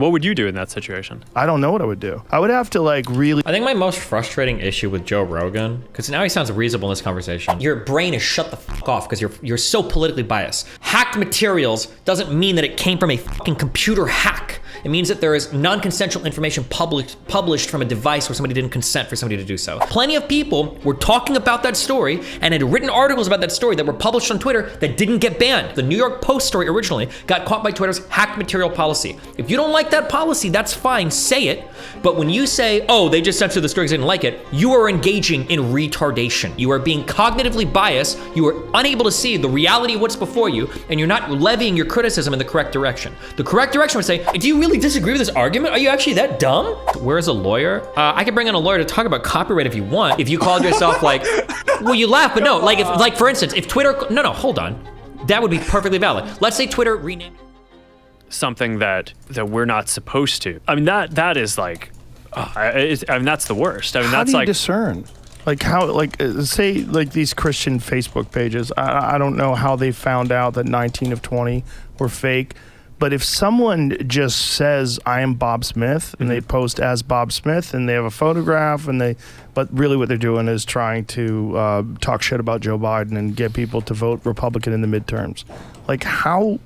What would you do in that situation? I don't know what I would do. I would have to really... I think my most frustrating issue with Joe Rogan, because now he sounds reasonable in this conversation. Your brain is shut the fuck off because you're so politically biased. Hacked materials doesn't mean that it came from a fucking computer hack. It means that there is non-consensual information published from a device where somebody didn't consent for somebody to do so. Plenty of people were talking about that story and had written articles about that story that were published on Twitter that didn't get banned. The New York Post story originally got caught by Twitter's hacked material policy. If you don't like that policy, that's fine, say it. But when you say, oh, they just censored the story because they didn't like it, you are engaging in retardation. You are being cognitively biased. You are unable to see the reality of what's before you, and you're not levying your criticism in the correct direction. The correct direction would say, do you really disagree with this argument? Are you actually that dumb? Where's a lawyer? I could bring in a lawyer to talk about copyright if you want. If you called yourself like, well, you laugh, but no, like for instance, if Twitter, no, hold on. That would be perfectly valid. Let's say Twitter renamed something that we're not supposed to. I mean, that is like, that's the worst. I mean, how do you discern? Like how, say like these Christian Facebook pages, I don't know how they found out that 19 of 20 were fake, but if someone just says, I am Bob Smith, and they post as Bob Smith, and they have a photograph, but really what they're doing is trying to talk shit about Joe Biden and get people to vote Republican in the midterms. Like how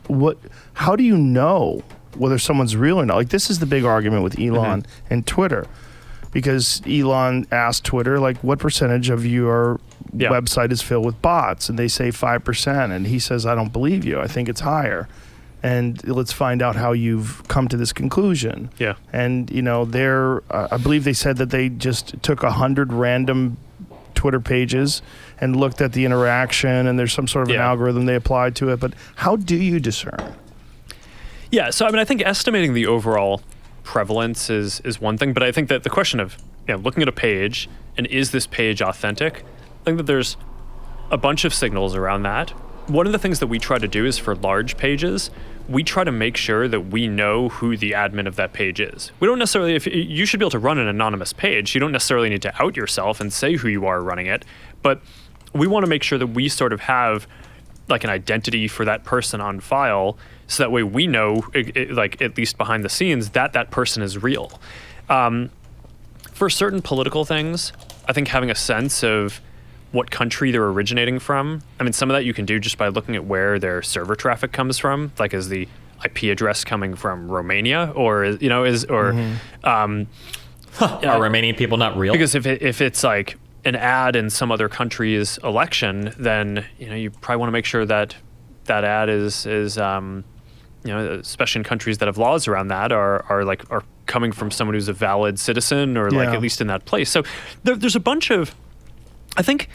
do you know whether someone's real or not? Like this is the big argument with Elon and Twitter, because Elon asked Twitter, like, what percentage of your website is filled with bots? And they say 5%. And he says, I don't believe you. I think it's higher. And let's find out how you've come to this conclusion. Yeah. And, you know, I believe they said that they just took 100 random Twitter pages and looked at the interaction, and there's some sort of an algorithm they applied to it. But how do you discern? Yeah, so I mean, I think estimating the overall prevalence is one thing, but I think that the question of looking at a page and is this page authentic, I think that there's a bunch of signals around that. One of the things that we try to do is for large pages, we try to make sure that we know who the admin of that page is. We don't necessarily, you should be able to run an anonymous page. You don't necessarily need to out yourself and say who you are running it, but we want to make sure that we sort of have like an identity for that person on file, so that way we know, like at least behind the scenes, that person is real. For certain political things, I think having a sense of what country they're originating from. I mean, some of that you can do just by looking at where their server traffic comes from, like is the IP address coming from Romania, or are Romanian people not real? Because if it's like an ad in some other country's election, then you probably want to make sure that ad is especially in countries that have laws around that, are coming from someone who's a valid citizen, or like at least in that place. So there's a bunch of, I think,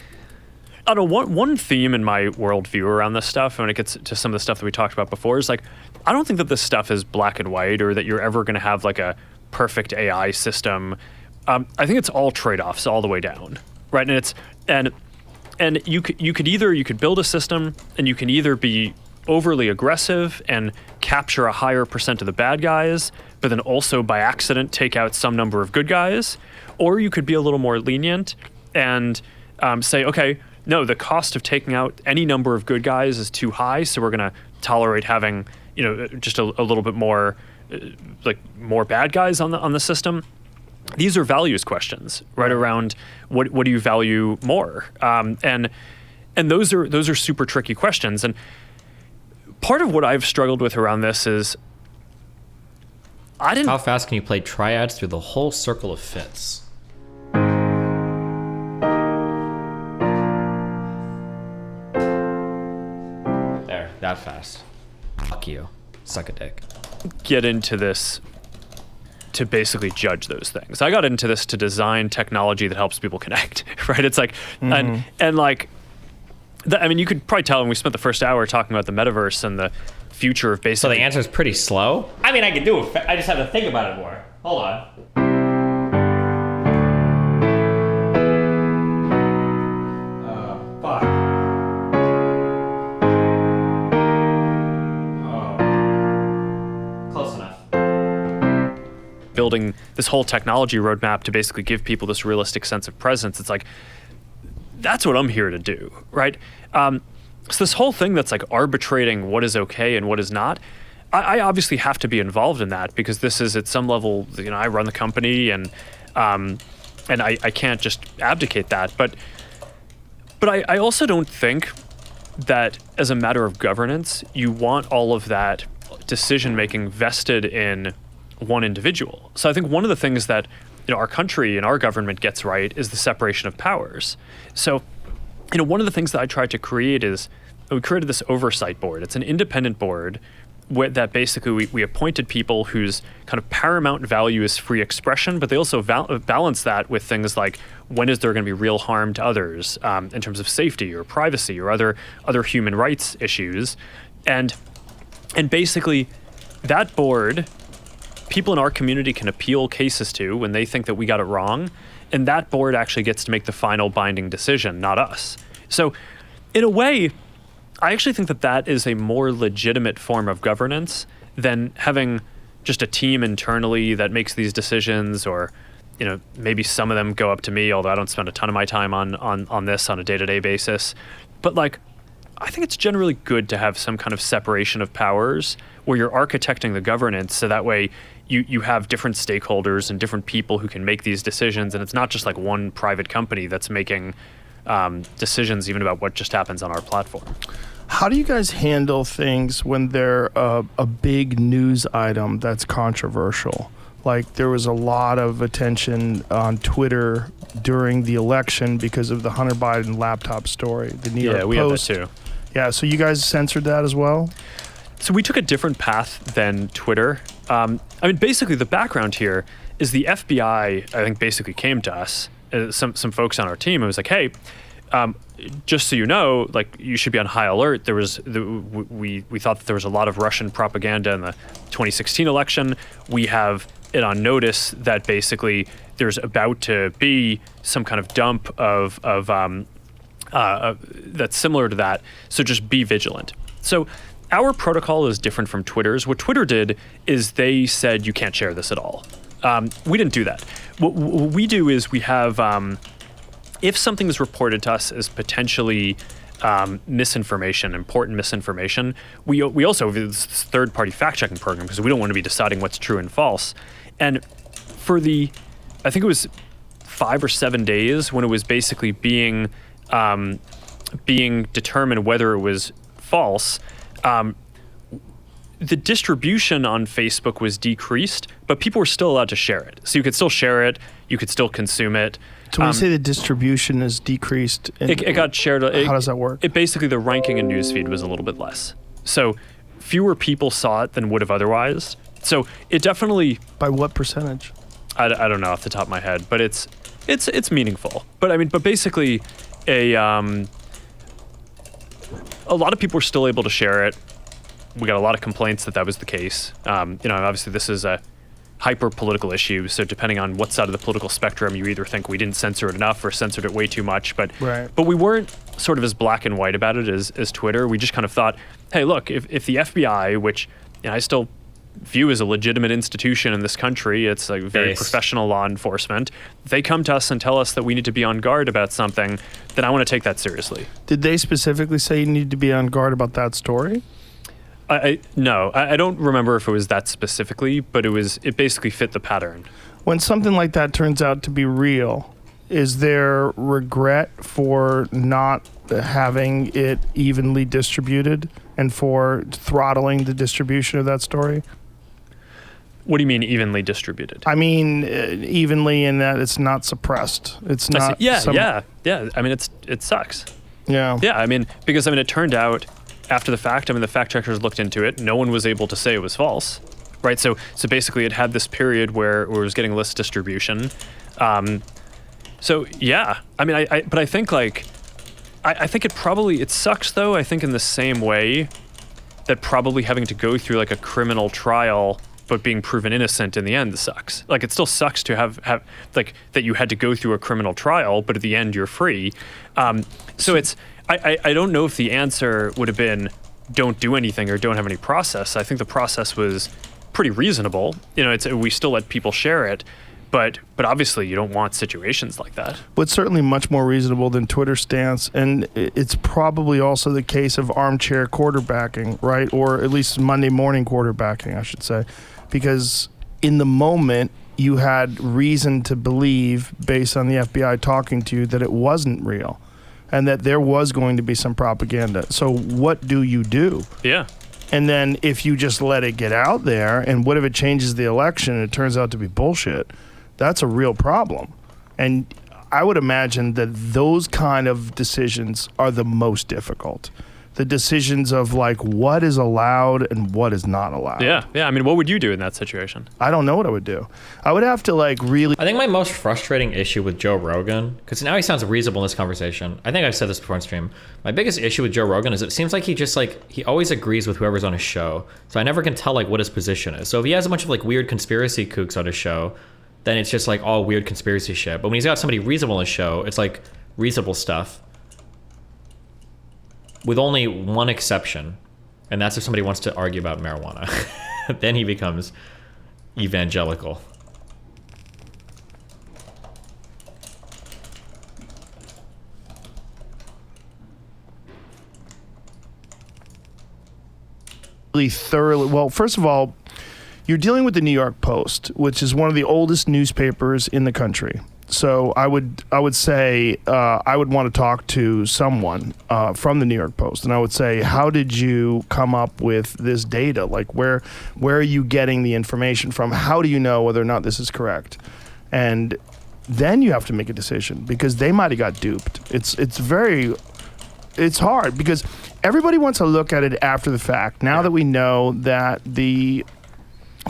I don't know, one theme in my worldview around this stuff, when it gets to some of the stuff that we talked about before, is like, I don't think that this stuff is black and white, or that you're ever going to have like a perfect AI system. I think it's all trade-offs all the way down, right? And you could build a system, and you can either be overly aggressive and capture a higher percent of the bad guys, but then also by accident take out some number of good guys, or you could be a little more lenient and say, okay, no, the cost of taking out any number of good guys is too high, so we're going to tolerate having just a little bit more more bad guys on the system. These are values questions, right? Around what do you value more, and those are super tricky questions. And part of what I've struggled with around this is How fast can you play triads through the whole circle of fits? There, that fast. Fuck you. Suck a dick. Get into this to basically judge those things. I got into this to design technology that helps people connect, right? It's like, and like, I mean, you could probably tell when we spent the first hour talking about the metaverse and the future of basically. So the answer is pretty slow? I mean, I could do it. I just have to think about it more. Hold on. Fuck. Oh. Close enough. Building this whole technology roadmap to basically give people this realistic sense of presence. It's like, that's what I'm here to do, right? So this whole thing that's like arbitrating what is okay and what is not, I obviously have to be involved in that because this is at some level, I run the company and I can't just abdicate that. But I also don't think that as a matter of governance, you want all of that decision-making vested in one individual. So I think one of the things that our country and our government gets right is the separation of powers. So, one of the things that I tried to create is we created this oversight board. It's an independent board that basically we appointed people whose kind of paramount value is free expression, but they also balance that with things like when is there going to be real harm to others in terms of safety or privacy or other human rights issues. And basically that board, people in our community can appeal cases to when they think that we got it wrong, and that board actually gets to make the final binding decision, not us. So in a way, I actually think that is a more legitimate form of governance than having just a team internally that makes these decisions, or maybe some of them go up to me, although I don't spend a ton of my time on this on a day-to-day basis. But I think it's generally good to have some kind of separation of powers where you're architecting the governance so that way you have different stakeholders and different people who can make these decisions, and it's not just like one private company that's making decisions even about what just happens on our platform. How do you guys handle things when they're a big news item that's controversial? Like there was a lot of attention on Twitter during the election because of the Hunter Biden laptop story. The New York Post. We have that too. Yeah, so you guys censored that as well? So we took a different path than Twitter. Basically the background here is the FBI, I think, basically came to us, some folks on our team, and was like, hey, just so you know, you should be on high alert. There was we thought that there was a lot of Russian propaganda in the 2016 election. We have it on notice that basically there's about to be some kind of dump of that's similar to that. So just be vigilant. So our protocol is different from Twitter's. What Twitter did is they said you can't share this at all. We didn't do that. What we do is we have, if something is reported to us as potentially misinformation, important misinformation, we also have this third-party fact-checking program because we don't want to be deciding what's true and false. And for I think it was 5 or 7 days when it was basically being determined whether it was false, the distribution on Facebook was decreased, but people were still allowed to share it. So you could still share it, you could still consume it. So when you say the distribution is decreased, it got shared. How does that work? It basically, the ranking in newsfeed was a little bit less. So fewer people saw it than would have otherwise. So it definitely... By what percentage? I don't know off the top of my head, but it's meaningful. But basically, a lot of people were still able to share it. We got a lot of complaints that was the case. Obviously this is a hyper-political issue, so depending on what side of the political spectrum, you either think we didn't censor it enough or censored it way too much. But we weren't sort of as black and white about it as Twitter. We just kind of thought, hey, look, if the FBI, which I still view as a legitimate institution in this country, it's like very professional law enforcement, if they come to us and tell us that we need to be on guard about something, then I want to take that seriously. Did they specifically say you need to be on guard about that story? No, I don't remember if it was that specifically, but it basically fit the pattern. When something like that turns out to be real, is there regret for not having it evenly distributed and for throttling the distribution of that story? What do you mean evenly distributed? I mean evenly in that it's not suppressed. It's not. Yeah. I mean, it sucks. Yeah. Yeah. I mean, because it turned out after the fact. The fact checkers looked into it. No one was able to say it was false, right? So basically, it had this period where it was getting list distribution. So yeah. But I think I think it sucks though. I think in the same way that probably having to go through a criminal trial but being proven innocent in the end sucks. It still sucks to have that you had to go through a criminal trial, but at the end you're free. So I don't know if the answer would have been don't do anything or don't have any process. I think the process was pretty reasonable. We still let people share it, But obviously you don't want situations like that. But certainly much more reasonable than Twitter's stance. And it's probably also the case of armchair quarterbacking, right? Or at least Monday morning quarterbacking, I should say. Because in the moment, you had reason to believe, based on the FBI talking to you, that it wasn't real and that there was going to be some propaganda. So what do you do? Yeah. And then if you just let it get out there, and what if it changes the election and it turns out to be bullshit? That's a real problem. And I would imagine that those kind of decisions are the most difficult. The decisions of like what is allowed and what is not allowed. Yeah. I mean, what would you do in that situation? I don't know what I would do. I would have to like really. I think my most frustrating issue with Joe Rogan, because now he sounds reasonable in this conversation. I think I've said this before on stream. My biggest issue with Joe Rogan is it seems like he just like, he always agrees with whoever's on his show. So I never can tell like what his position is. So if he has a bunch of like weird conspiracy kooks on his show, then it's just like all weird conspiracy shit. But when he's got somebody reasonable on his show, it's like reasonable stuff. With only one exception, and that's if somebody wants to argue about marijuana. Then he becomes evangelical. Really thoroughly. Well, first of all, you're dealing with the New York Post, which is one of the oldest newspapers in the country. So I would say I would want to talk to someone from the New York Post, and I would say, how did you come up with this data? Like, where are you getting the information from? How do you know whether or not this is correct? And then you have to make a decision, because they might have got duped. It's hard because everybody wants to look at it after the fact. Now that we know that the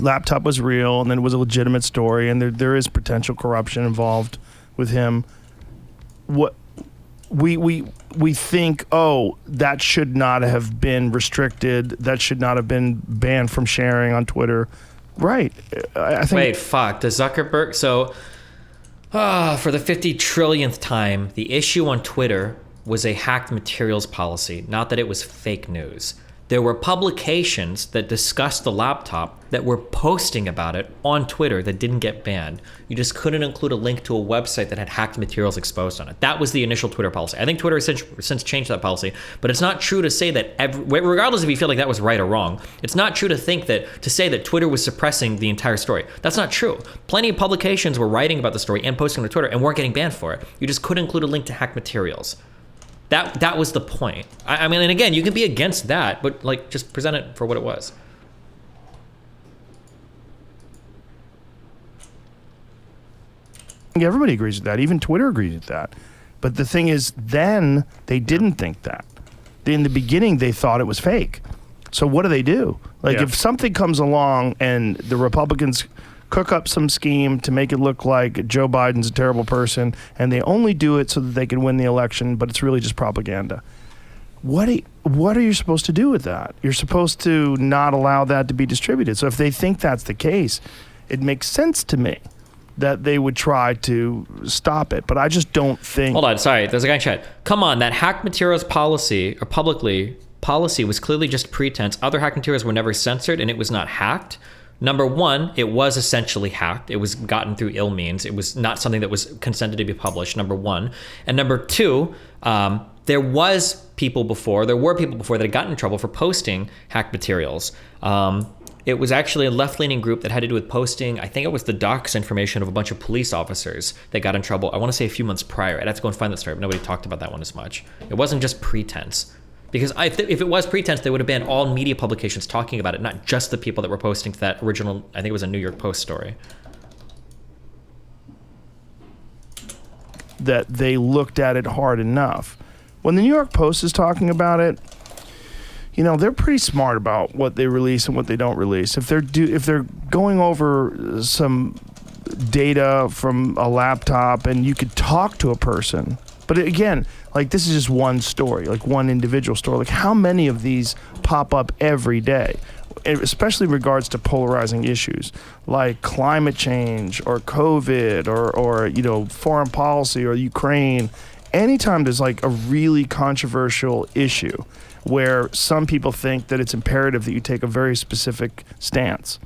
laptop was real and then it was a legitimate story and there is potential corruption involved with him, what we think, oh, that should not have been restricted, that should not have been banned from sharing on Twitter, right? I think. Wait, fuck, does Zuckerberg, so for the 50 trillionth time, the issue on Twitter was a hacked materials policy, not that it was fake news. There were publications that discussed the laptop that were posting about it on Twitter that didn't get banned. You just couldn't include a link to a website that had hacked materials exposed on it. That was the initial Twitter policy. I think Twitter has since changed that policy, but it's not true to say that, regardless if you feel like that was right or wrong, it's not true to say that Twitter was suppressing the entire story. That's not true. Plenty of publications were writing about the story and posting on Twitter and weren't getting banned for it. You just couldn't include a link to hacked materials. That was the point. I mean, and again, you can be against that, but like just present it for what it was. Everybody agrees with that. Even Twitter agrees with that. But the thing is, then they didn't think that. In the beginning, they thought it was fake. So what do? Like, if something comes along and the Republicans cook up some scheme to make it look like Joe Biden's a terrible person, and they only do it so that they can win the election, but it's really just propaganda. What are you supposed to do with that? You're supposed to not allow that to be distributed. So if they think that's the case, it makes sense to me that they would try to stop it. But I just don't think... Hold on, sorry, there's a guy in chat. Come on, that hacked materials policy, or policy was clearly just pretense. Other hacked materials were never censored, and it was not hacked. Number one, it was essentially hacked. It was gotten through ill means. It was not something that was consented to be published, number one. And number two, there were people before that had gotten in trouble for posting hacked materials. It was actually a left-leaning group that had to do with posting, I think it was the docs information of a bunch of police officers that got in trouble, I want to say a few months prior. I'd have to go and find that story, but nobody talked about that one as much. It wasn't just pretense. Because if it was pretense, they would have banned all media publications talking about it, not just the people that were posting to that original, I think it was a New York Post story. That they looked at it hard enough. When the New York Post is talking about it, you know, they're pretty smart about what they release and what they don't release. If they're going over some data from a laptop and you could talk to a person, but again, like this is just one story, like one individual story. Like how many of these pop up every day, especially in regards to polarizing issues like climate change or COVID or you know, foreign policy or Ukraine. Anytime there's like a really controversial issue where some people think that it's imperative that you take a very specific stance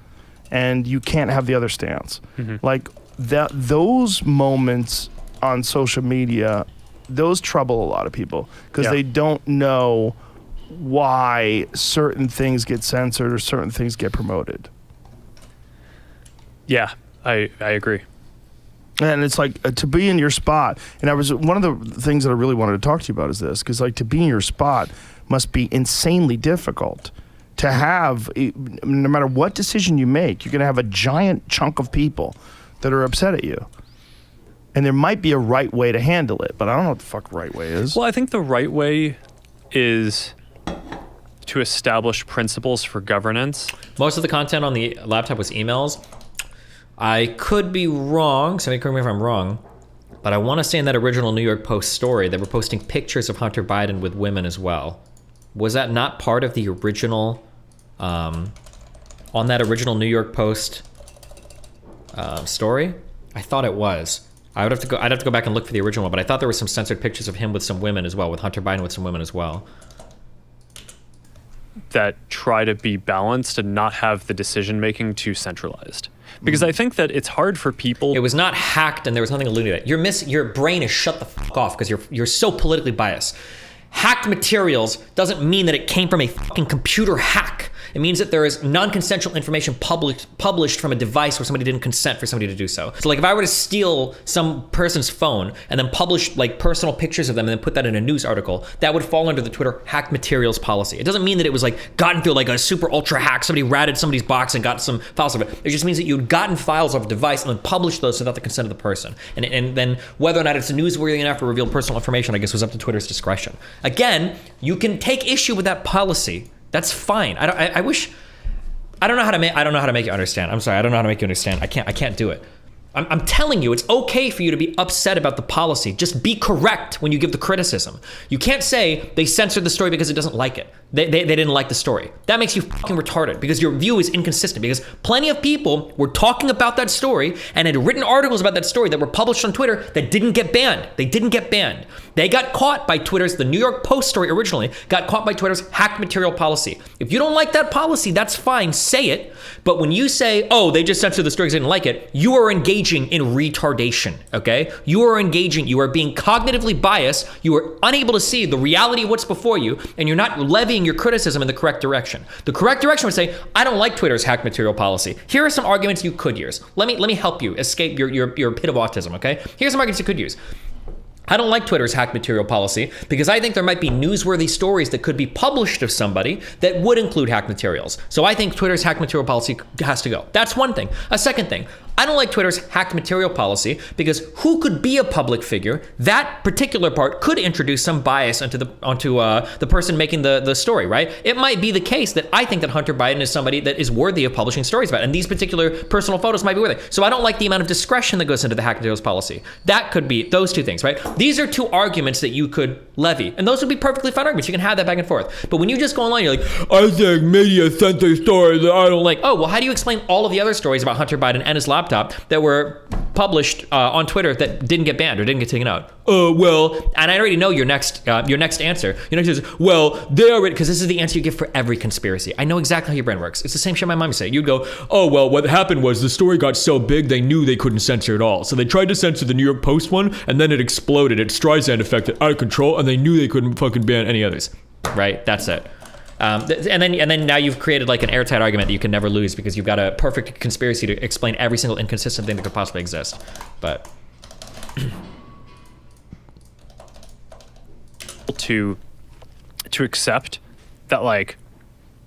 and you can't have the other stance. Mm-hmm. Like those moments on social media, those trouble a lot of people because they don't know why certain things get censored or certain things get promoted. Yeah, I agree. And it's like to be in your spot. And I was one of the things that I really wanted to talk to you about is this, because like to be in your spot must be insanely difficult. To have, no matter what decision you make, you're going to have a giant chunk of people that are upset at you. And there might be a right way to handle it, but I don't know what the fuck right way is. Well, I think the right way is to establish principles for governance. Most of the content on the laptop was emails. I could be wrong, somebody correct me if I'm wrong, but I want to say in that original New York Post story, they were posting pictures of Hunter Biden with women as well. Was that not part of the original, on that original New York Post story? I thought it was. I'd have to go back and look for the original, but I thought there were some censored pictures of him with some women as well, with Hunter Biden with some women as well. That try to be balanced and not have the decision-making too centralized. Because I think that it's hard for people. It was not hacked and there was nothing alluded to it. Your brain is shut the fuck off because you're so politically biased. Hacked materials doesn't mean that it came from a fucking computer hack. It means that there is non-consensual information published from a device where somebody didn't consent for somebody to do so. So like if I were to steal some person's phone and then publish like personal pictures of them and then put that in a news article, that would fall under the Twitter hacked materials policy. It doesn't mean that it was like gotten through like a super ultra hack. Somebody ratted somebody's box and got some files of it. It just means that you'd gotten files off a device and then published those without the consent of the person. And then whether or not it's newsworthy enough to reveal personal information, I guess was up to Twitter's discretion. Again, you can take issue with that policy. That's fine. I don't know how to make you understand. I'm sorry. I don't know how to make you understand. I can't do it. I'm telling you, it's okay for you to be upset about the policy. Just be correct when you give the criticism. You can't say they censored the story because it doesn't like it. They didn't like the story. That makes you fucking retarded because your view is inconsistent, because plenty of people were talking about that story and had written articles about that story that were published on Twitter that didn't get banned. They didn't get banned. They got caught by Twitter's, the New York Post story originally, got caught by Twitter's hacked material policy. If you don't like that policy, that's fine, say it. But when you say, oh, they just censored the story because they didn't like it, you are engaging in retardation, okay? You are being cognitively biased, you are unable to see the reality of what's before you, and you're not levying your criticism in the correct direction. The correct direction would say, I don't like Twitter's hacked material policy. Here are some arguments you could use. Let me help you escape your pit of autism, okay? Here's some arguments you could use. I don't like Twitter's hacked material policy because I think there might be newsworthy stories that could be published of somebody that would include hacked materials. So I think Twitter's hacked material policy has to go. That's one thing. A second thing, I don't like Twitter's hacked material policy because who could be a public figure? That particular part could introduce some bias onto the person making the story, right? It might be the case that I think that Hunter Biden is somebody that is worthy of publishing stories about, and these particular personal photos might be worthy. So I don't like the amount of discretion that goes into the hacked materials policy. That could be those two things, right? These are two arguments that you could levy, and those would be perfectly fine arguments. You can have that back and forth. But when you just go online, you're like, I think media censored stories that I don't like. Oh, well, how do you explain all of the other stories about Hunter Biden and his laptop that were published on Twitter that didn't get banned or didn't get taken out? Well, and I already know your next answer. Your next answer is, well, they already, because this is the answer you give for every conspiracy. I know exactly how your brain works. It's the same shit my mom used to say. You'd go, oh, well, what happened was the story got so big they knew they couldn't censor it all. So they tried to censor the New York Post one, and then it exploded. It Streisand affected out of control, and they knew they couldn't fucking ban any others. Right? That's it. And then now you've created like an airtight argument that you can never lose because you've got a perfect conspiracy to explain every single inconsistent thing that could possibly exist. But to accept that like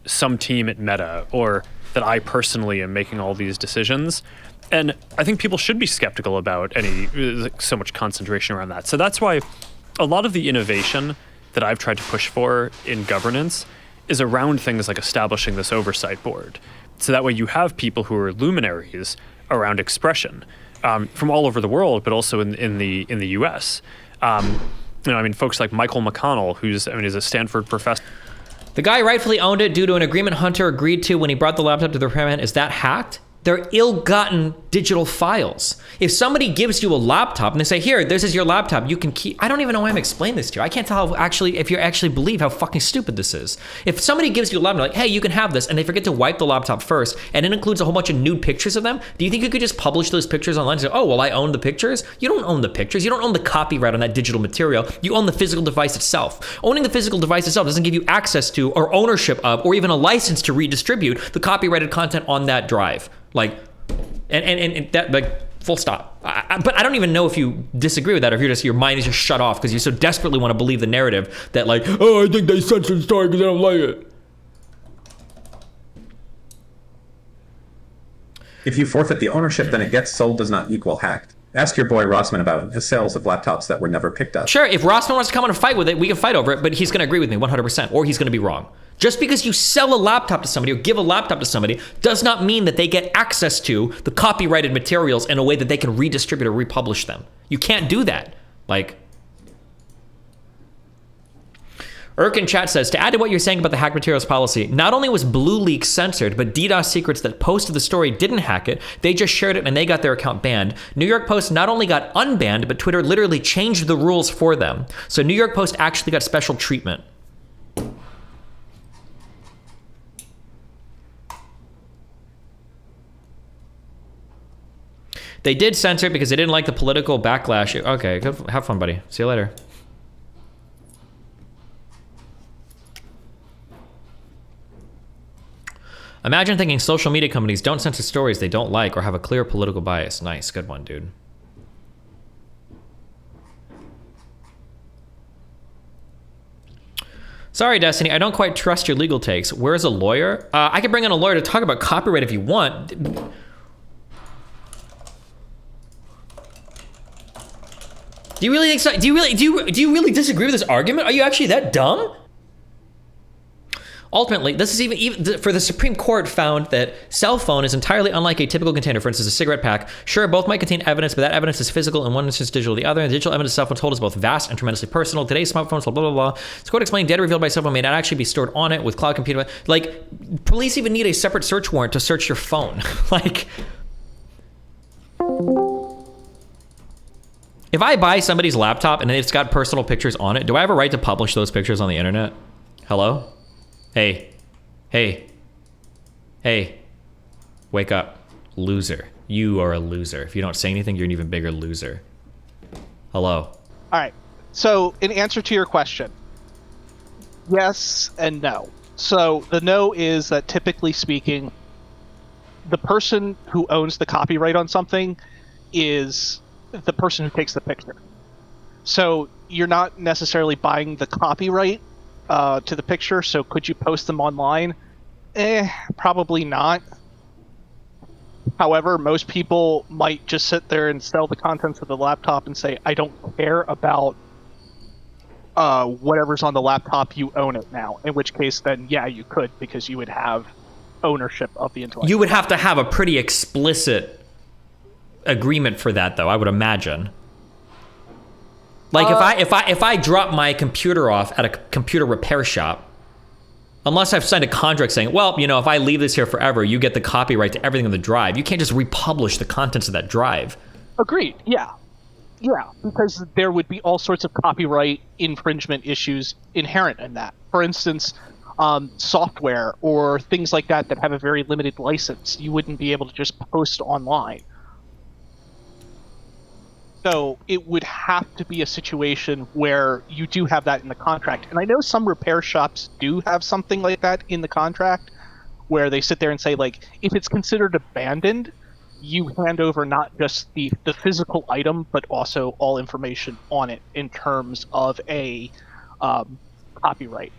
some team at Meta or that I personally am making all these decisions. And I think people should be skeptical about any so much concentration around that. So that's why a lot of the innovation that I've tried to push for in governance is around things like establishing this oversight board. So that way you have people who are luminaries around expression from all over the world, but also in the US. Folks like Michael McConnell, who's is a Stanford professor. The guy rightfully owned it due to an agreement Hunter agreed to when he brought the laptop to the repairman. Is that hacked? They're ill-gotten digital files. If somebody gives you a laptop and they say, here, this is your laptop, you can keep, I don't even know why I'm explaining this to you. I can't tell if you actually believe how fucking stupid this is. If somebody gives you a laptop, like, hey, you can have this, and they forget to wipe the laptop first, and it includes a whole bunch of nude pictures of them, do you think you could just publish those pictures online and say, oh, well, I own the pictures? You don't own the pictures. You don't own the copyright on that digital material. You own the physical device itself. Owning the physical device itself doesn't give you access to, or ownership of, or even a license to redistribute the copyrighted content on that drive. Like, and that, like, full stop. But I don't even know if you disagree with that, or if your mind is just shut off because you so desperately want to believe the narrative that, like, oh, I think they censored the story because I don't like it. If you forfeit the ownership, then it gets sold does not equal hacked. Ask your boy Rossman about the sales of laptops that were never picked up. Sure, if Rossman wants to come on and fight with it, we can fight over it, but he's going to agree with me 100%, or he's going to be wrong. Just because you sell a laptop to somebody or give a laptop to somebody does not mean that they get access to the copyrighted materials in a way that they can redistribute or republish them. You can't do that. Like, Irk in chat says, to add to what you're saying about the hack materials policy, not only was Blue Leak censored, but DDoS Secrets that posted the story didn't hack it. They just shared it and they got their account banned. New York Post not only got unbanned, but Twitter literally changed the rules for them. So New York Post actually got special treatment. They did censor it because they didn't like the political backlash. Okay, good, have fun, buddy. See you later. Imagine thinking social media companies don't censor stories they don't like or have a clear political bias. Nice, good one, dude. Sorry, Destiny, I don't quite trust your legal takes. Where's a lawyer? I can bring in a lawyer to talk about copyright if you want. Do you really think so? Do you really disagree with this argument? Are you actually that dumb? Ultimately, this is even for the Supreme Court found that cell phone is entirely unlike a typical container. For instance, a cigarette pack. Sure, both might contain evidence, but that evidence is physical and one instance digital. The other, and the digital evidence cell phone told is both vast and tremendously personal. Today's smartphones, blah, blah, blah. This quote explained data revealed by cell phone may not actually be stored on it with cloud computing. Like, police even need a separate search warrant to search your phone. Like, if I buy somebody's laptop and it's got personal pictures on it, do I have a right to publish those pictures on the internet? Hello? Hey, hey, hey, wake up, loser. You are a loser. If you don't say anything, you're an even bigger loser. Hello. All right. So in answer to your question, yes and no. So the no is that typically speaking, the person who owns the copyright on something is the person who takes the picture. So you're not necessarily buying the copyright to the picture, so could you post them online? Probably not. However, most people might just sit there and sell the contents of the laptop and say, I don't care about whatever's on the laptop, you own it now. In which case, then, yeah, you could, because you would have ownership of the intellectual. You would have to have a pretty explicit agreement for that, though, I would imagine. Like, if I drop my computer off at a computer repair shop, unless I've signed a contract saying, well, you know, if I leave this here forever, you get the copyright to everything on the drive. You can't just republish the contents of that drive. Agreed. Yeah. Yeah, because there would be all sorts of copyright infringement issues inherent in that. For instance, software or things like that have a very limited license, you wouldn't be able to just post online. So it would have to be a situation where you do have that in the contract. And I know some repair shops do have something like that in the contract, where they sit there and say, like, if it's considered abandoned, you hand over not just the physical item, but also all information on it in terms of a copyright.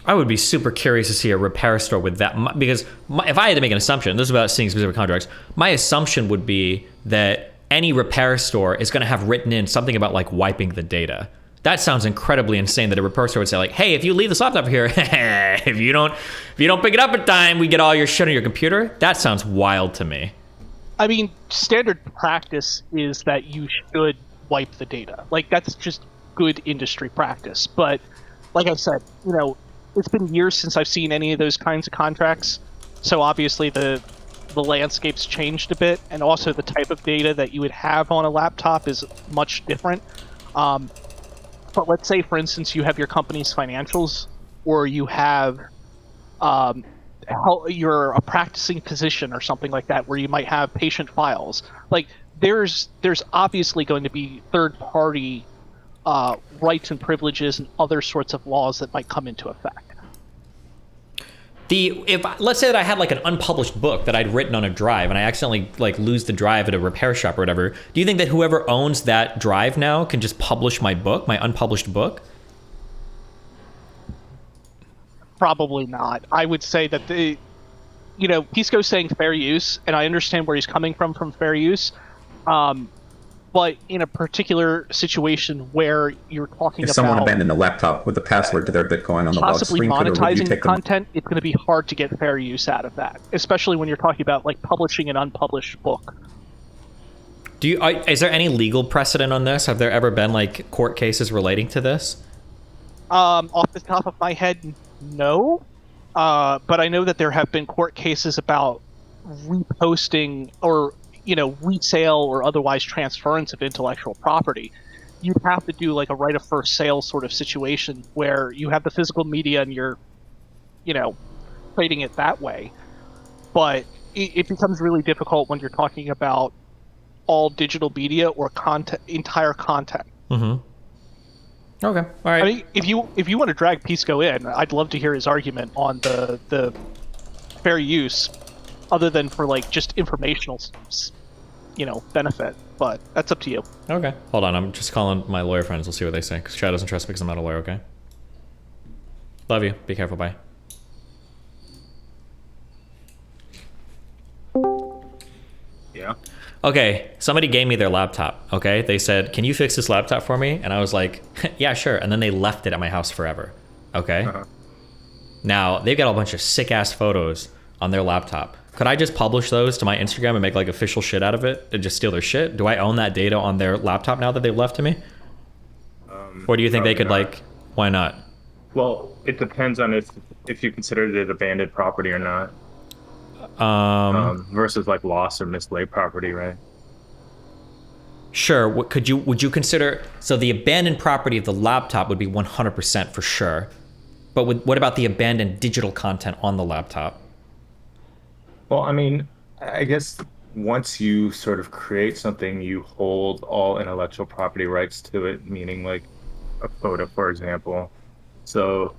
I would be super curious to see a repair store with that, because if I had to make an assumption, this is about seeing specific contracts, my assumption would be that any repair store is going to have written in something about, like, wiping the data. That sounds incredibly insane that a repair store would say, like, hey, if you leave this laptop here, if you don't pick it up in time, we get all your shit on your computer. That sounds wild to me. I mean, standard practice is that you should wipe the data. Like, that's just good industry practice. But like I said, you know, it's been years since I've seen any of those kinds of contracts. So obviously the the landscape's changed a bit, and also the type of data that you would have on a laptop is much different. But let's say, for instance, you have your company's financials, or you have you're a practicing physician or something like that, where you might have patient files. Like there's obviously going to be third-party rights and privileges and other sorts of laws that might come into effect. Let's say that I had like an unpublished book that I'd written on a drive, and I accidentally like lose the drive at a repair shop or whatever. Do you think that whoever owns that drive now can just publish my book, my unpublished book? Probably not. I would say that Pisco's saying fair use, and I understand where he's coming from fair use. But in a particular situation where you're talking about someone abandoned a laptop with the password to their Bitcoin on the log possibly screen, monetizing the content, it's going to be hard to get fair use out of that, especially when you're talking about like publishing an unpublished book. Is there any legal precedent on this? Have there ever been like court cases relating to this? Off the top of my head, no. But I know that there have been court cases about reposting or resale or otherwise transference of intellectual property. You'd have to do like a right of first sale sort of situation where you have the physical media and you're, trading it that way. But it becomes really difficult when you're talking about all digital media or entire content. Mm-hmm. Okay, all right. I mean, if you want to drag Pisco in, I'd love to hear his argument on the fair use, other than for like just informational, benefit. But that's up to you. Okay, hold on. I'm just calling my lawyer friends. We'll see what they say. Because Chad doesn't trust me because I'm not a lawyer. Okay. Love you. Be careful. Bye. Yeah. Okay, somebody gave me their laptop, okay? They said, can you fix this laptop for me? And I was like, yeah, sure. And then they left it at my house forever, okay? Uh-huh. Now, they've got a bunch of sick-ass photos on their laptop. Could I just publish those to my Instagram and make, like, official shit out of it and just steal their shit? Do I own that data on their laptop now that they've left to me? Or do you think they could, like, why not? Well, it depends on if you consider it abandoned property or not. Versus like lost or mislaid property, right? Sure. Would you consider, so the abandoned property of the laptop would be 100% for sure, but what about the abandoned digital content on the laptop? Well, I mean, I guess once you sort of create something, you hold all intellectual property rights to it, meaning like a photo, for example. So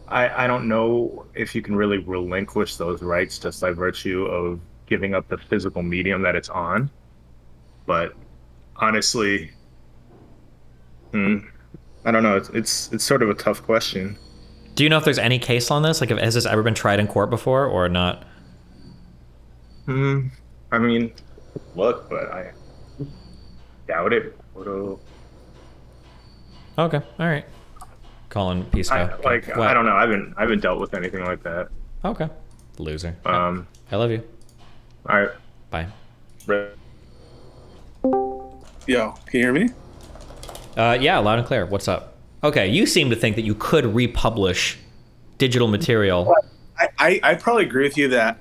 I don't know if you can really relinquish those rights just by virtue of giving up the physical medium that it's on. But honestly, I don't know. It's sort of a tough question. Do you know if there's any case on this? Like, has this ever been tried in court before or not? I mean, look, but I doubt it. Okay, all right. Calling Pisco. I don't know. I haven't dealt with anything like that. Okay, loser. I love you. All right. Bye. Yo, can you hear me? Yeah, loud and clear. What's up? Okay, you seem to think that you could republish digital material. I probably agree with you that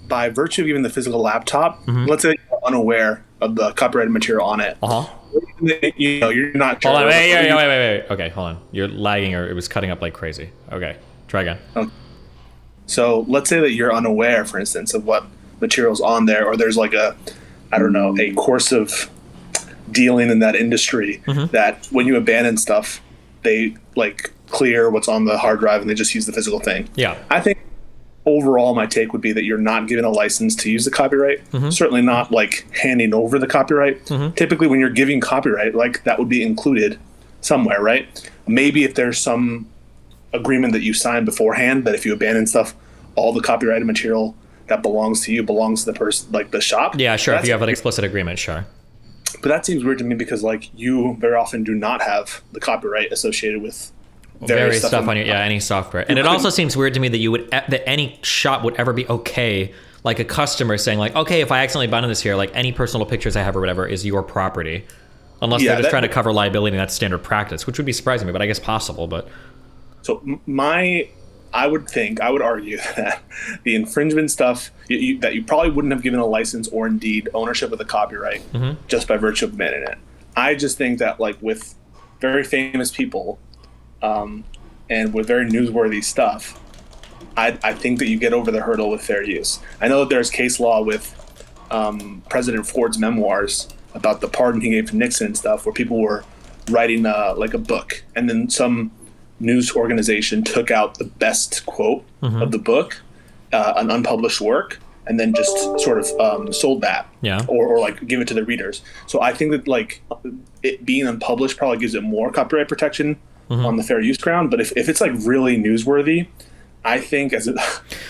by virtue of even the physical laptop, let's say you're unaware of the copyrighted material on it. You're not sure. Hold on, wait. Okay, hold on. You're lagging, or it was cutting up like crazy. Okay, try again. Okay. So let's say that you're unaware, for instance, of what material's on there, or there's like a course of dealing in that industry that when you abandon stuff, they like clear what's on the hard drive and they just use the physical thing. Yeah. I think overall my take would be that you're not given a license to use the copyright. Certainly not like handing over the copyright. Typically when you're giving copyright, like that would be included somewhere, right? Maybe if there's some agreement that you signed beforehand that if you abandon stuff, all the copyrighted material that belongs to you belongs to the person, like the shop. Yeah, sure. If you have an explicit agreement, sure. But that seems weird to me because like you very often do not have the copyright associated with various stuff on your any software. And it also seems weird to me that that any shop would ever be okay, like a customer saying like, okay, if I accidentally abandon this here, like any personal pictures I have or whatever is your property, unless they're just trying to cover liability and that's standard practice, which would be surprising me, but I guess possible. But so I would argue that the infringement stuff that you probably wouldn't have given a license or indeed ownership of the copyright just by virtue of admitting it. I just think that like with very famous people and with very newsworthy stuff, I think that you get over the hurdle with fair use. I know that there's case law with President Ford's memoirs about the pardon he gave to Nixon and stuff, where people were writing like a book, and then some news organization took out the best quote of the book, an unpublished work, and then just sort of sold that, or like give it to the readers. So I think that like it being unpublished probably gives it more copyright protection on the fair use ground. But if it's like really newsworthy, I think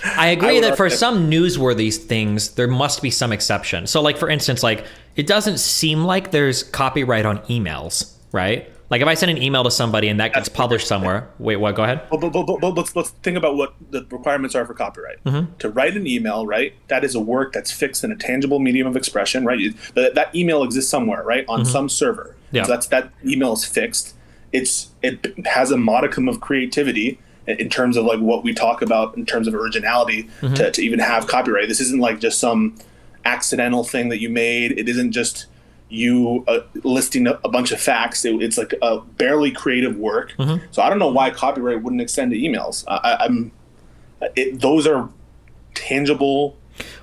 I agree that for some newsworthy things, there must be some exception. So like, for instance, like it doesn't seem like there's copyright on emails, right? Like if I send an email to somebody and that gets published somewhere. Wait, what? Go ahead. But let's think about what the requirements are for copyright. To write an email, right? That is a work that's fixed in a tangible medium of expression, right? That email exists somewhere, right? On some server. Yeah. So that email is fixed. It has a modicum of creativity in terms of like what we talk about in terms of originality to even have copyright. This isn't like just some accidental thing that you made. It isn't just you listing a bunch of facts. It's like a barely creative work. So I don't know why copyright wouldn't extend to emails. Those are tangible.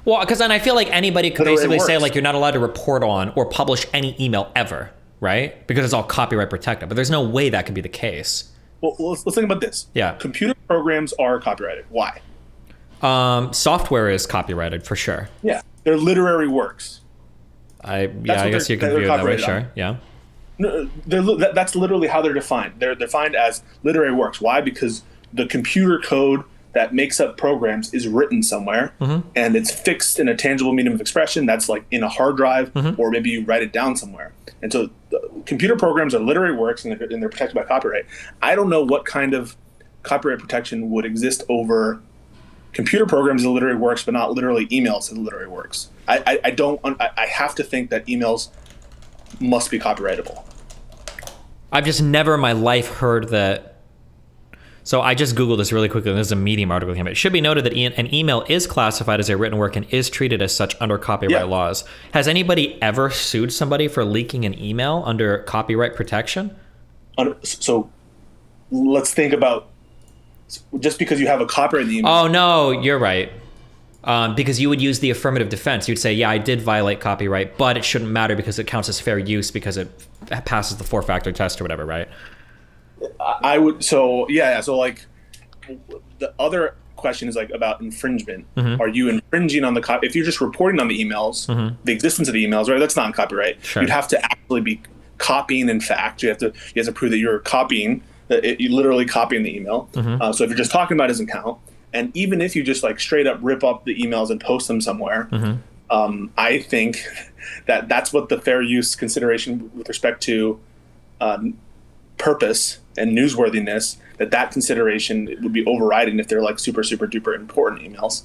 Well, because then I feel like anybody could basically say like you're not allowed to report on or publish any email ever, right? Because it's all copyright protected. But there's no way that could be the case. Well, let's think about this. Yeah. Computer programs are copyrighted. Why? Software is copyrighted for sure. Yeah. They're literary works. I guess you can view it that way. Sure. Yeah. No, that's literally how they're defined. They're defined as literary works. Why? Because the computer code that makes up programs is written somewhere, and it's fixed in a tangible medium of expression that's like in a hard drive, or maybe you write it down somewhere. And so computer programs are literary works, and they're protected by copyright. I don't know what kind of copyright protection would exist over computer programs as literary works, but not literally emails as literary works. I have to think that emails must be copyrightable. I've just never in my life heard that. So I just Googled this really quickly, and there's a Medium article that came out. It should be noted that an email is classified as a written work and is treated as such under copyright laws. Has anybody ever sued somebody for leaking an email under copyright protection? So let's think about, just because you have a copyright in the email. Oh, no, you're right. Because you would use the affirmative defense. You'd say, yeah, I did violate copyright, but it shouldn't matter because it counts as fair use because it passes the 4-factor test or whatever, right? I would, so like the other question is like about infringement. Are you infringing on the if you're just reporting on the emails, the existence of the emails, right? That's not copyright. Sure. You'd have to actually be copying. In fact, you have to prove that you're copying. That you literally copying the email. So if you're just talking about it, doesn't count. And even if you just like straight up rip up the emails and post them somewhere, I think that that's what the fair use consideration with respect to purpose and newsworthiness, that consideration would be overriding if they're like super, super duper important emails.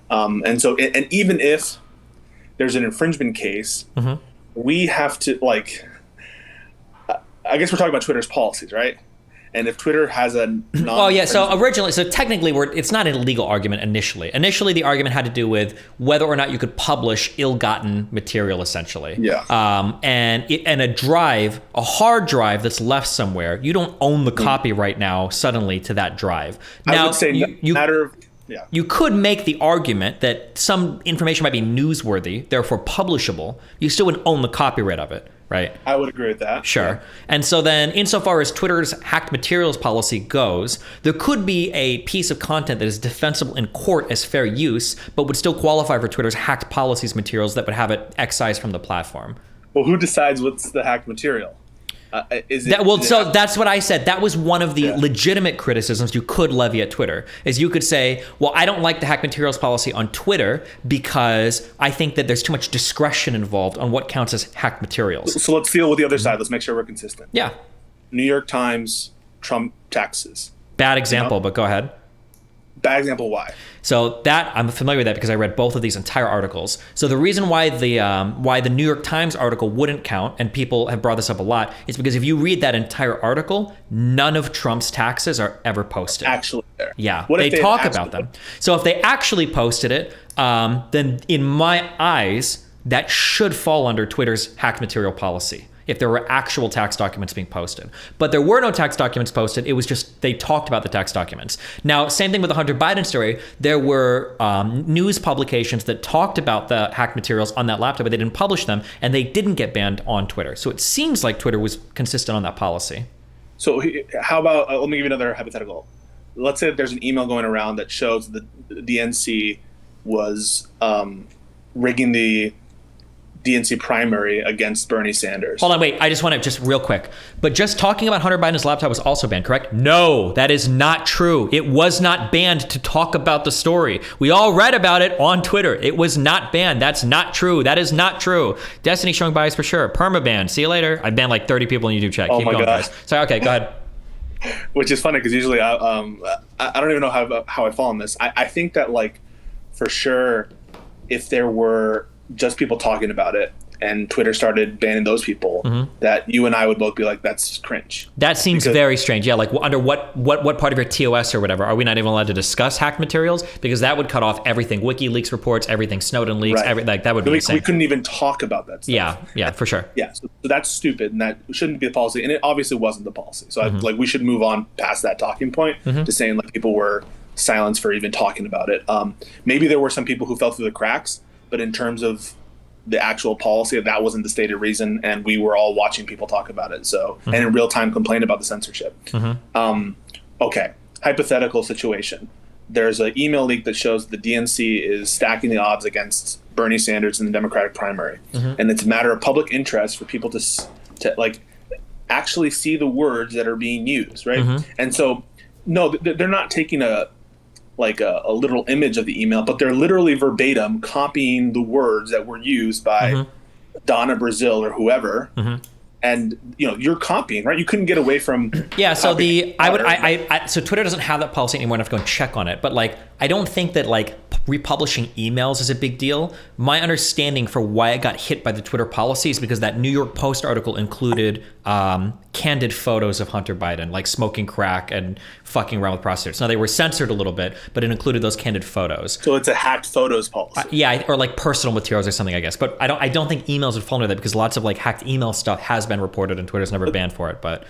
And so, and even if there's an infringement case, we have to like, I guess we're talking about Twitter's policies, right? And if Twitter has a so technically it's not an illegal argument initially. Initially, the argument had to do with whether or not you could publish ill-gotten material, essentially. Yeah. And a hard drive that's left somewhere, you don't own the copyright now suddenly to that drive. Now, I would say you could make the argument that some information might be newsworthy, therefore publishable. You still would own the copyright of it. Right. I would agree with that. Sure. Yeah. And so then insofar as Twitter's hacked materials policy goes, there could be a piece of content that is defensible in court as fair use, but would still qualify for Twitter's hacked policies materials that would have it excised from the platform. Well, who decides what's the hacked material? That's what I said. That was one of the legitimate criticisms you could levy at Twitter, is you could say, well, I don't like the hack materials policy on Twitter because I think that there's too much discretion involved on what counts as hacked materials. So let's deal with the other side. Let's make sure we're consistent. Yeah. New York Times, Trump taxes. Bad example, but go ahead. Bad example, why? So that, I'm familiar with that because I read both of these entire articles. So the reason why the New York Times article wouldn't count, and people have brought this up a lot, is because if you read that entire article, none of Trump's taxes are ever posted. Actually, there. Yeah, What if they talk about actually- them. So if they actually posted it, then in my eyes, that should fall under Twitter's hacked material policy if there were actual tax documents being posted. But there were no tax documents posted. It was just they talked about the tax documents. Now, same thing with the Hunter Biden story. There were news publications that talked about the hacked materials on that laptop, but they didn't publish them, and they didn't get banned on Twitter. So it seems like Twitter was consistent on that policy. So how about, let me give you another hypothetical. Let's say that there's an email going around that shows that the DNC was rigging the DNC primary against Bernie Sanders. Hold on, wait. I just want to just real quick. But just talking about Hunter Biden's laptop was also banned, correct? No, that is not true. It was not banned to talk about the story. We all read about it on Twitter. It was not banned. That's not true. That is not true. Destiny showing bias for sure. Permaban. See you later. I banned like 30 people in YouTube chat. Oh Keep my going, God. guys. Sorry, okay, go ahead. Which is funny because usually I don't even know how I fall on this. I think that, like, for sure, if there were just people talking about it and Twitter started banning those people, that you and I would both be like, that's cringe. That seems very strange. Yeah, like under what part of your TOS or whatever are we not even allowed to discuss hacked materials? Because that would cut off everything. WikiLeaks reports, everything. Snowden leaks, Right. like that would be insane. We couldn't even talk about that stuff. Yeah, for sure. Yeah, so that's stupid, and that shouldn't be the policy, and it obviously wasn't the policy. So like we should move on past that talking point to saying like people were silenced for even talking about it. Maybe there were some people who fell through the cracks, but in terms of the actual policy, that wasn't the stated reason, and we were all watching people talk about it. So and in real time complain about the censorship. Okay, hypothetical situation. There's an email leak that shows the DNC is stacking the odds against Bernie Sanders in the Democratic primary, and it's a matter of public interest for people to like actually see the words that are being used, right? And so, no, they're not taking a literal image of the email, but they're literally verbatim copying the words that were used by Donna Brazil or whoever. And you're copying, right? You couldn't get away from. Yeah. So copying. so Twitter doesn't have that policy anymore. I have to go and check on it. But like, I don't think that like republishing emails is a big deal. My understanding for why it got hit by the Twitter policy is because that New York Post article included candid photos of Hunter Biden, like smoking crack and fucking around with prostitutes. Now they were censored a little bit, but it included those candid photos. So it's a hacked photos policy. Yeah, or like personal materials or something, I guess. But I don't think emails would fall under that because lots of like hacked email stuff has been reported and Twitter's never banned for it. But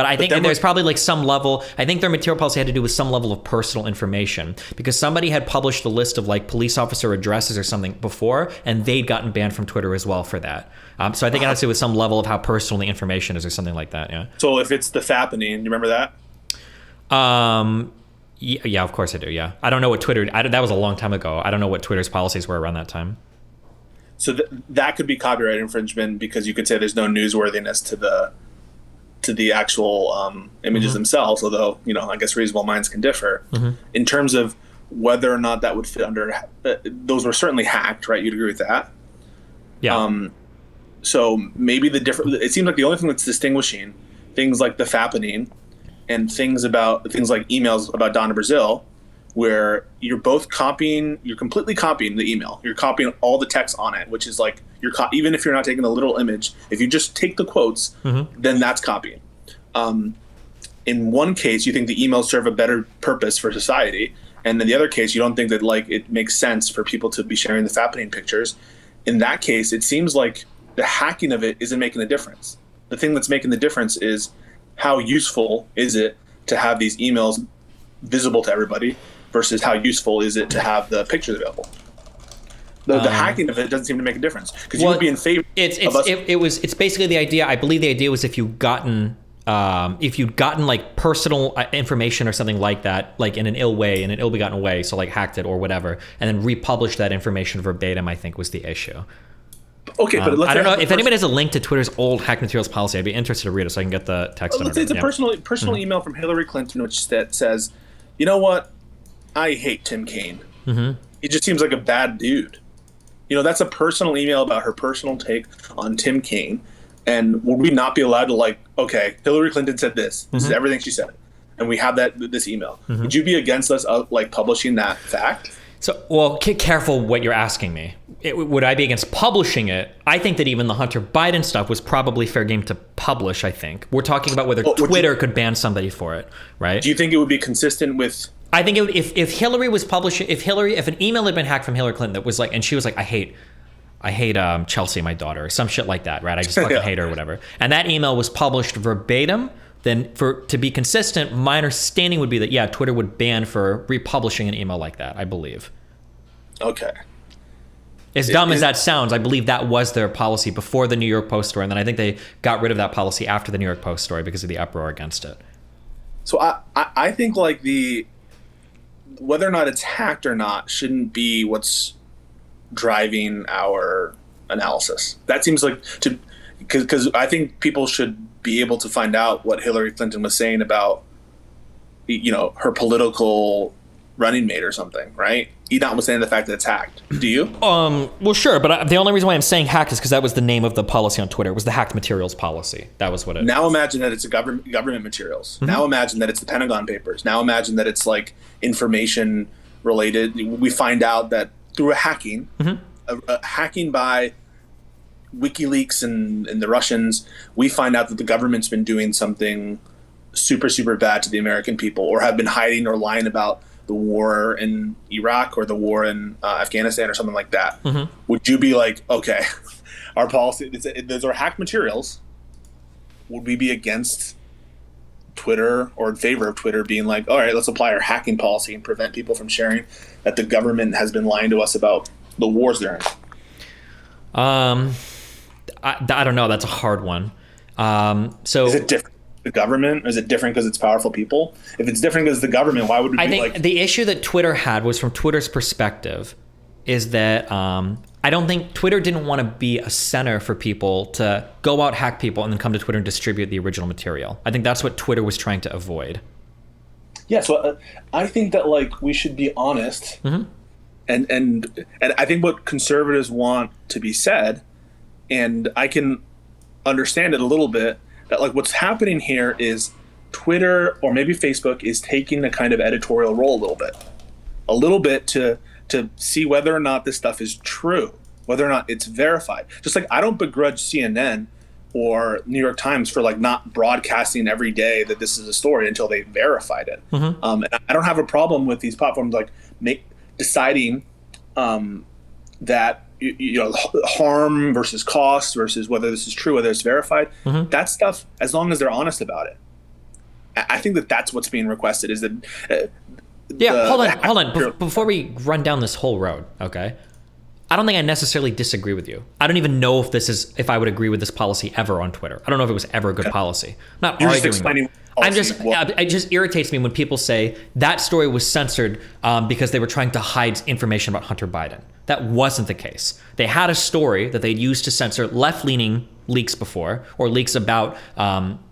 I think there's probably like some level, I think their material policy had to do with some level of personal information because somebody had published a list of like police officer addresses or something before, and they'd gotten banned from Twitter as well for that. So I think it has to do with some level of how personal the information is or something like that, yeah. So if it's the fappening, you remember that? Yeah, of course I do, yeah. I don't know what Twitter, that was a long time ago. I don't know what Twitter's policies were around that time. So that could be copyright infringement because you could say there's no newsworthiness to the actual images themselves, although, I guess reasonable minds can differ. In terms of whether or not that would fit under, those were certainly hacked, right? You'd agree with that? Yeah. So maybe it seems like the only thing that's distinguishing things like the fappening and things like emails about Donna Brazil, where you're completely copying the email. You're copying all the text on it, which is like, even if you're not taking the literal image, if you just take the quotes, then that's copying. In one case, you think the emails serve a better purpose for society, and in the other case, you don't think that like it makes sense for people to be sharing the fappening pictures. In that case, it seems like the hacking of it isn't making a difference. The thing that's making the difference is how useful is it to have these emails visible to everybody versus how useful is it to have the pictures available. The hacking of it doesn't seem to make a difference because you would be in favor. It's basically the idea. I believe the idea was if you'd gotten like personal information or something like that, like in an ill-begotten way, so like hacked it or whatever, and then republished that information verbatim, I think was the issue. Okay, but let's I don't know if anybody has a link to Twitter's old hacked materials policy. I'd be interested to read it so I can get the text. Let's say it's a personal email from Hilary Clinton, which says, "You know what? I hate Tim Kaine. He just seems like a bad dude." That's a personal email about her personal take on Tim Kaine. And would we not be allowed to okay, Hillary Clinton said this. This is everything she said, and we have this email. Would you be against us publishing that fact? So, well, careful what you're asking me. Would I be against publishing it? I think that even the Hunter Biden stuff was probably fair game to publish, I think. We're talking about whether Twitter could ban somebody for it, right? Do you think it would be consistent with... I think if Hillary was publishing... If an email had been hacked from Hillary Clinton that was like... And she was like, I hate Chelsea, my daughter, or some shit like that, right? I just fucking hate her or whatever. And that email was published verbatim, then to be consistent, my understanding would be that, yeah, Twitter would ban for republishing an email like that, I believe. Okay. As dumb as that sounds, I believe that was their policy before the New York Post story, and then I think they got rid of that policy after the New York Post story because of the uproar against it. So I think like whether or not it's hacked or not shouldn't be what's driving our analysis. That seems like because I think people should be able to find out what Hillary Clinton was saying about, her political running mate or something, right? Notwithstanding the fact that it's hacked. Do you? Well, sure, but the only reason why I'm saying hacked is because that was the name of the policy on Twitter. It was the hacked materials policy. That was what it. Now imagine that it's a government materials. Mm-hmm. Now imagine that it's the Pentagon Papers. Now imagine that it's like information related. We find out that through a hacking, a hacking by WikiLeaks and the Russians, we find out that the government's been doing something super, super bad to the American people, or have been hiding or lying about the war in Iraq or the war in Afghanistan or something like that. Mm-hmm. Would you be like, okay, our policy, those are hacked materials. Would we be against Twitter or in favor of Twitter being like, all right, let's apply our hacking policy and prevent people from sharing that the government has been lying to us about the wars they're in? I don't know. That's a hard one. So is it different? The government? Is it different because it's powerful people? If it's different because the government, why would it be like... I think the issue that Twitter had was, from Twitter's perspective, is that I don't think Twitter didn't want to be a center for people to go out, hack people, and then come to Twitter and distribute the original material. I think that's what Twitter was trying to avoid. Yeah, so I think that like we should be honest, mm-hmm. and I think what conservatives want to be said, and I can understand it a little bit, that like what's happening here is Twitter or maybe Facebook is taking the kind of editorial role a little bit to see whether or not this stuff is true, whether or not it's verified. Just like I don't begrudge CNN or New York Times for like not broadcasting every day that this is a story until they verified it. Mm-hmm. And I don't have a problem with these platforms like deciding that harm versus cost versus whether this is true, whether it's verified. Mm-hmm. That stuff, as long as they're honest about it. I think that that's what's being requested. Is that hold on. Before we run down this whole road, okay? I don't think I necessarily disagree with you. I don't even know if I would agree with this policy ever on Twitter. I don't know if it was ever a good policy. I'm not arguing. It just irritates me when people say that story was censored because they were trying to hide information about Hunter Biden. That wasn't the case. They had a story that they'd used to censor left-leaning leaks before, or leaks about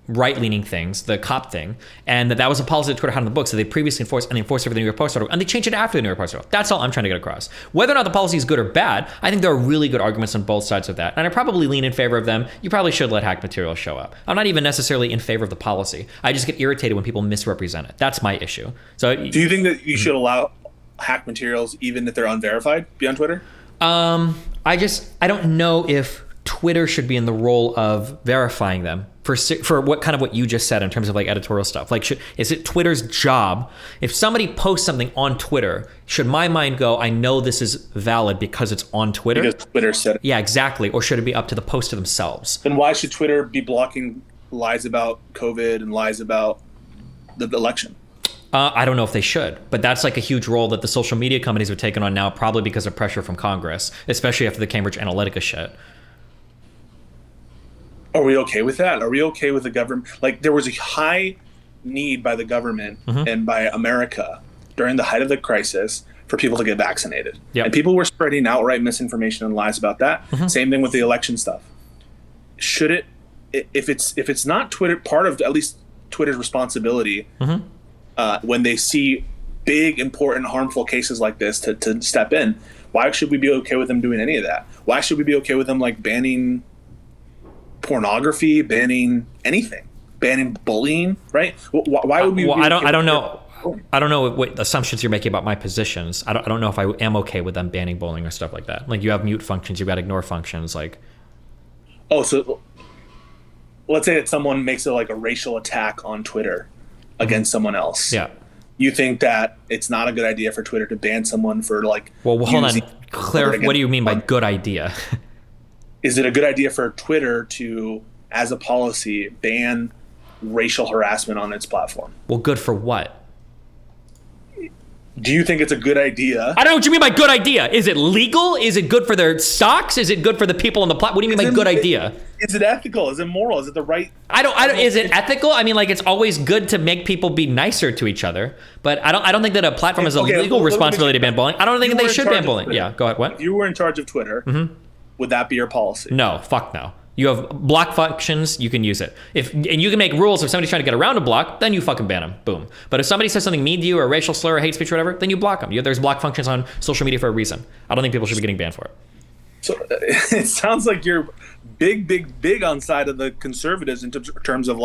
right-leaning things, the cop thing, and that was a policy that Twitter had on the books that they previously enforced, and they enforced it for the New York Post article, and they changed it after the New York Post article. That's all I'm trying to get across. Whether or not the policy is good or bad, I think there are really good arguments on both sides of that, and I probably lean in favor of them. You probably should let hacked material show up. I'm not even necessarily in favor of the policy. I just get irritated when people misrepresent it. That's my issue. So, do you think that you should allow hacked materials even if they're unverified be on Twitter? I don't know if Twitter should be in the role of verifying them for what you just said in terms of like editorial stuff. Like, is it Twitter's job? If somebody posts something on Twitter, should my mind go, I know this is valid because it's on Twitter? Because Twitter said it. Yeah, exactly. Or should it be up to the poster themselves? Then why should Twitter be blocking lies about COVID and lies about the election? I don't know if they should, but that's like a huge role that the social media companies are taking on now, probably because of pressure from Congress, especially after the Cambridge Analytica shit. Are we okay with that? Are we okay with the government? Like, there was a high need by the government mm-hmm. and by America during the height of the crisis for people to get vaccinated. Yep. And people were spreading outright misinformation and lies about that. Mm-hmm. Same thing with the election stuff. Should it, if it's not Twitter, part of at least Twitter's responsibility, mm-hmm. When they see big, important, harmful cases like this to step in, why should we be okay with them doing any of that? Why should we be okay with them like banning pornography, banning anything, banning bullying, right? Why would we? I don't know. I don't know what assumptions you're making about my positions. I don't know if I am okay with them banning bowling or stuff like that. Like, you have mute functions, you've got ignore functions, like. Oh, so let's say that someone makes a racial attack on Twitter against someone else. Yeah. You think that it's not a good idea for Twitter to ban someone for well, hold on. Clarify. What do you mean by good idea? Is it a good idea for Twitter to, as a policy, ban racial harassment on its platform? Well, good for what? Do you think it's a good idea? I don't know what you mean by good idea. Is it legal? Is it good for their stocks? Is it good for the people on the platform? What do you mean by good idea? Is it ethical? Is it moral? Is it the right? I don't. Is it ethical? I mean, like, it's always good to make people be nicer to each other, but I don't think that a platform has a legal responsibility to ban bullying. I don't think they should ban bullying. Yeah, go ahead. What? If you were in charge of Twitter, would that be your policy? No, fuck no. You have block functions, you can use it. And you can make rules if somebody's trying to get around a block, then you fucking ban them. Boom. But if somebody says something mean to you or a racial slur or hate speech or whatever, then you block them. There's block functions on social media for a reason. I don't think people should be getting banned for it. So it sounds like you're big on side of the conservatives in terms of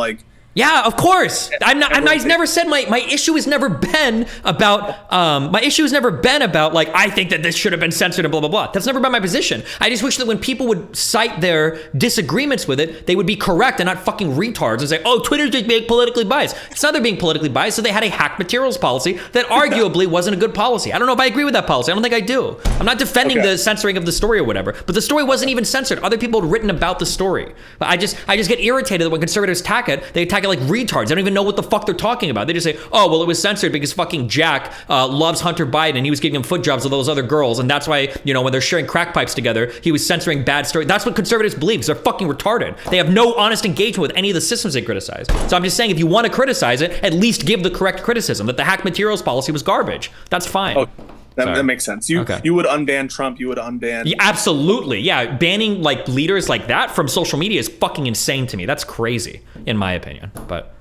Yeah, of course. I've never said my issue has never been about I think that this should have been censored and blah blah blah. That's never been my position. I just wish that when people would cite their disagreements with it, they would be correct and not fucking retards and say, "Oh, Twitter's just being politically biased." It's not they're being politically biased. So they had a hacked materials policy that arguably wasn't a good policy. I don't know if I agree with that policy. I don't think I do. I'm not defending the censoring of the story or whatever, but the story wasn't even censored. Other people had written about the story. But I just get irritated that when conservatives attack it, they attack it like retards. They don't even know what the fuck they're talking about. They just say, "Oh, well, it was censored because fucking Jack loves Hunter Biden and he was giving him foot jobs with those other girls, and that's why, when they're sharing crack pipes together, he was censoring bad stories." That's what conservatives believe, because they're fucking retarded. They have no honest engagement with any of the systems they criticize. So I'm just saying, if you want to criticize it, at least give the correct criticism, that the hack materials policy was garbage. That's fine. Oh, that makes sense. You would unban Trump. You would unban. Yeah, absolutely. Yeah, banning leaders like that from social media is fucking insane to me. That's crazy, in my opinion. But.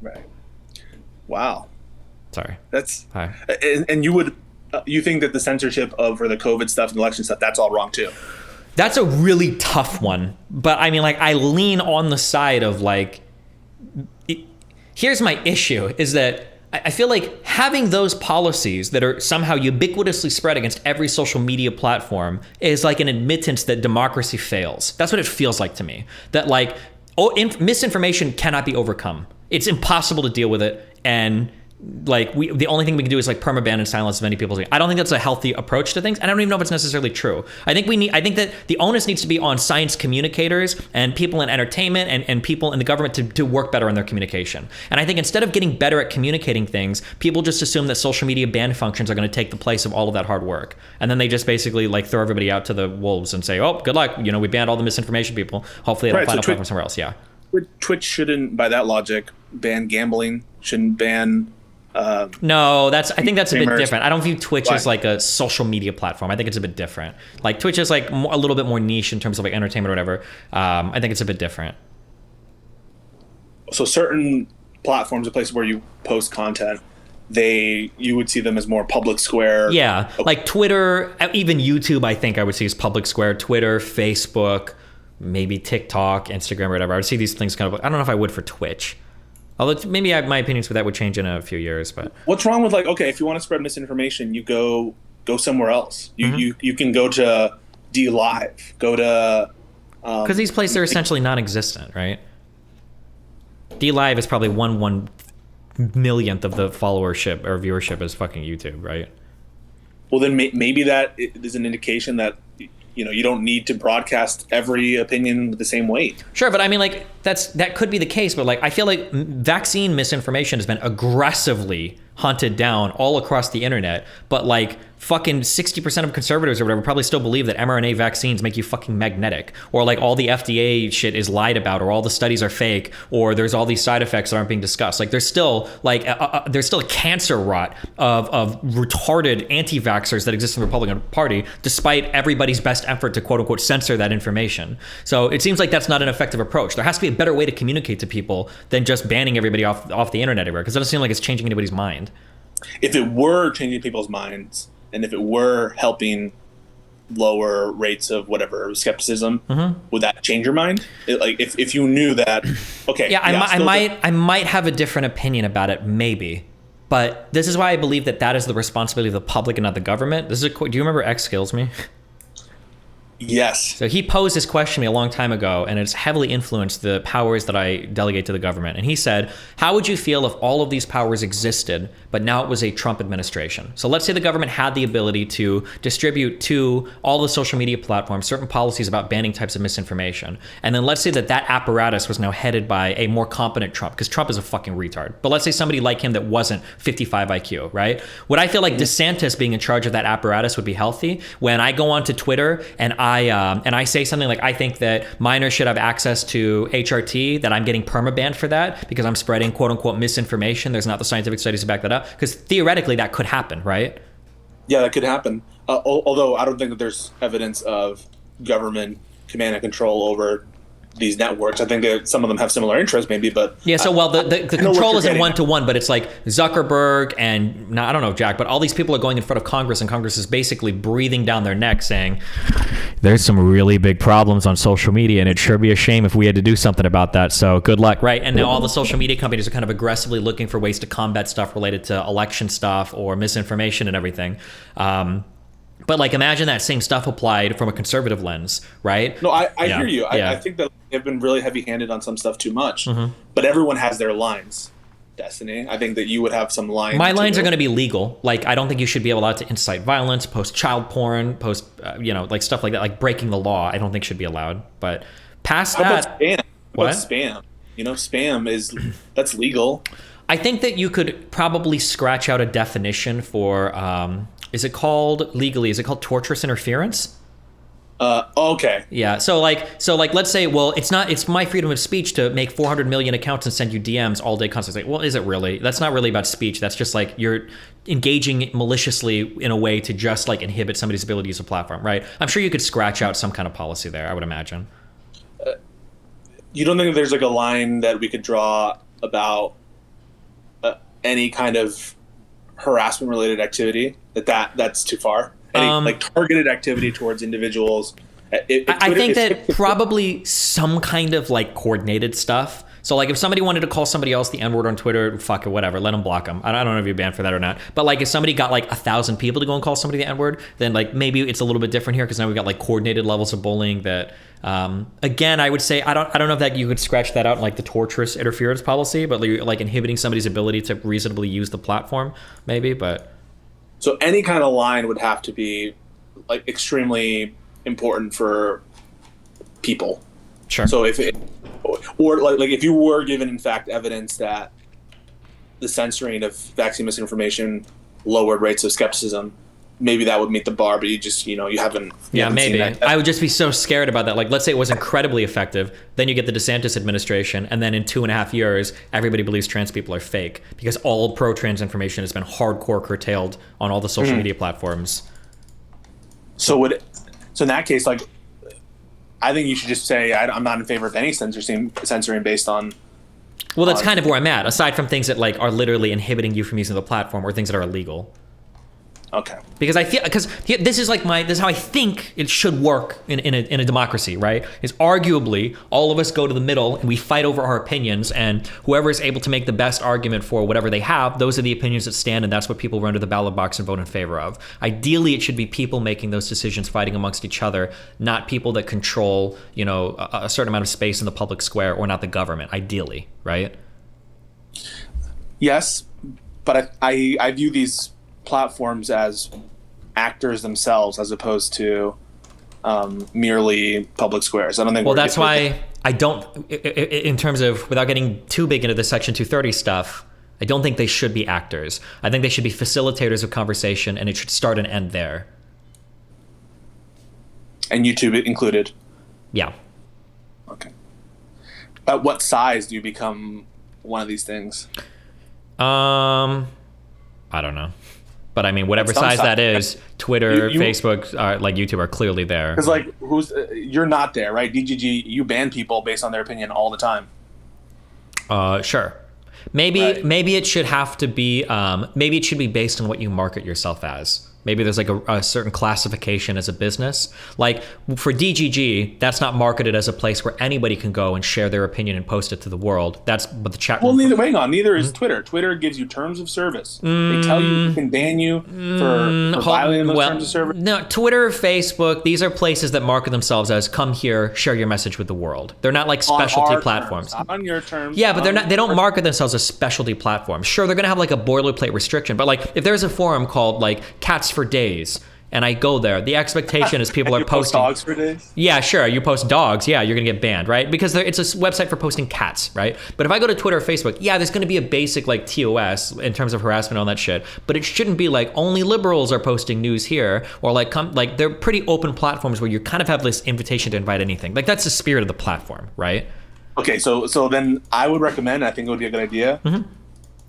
Right. Wow. Sorry. That's. Hi. And you would, you think that the censorship for the COVID stuff and election stuff, that's all wrong too? That's a really tough one. But I mean, I lean on the side of here's my issue, is that I feel like having those policies that are somehow ubiquitously spread against every social media platform is like an admittance that democracy fails. That's what it feels like to me. That misinformation cannot be overcome. It's impossible to deal with it, and the only thing we can do is permaban and silence many people. I don't think that's a healthy approach to things, and I don't even know if it's necessarily true. I think that the onus needs to be on science communicators and people in entertainment and people in the government to work better on their communication. And I think instead of getting better at communicating things, people just assume that social media ban functions are going to take the place of all of that hard work, and then they just basically throw everybody out to the wolves and say, "Oh, good luck. We banned all the misinformation people. Hopefully it'll find a platform somewhere else." Yeah. Twitch shouldn't, by that logic, ban gambling. Shouldn't ban. No, I think that's a bit different. I don't view Twitch as a social media platform. I think it's a bit different. Twitch is a little bit more niche in terms of entertainment or whatever. I think it's a bit different. So certain platforms, a place where you post content, you would see them as more public square. Yeah, like Twitter, even YouTube, I think I would see as public square. Twitter, Facebook, maybe TikTok, Instagram, or whatever. I would see these things I don't know if I would for Twitch. Although maybe my opinions for that would change in a few years. But what's wrong with if you want to spread misinformation, you go somewhere else. You can go to DLive, go to because these places are essentially non-existent, right? DLive is probably one millionth of the followership or viewership as fucking YouTube, right? Well, then maybe that is an indication that you don't need to broadcast every opinion with the same weight. Sure, but I mean, that could be the case, but I feel like vaccine misinformation has been aggressively hunted down all across the internet, but fucking 60% of conservatives or whatever probably still believe that mRNA vaccines make you fucking magnetic, or all the FDA shit is lied about, or all the studies are fake, or there's all these side effects that aren't being discussed. There's still there's still a cancer rot of retarded anti-vaxxers that exist in the Republican Party, despite everybody's best effort to quote unquote censor that information. So it seems like that's not an effective approach. There has to be a better way to communicate to people than just banning everybody off the internet everywhere, because it doesn't seem like it's changing anybody's mind. If it were changing people's minds, and if it were helping lower rates of whatever skepticism, would that change your mind? If you knew that, okay. Yeah, I might have a different opinion about it, maybe. But this is why I believe that is the responsibility of the public and not the government. This is a do you remember X Skills Me? Yes. So he posed this question to me a long time ago, and it's heavily influenced the powers that I delegate to the government. And he said, how would you feel if all of these powers existed, but now it was a Trump administration? So let's say the government had the ability to distribute to all the social media platforms certain policies about banning types of misinformation. And then let's say that apparatus was now headed by a more competent Trump, because Trump is a fucking retard. But let's say somebody like him that wasn't 55 IQ, right? Would I feel like DeSantis being in charge of that apparatus would be healthy? When I go onto Twitter and I say something like, I think that minors should have access to HRT, that I'm getting permabanned for that because I'm spreading quote unquote misinformation. There's not the scientific studies to back that up, because theoretically that could happen, right? Yeah, that could happen. Although I don't think that there's evidence of government command and control over these networks. I think that some of them have similar interests, maybe, but yeah. So the control isn't one-to-one, but it's like Zuckerberg and I don't know, Jack, but all these people are going in front of Congress, and Congress is basically breathing down their neck, saying, "There's some really big problems on social media, and it'd sure be a shame if we had to do something about that. So good luck." Right? And now all the social media companies are kind of aggressively looking for ways to combat stuff related to election stuff or misinformation and everything. But like, imagine that same stuff applied from a conservative lens, right? No, I hear you. I think that they've been really heavy-handed on some stuff too much. But everyone has their lines. Destiny, I think that you would have some lines. My lines are going to be legal. Like, I don't think you should be allowed to incite violence, post child porn, post like stuff like that, like breaking the law. I don't think should be allowed. But past How that, about spam? What? Spam? Spam that's legal. I think that you could probably scratch out a definition for. Is it called torturous interference? Okay. Yeah. So let's say, well, it's my freedom of speech to make 400 million accounts and send you DMs all day constantly. Well, is it really? That's not really about speech. That's just like you're engaging maliciously in a way to just like inhibit somebody's ability to use a platform, right? I'm sure you could scratch out some kind of policy there, I would imagine. You don't think there's like a line that we could draw about any kind of harassment related activity that's too far? Any like targeted activity towards individuals? I think that probably some kind of like coordinated stuff. So like if somebody wanted to call somebody else the N-word on Twitter, fuck it, whatever, let them block them. I don't know if you're banned for that or not. But like if somebody got like 1,000 people to go and call somebody the N-word, then like maybe it's a little bit different here, because now we got like coordinated levels of bullying that, again, I would say, I don't know if that you could scratch that out in like the torturous interference policy, but like inhibiting somebody's ability to reasonably use the platform, maybe, but. So any kind of line would have to be like extremely important for people. Sure. So if if you were given in fact evidence that the censoring of vaccine misinformation lowered rates of skepticism, maybe that would meet the bar, but you haven't. Yeah, maybe. Seen that. I would just be so scared about that. Like, let's say it was incredibly effective. Then you get the DeSantis administration, and then in 2.5 years, everybody believes trans people are fake because all pro-trans information has been hardcore curtailed on all the social media platforms. So in that case, like, I think you should just say I'm not in favor of any censoring based on. Well, that's kind of where I'm at. Aside from things that like are literally inhibiting you from using the platform, or things that are illegal. Okay. Because this is how I think it should work in a democracy, right? Is arguably all of us go to the middle and we fight over our opinions, and whoever is able to make the best argument for whatever they have, those are the opinions that stand, and that's what people run to the ballot box and vote in favor of. Ideally, it should be people making those decisions, fighting amongst each other, not people that control, a certain amount of space in the public square, or not the government. Ideally, right? Yes, but I view these platforms as actors themselves as opposed to merely public squares. I don't think. Well, that's why I don't. In terms of, without getting too big into the Section 230 stuff, I don't think they should be actors. I think they should be facilitators of conversation, and it should start and end there. And YouTube included. Yeah. Okay. At what size do you become one of these things? I don't know. But I mean, whatever size that is, Twitter, Facebook, like YouTube are clearly there. Because like, you're not there, right? DGG, you ban people based on their opinion all the time. Sure. Maybe it should have to be. Maybe it should be based on what you market yourself as. Maybe there's like a certain classification as a business. Like for DGG, that's not marketed as a place where anybody can go and share their opinion and post it to the world. That's but the chat. Well, neither is Twitter. Twitter gives you terms of service. They tell you can ban you for violating those terms of service. No, Twitter, Facebook, these are places that market themselves as come here, share your message with the world. They're not like specialty platforms. On your terms. Yeah, but they don't market themselves as specialty platforms. Sure, they're gonna have like a boilerplate restriction, but like if there's a forum called like Cats for Days, and I go there, the expectation is people are posting dogs for days. Yeah, sure. You post dogs, yeah, you're gonna get banned, right? Because it's a website for posting cats, right? But if I go to Twitter or Facebook, yeah, there's gonna be a basic like TOS in terms of harassment and all that shit. But it shouldn't be like only liberals are posting news here, or like they're pretty open platforms where you kind of have this invitation to invite anything. Like that's the spirit of the platform, right? Okay, so then I would recommend. I think it would be a good idea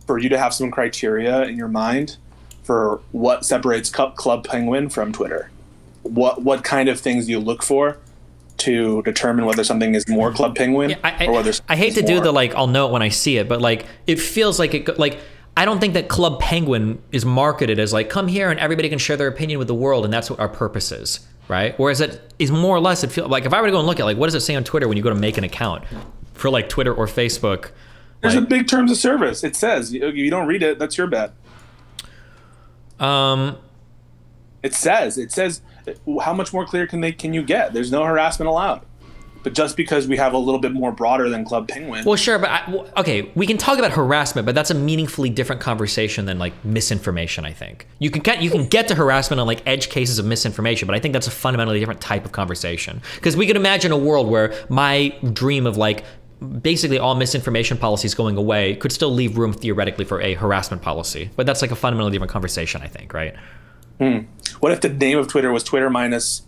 for you to have some criteria in your mind for what separates Club Penguin from Twitter. What kind of things do you look for to determine whether something is more Club Penguin or whether I hate to do the like I'll know it when I see it, but like it feels like I don't think that Club Penguin is marketed as like come here and everybody can share their opinion with the world and that's what our purpose is, right? Whereas it is more or less it feels like if I were to go and look at like what does it say on Twitter when you go to make an account for like Twitter or Facebook. There's a big terms of service. It says you don't read it, that's your bad. It says how much more clear can you get? There's no harassment allowed. But just because we have a little bit more broader than Club Penguin. Well, sure, but okay, we can talk about harassment, but that's a meaningfully different conversation than like misinformation. I think you can get to harassment on like edge cases of misinformation, but I think that's a fundamentally different type of conversation. Because we can imagine a world where my dream of like basically all misinformation policies going away could still leave room theoretically for a harassment policy, but that's like a fundamentally different conversation, I think, right? What if the name of Twitter was Twitter minus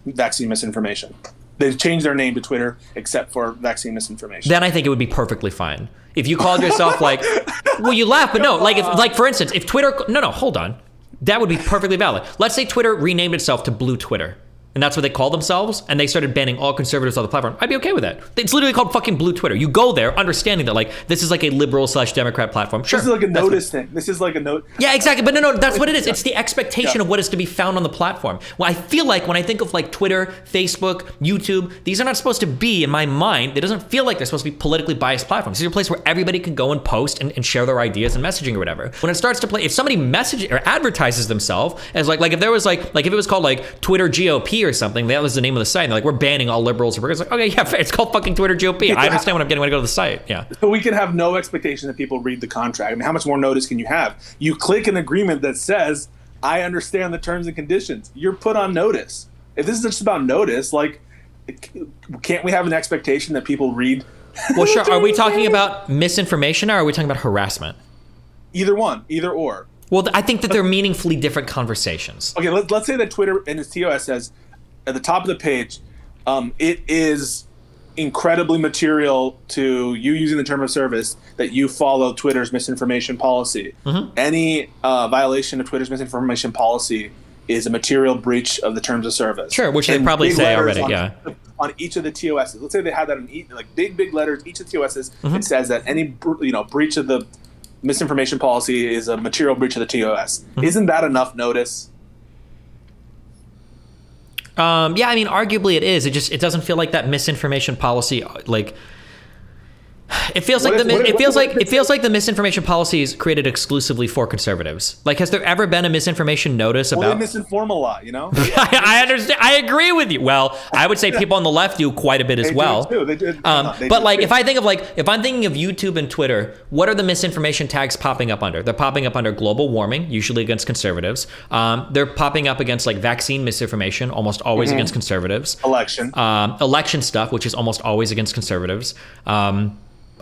vaccine misinformation? They've changed their name to Twitter except for vaccine misinformation. Then I think it would be perfectly fine. If you called yourself like, well, you laugh, but no, like if, like for instance, if Twitter, no, hold on. That would be perfectly valid. Let's say Twitter renamed itself to Blue Twitter. And that's what they call themselves, and they started banning all conservatives on the platform. I'd be okay with that. It's literally called fucking Blue Twitter. You go there understanding that like this is like a liberal/Democrat platform. Sure, this is like a notice thing. This is like a note. Yeah, exactly. But no, that's what it is. It's the expectation of what is to be found on the platform. Well, I feel like when I think of like Twitter, Facebook, YouTube, these are not supposed to be, in my mind, it doesn't feel like they're supposed to be politically biased platforms. These are a place where everybody can go and post and share their ideas and messaging or whatever. When it starts to play, if somebody messages or advertises themselves as like if there was like if it was called like Twitter GOP or something, that was the name of the site, and they're like, we're banning all liberals. It's like, okay, yeah, it's called fucking Twitter GOP. I understand what I'm getting when I go to the site. Yeah. So we can have no expectation that people read the contract. I mean, how much more notice can you have? You click an agreement that says, I understand the terms and conditions. You're put on notice. If this is just about notice, like, can't we have an expectation that people read? Well, sure. Are we talking about misinformation or are we talking about harassment? Either one, either or. Well, I think that they're meaningfully different conversations. Okay, let's say that Twitter and its TOS says, at the top of the page, it is incredibly material to you using the term of service that you follow Twitter's misinformation policy. Any violation of Twitter's misinformation policy is a material breach of the terms of service. Sure, which they probably say already, on each of the TOSs. Let's say they had that in like big letters, each of the TOSs. It says that any breach of the misinformation policy is a material breach of the TOS. Isn't that enough notice? Yeah, I mean, arguably it is. It doesn't feel like that misinformation policy, like, it feels like the misinformation policy is created exclusively for conservatives. Like, has there ever been a misinformation notice about? Well, they misinform a lot, you know. I understand. I agree with you. Well, I would say people on the left do quite a bit as well. They do. But like, if I'm thinking of YouTube and Twitter, what are the misinformation tags popping up under? They're popping up under global warming, usually against conservatives. They're popping up against like vaccine misinformation, almost always against conservatives. Election stuff, which is almost always against conservatives.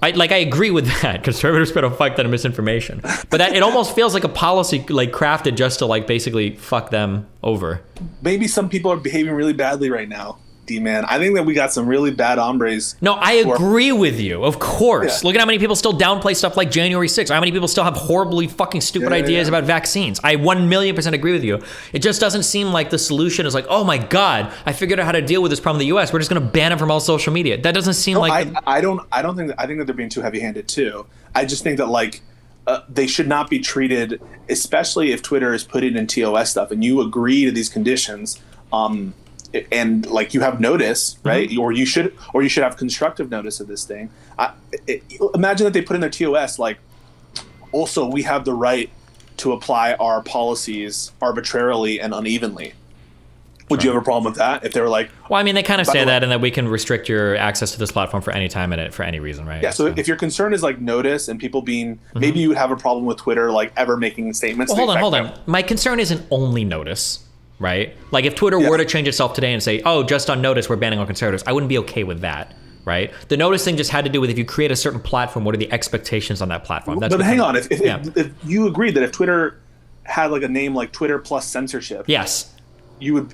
I agree with that. Conservatives better fuck that misinformation, but it almost feels like a policy like crafted just to like basically fuck them over. Maybe some people are behaving really badly right now, D-Man. I think that we got some really bad hombres. No, I agree with you. Of course. Yeah. Look at how many people still downplay stuff like January 6th. How many people still have horribly fucking stupid ideas about vaccines. I 1,000,000% agree with you. It just doesn't seem like the solution is like, oh my God, I figured out how to deal with this problem in the US. We're just going to ban it from all social media. That doesn't seem like... I think that they're being too heavy-handed too. I just think that like they should not be treated, especially if Twitter is putting in TOS stuff and you agree to these conditions, and like you have notice, right? Or you should have constructive notice of this thing. Imagine that they put in their TOS like, also we have the right to apply our policies arbitrarily and unevenly. Would you have a problem with that if they were like? Well, I mean, they kind of say that, and that we can restrict your access to this platform for any time and for any reason, right? Yeah. So if your concern is like notice and people being, maybe you would have a problem with Twitter like ever making statements. Well, hold on. My concern isn't only notice, right? Like if Twitter were to change itself today and say, oh, just on notice we're banning all conservatives, I wouldn't be okay with that. Right. The notice thing just had to do with if you create a certain platform, what are the expectations on that platform? That's but hang on, if you agreed that if Twitter had like a name like Twitter plus censorship, yes, you would.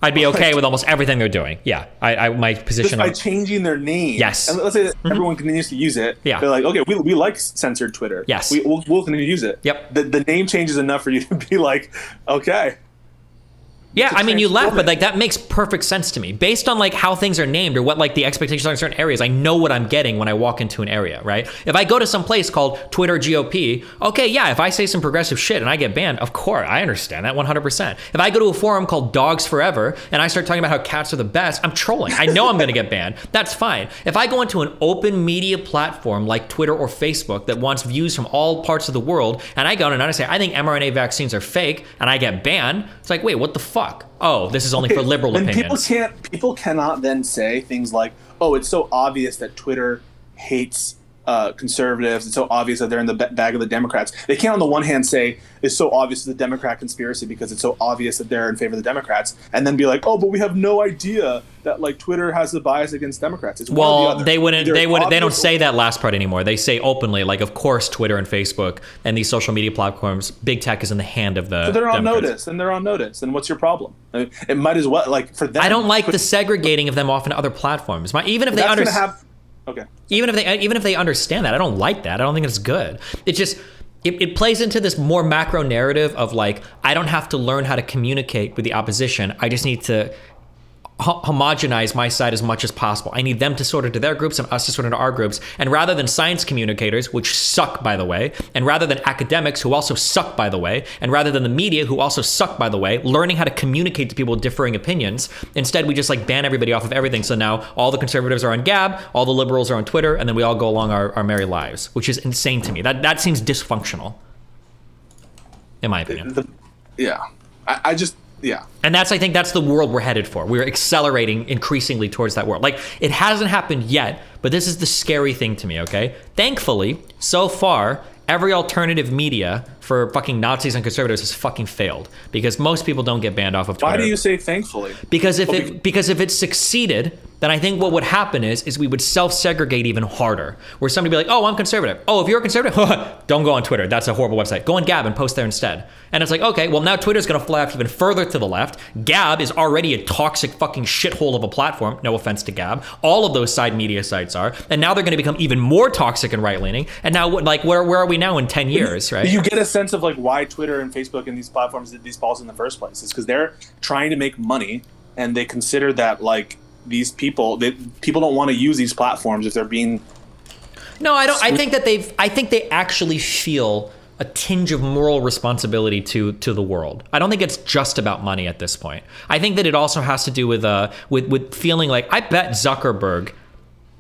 I'd be okay with almost everything they're doing. Yeah, I my position just by changing their name. Yes, and let's say that everyone continues to use it. Yeah, they're like, okay, we like censored Twitter. Yes, we'll continue to use it. Yep. The name change is enough for you to be like, okay. Yeah, I mean, you laugh, but like that makes perfect sense to me. Based on like how things are named or what like the expectations are in certain areas, I know what I'm getting when I walk into an area, right? If I go to some place called Twitter GOP, okay, yeah, if I say some progressive shit and I get banned, of course, I understand that 100%. If I go to a forum called Dogs Forever and I start talking about how cats are the best, I'm trolling. I know I'm going to get banned. That's fine. If I go into an open media platform like Twitter or Facebook that wants views from all parts of the world, and I go in and I say, I think mRNA vaccines are fake, and I get banned, it's like, wait, what the fuck? Oh, this is only for liberal opinions. People cannot then say things like, oh, it's so obvious that Twitter hates conservatives. It's so obvious that they're in the bag of the Democrats. They can't on the one hand say it's so obvious the Democrat conspiracy because it's so obvious that they're in favor of the Democrats, and then be like, oh, but we have no idea that like Twitter has a bias against Democrats. It's one or the other. They don't say that last part anymore. They say openly, like, of course, Twitter and Facebook and these social media platforms, big tech is in the hand of the. So they're on Democrats. notice, and they're on notice. And what's your problem? I mean, it might as well like for them. I don't like the segregating of them off into other platforms. Even if they understand. Okay. Even if they understand that, I don't like that. I don't think it's good. It just it plays into this more macro narrative of like, I don't have to learn how to communicate with the opposition. I just need to homogenize my side as much as possible. I need them to sort into their groups and us to sort into our groups. And rather than science communicators, which suck, by the way, and rather than academics, who also suck, by the way, and rather than the media, who also suck, by the way, learning how to communicate to people with differing opinions, instead we just like ban everybody off of everything. So now all the conservatives are on Gab, all the liberals are on Twitter, and then we all go along our merry lives, which is insane to me. That seems dysfunctional, in my opinion. Yeah. And I think that's the world we're headed for. We're accelerating increasingly towards that world. Like, it hasn't happened yet, but this is the scary thing to me, okay? Thankfully, so far, every alternative media for fucking Nazis and conservatives has fucking failed, because most people don't get banned off of Twitter. Why do you say thankfully? Because if it succeeded, then I think what would happen is we would self-segregate even harder, where somebody would be like, oh, I'm conservative. Oh, if you're a conservative, don't go on Twitter. That's a horrible website. Go on Gab and post there instead. And it's like, okay, well, now Twitter's going to fly off even further to the left. Gab is already a toxic fucking shithole of a platform. No offense to Gab. All of those side media sites are. And now they're going to become even more toxic and right-leaning. And now, like, where are we now in 10 years, right? You get a sense of, like, why Twitter and Facebook and these platforms did these policies in the first place. It's because they're trying to make money, and they consider that, like, these people don't want to use these platforms if they're being... No, I don't. I think they actually feel a tinge of moral responsibility to the world. I don't think it's just about money at this point. I think that it also has to do with feeling like, I bet Zuckerberg,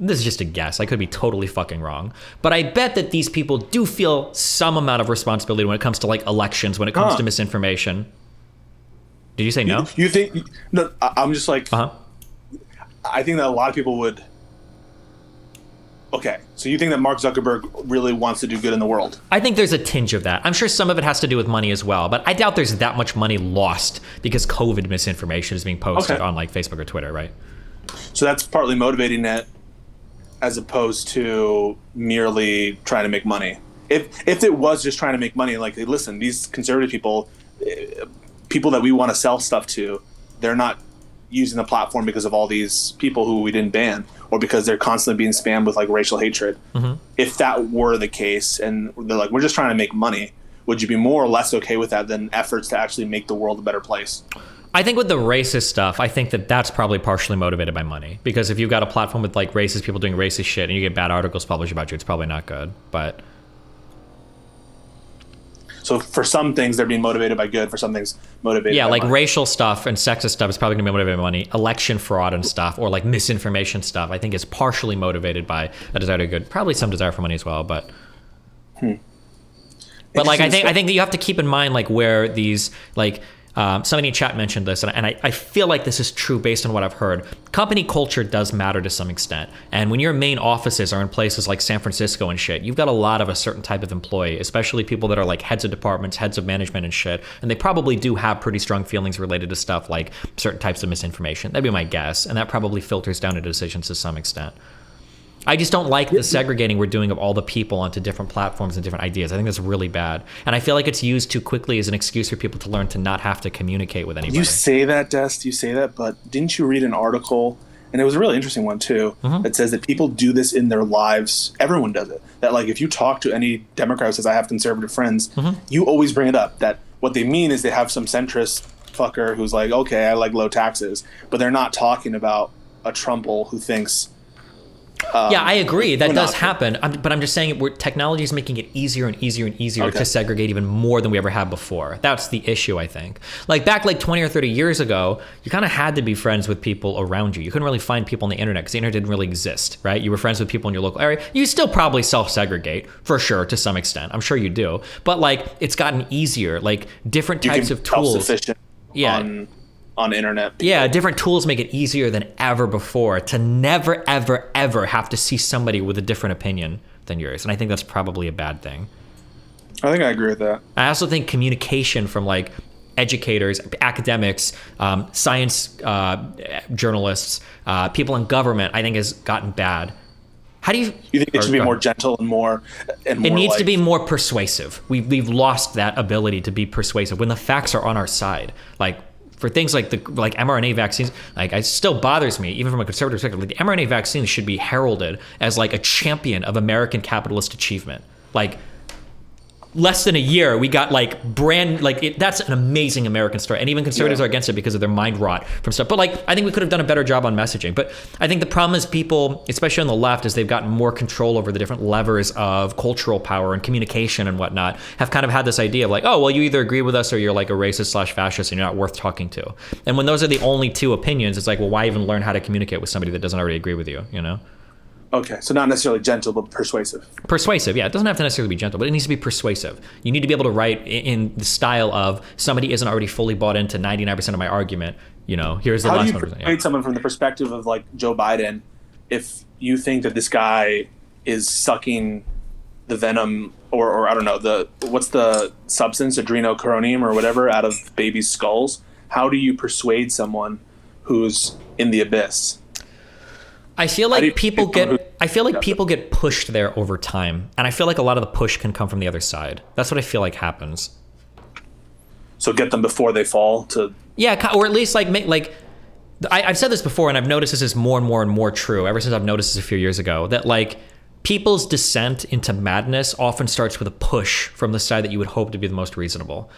this is just a guess, I could be totally fucking wrong, but I bet that these people do feel some amount of responsibility when it comes to like elections, when it comes to misinformation. Did you say no? You think... No, I'm just like... I think that a lot of people would... Okay, so you think that Mark Zuckerberg really wants to do good in the world? I think there's a tinge of that. I'm sure some of it has to do with money as well, but I doubt there's that much money lost because COVID misinformation is being posted on like Facebook or Twitter, right? So that's partly motivating it, as opposed to merely trying to make money. If it was just trying to make money, like, listen, these conservative people that we want to sell stuff to, they're not using the platform because of all these people who we didn't ban, or because they're constantly being spammed with like racial hatred. Mm-hmm. If that were the case, and they're like, we're just trying to make money, would you be more or less okay with that than efforts to actually make the world a better place? I think with the racist stuff, I think that that's probably partially motivated by money, because if you've got a platform with like racist people doing racist shit and you get bad articles published about you, it's probably not good. But So for some things, they're being motivated by good. For some things, motivated by like money. racial stuff and sexist stuff is probably going to be motivated by money. Election fraud and stuff, or like misinformation stuff, I think is partially motivated by a desire to good. Probably some desire for money as well, but. But like I think that you have to keep in mind like where these like somebody in chat mentioned this, and I feel like this is true based on what I've heard. Company culture does matter to some extent, and when your main offices are in places like San Francisco and shit, you've got a lot of a certain type of employee, especially people that are like heads of departments, heads of management and shit, and they probably do have pretty strong feelings related to stuff like certain types of misinformation. That'd be my guess, and that probably filters down to decisions to some extent. I just don't like the segregating we're doing of all the people onto different platforms and different ideas. I think that's really bad. And I feel like it's used too quickly as an excuse for people to learn to not have to communicate with anybody. You say that, Dest, you say that, but didn't you read an article, and it was a really interesting one too, that says that people do this in their lives. Everyone does it. That like if you talk to any Democrat who says, I have conservative friends, you always bring it up. That what they mean is they have some centrist fucker who's like, okay, I like low taxes, but they're not talking about a Trumple who thinks... yeah, I agree. That does happen. But I'm just saying technology is making it easier and easier and easier to segregate even more than we ever had before. That's the issue, I think. Like back like 20 or 30 years ago, you kind of had to be friends with people around you. You couldn't really find people on the internet because the internet didn't really exist, right? You were friends with people in your local area. You still probably self-segregate for sure to some extent. I'm sure you do. But like it's gotten easier. Like different types of tools. On internet. Yeah, different tools make it easier than ever before to never, ever, ever have to see somebody with a different opinion than yours. And I think that's probably a bad thing. I think I agree with that. I also think communication from like educators, academics, science journalists, people in government, I think has gotten bad. How do you think it should be more gentle and more it needs to be more persuasive. We've lost that ability to be persuasive when the facts are on our side. Like for things like the mRNA vaccines, like it still bothers me, even from a conservative perspective. Like the mRNA vaccines should be heralded as like a champion of American capitalist achievement. Like less than a year, we got like that's an amazing American story. And even conservatives are against it because of their mind rot from stuff. But like, I think we could have done a better job on messaging. But I think the problem is people, especially on the left, is they've gotten more control over the different levers of cultural power and communication and whatnot, have kind of had this idea of like, oh, well, you either agree with us or you're like a racist/fascist and you're not worth talking to. And when those are the only two opinions, it's like, well, why even learn how to communicate with somebody that doesn't already agree with you, you know? Okay, so not necessarily gentle, but persuasive. Persuasive, yeah. It doesn't have to necessarily be gentle, but it needs to be persuasive. You need to be able to write in the style of somebody isn't already fully bought into 99% of my argument. You know, here's the last 1%. How do you persuade someone from the perspective of like Joe Biden if you think that this guy is sucking the venom or I don't know, what's the substance, adrenochrome or whatever, out of babies' skulls? How do you persuade someone who's in the abyss? I feel like people get pushed there over time, and I feel like a lot of the push can come from the other side. That's what I feel like happens. So get them before they fall to... Yeah, or at least I've said this before, and I've noticed this is more and more and more true ever since I've noticed this a few years ago, that like people's descent into madness often starts with a push from the side that you would hope to be the most reasonable.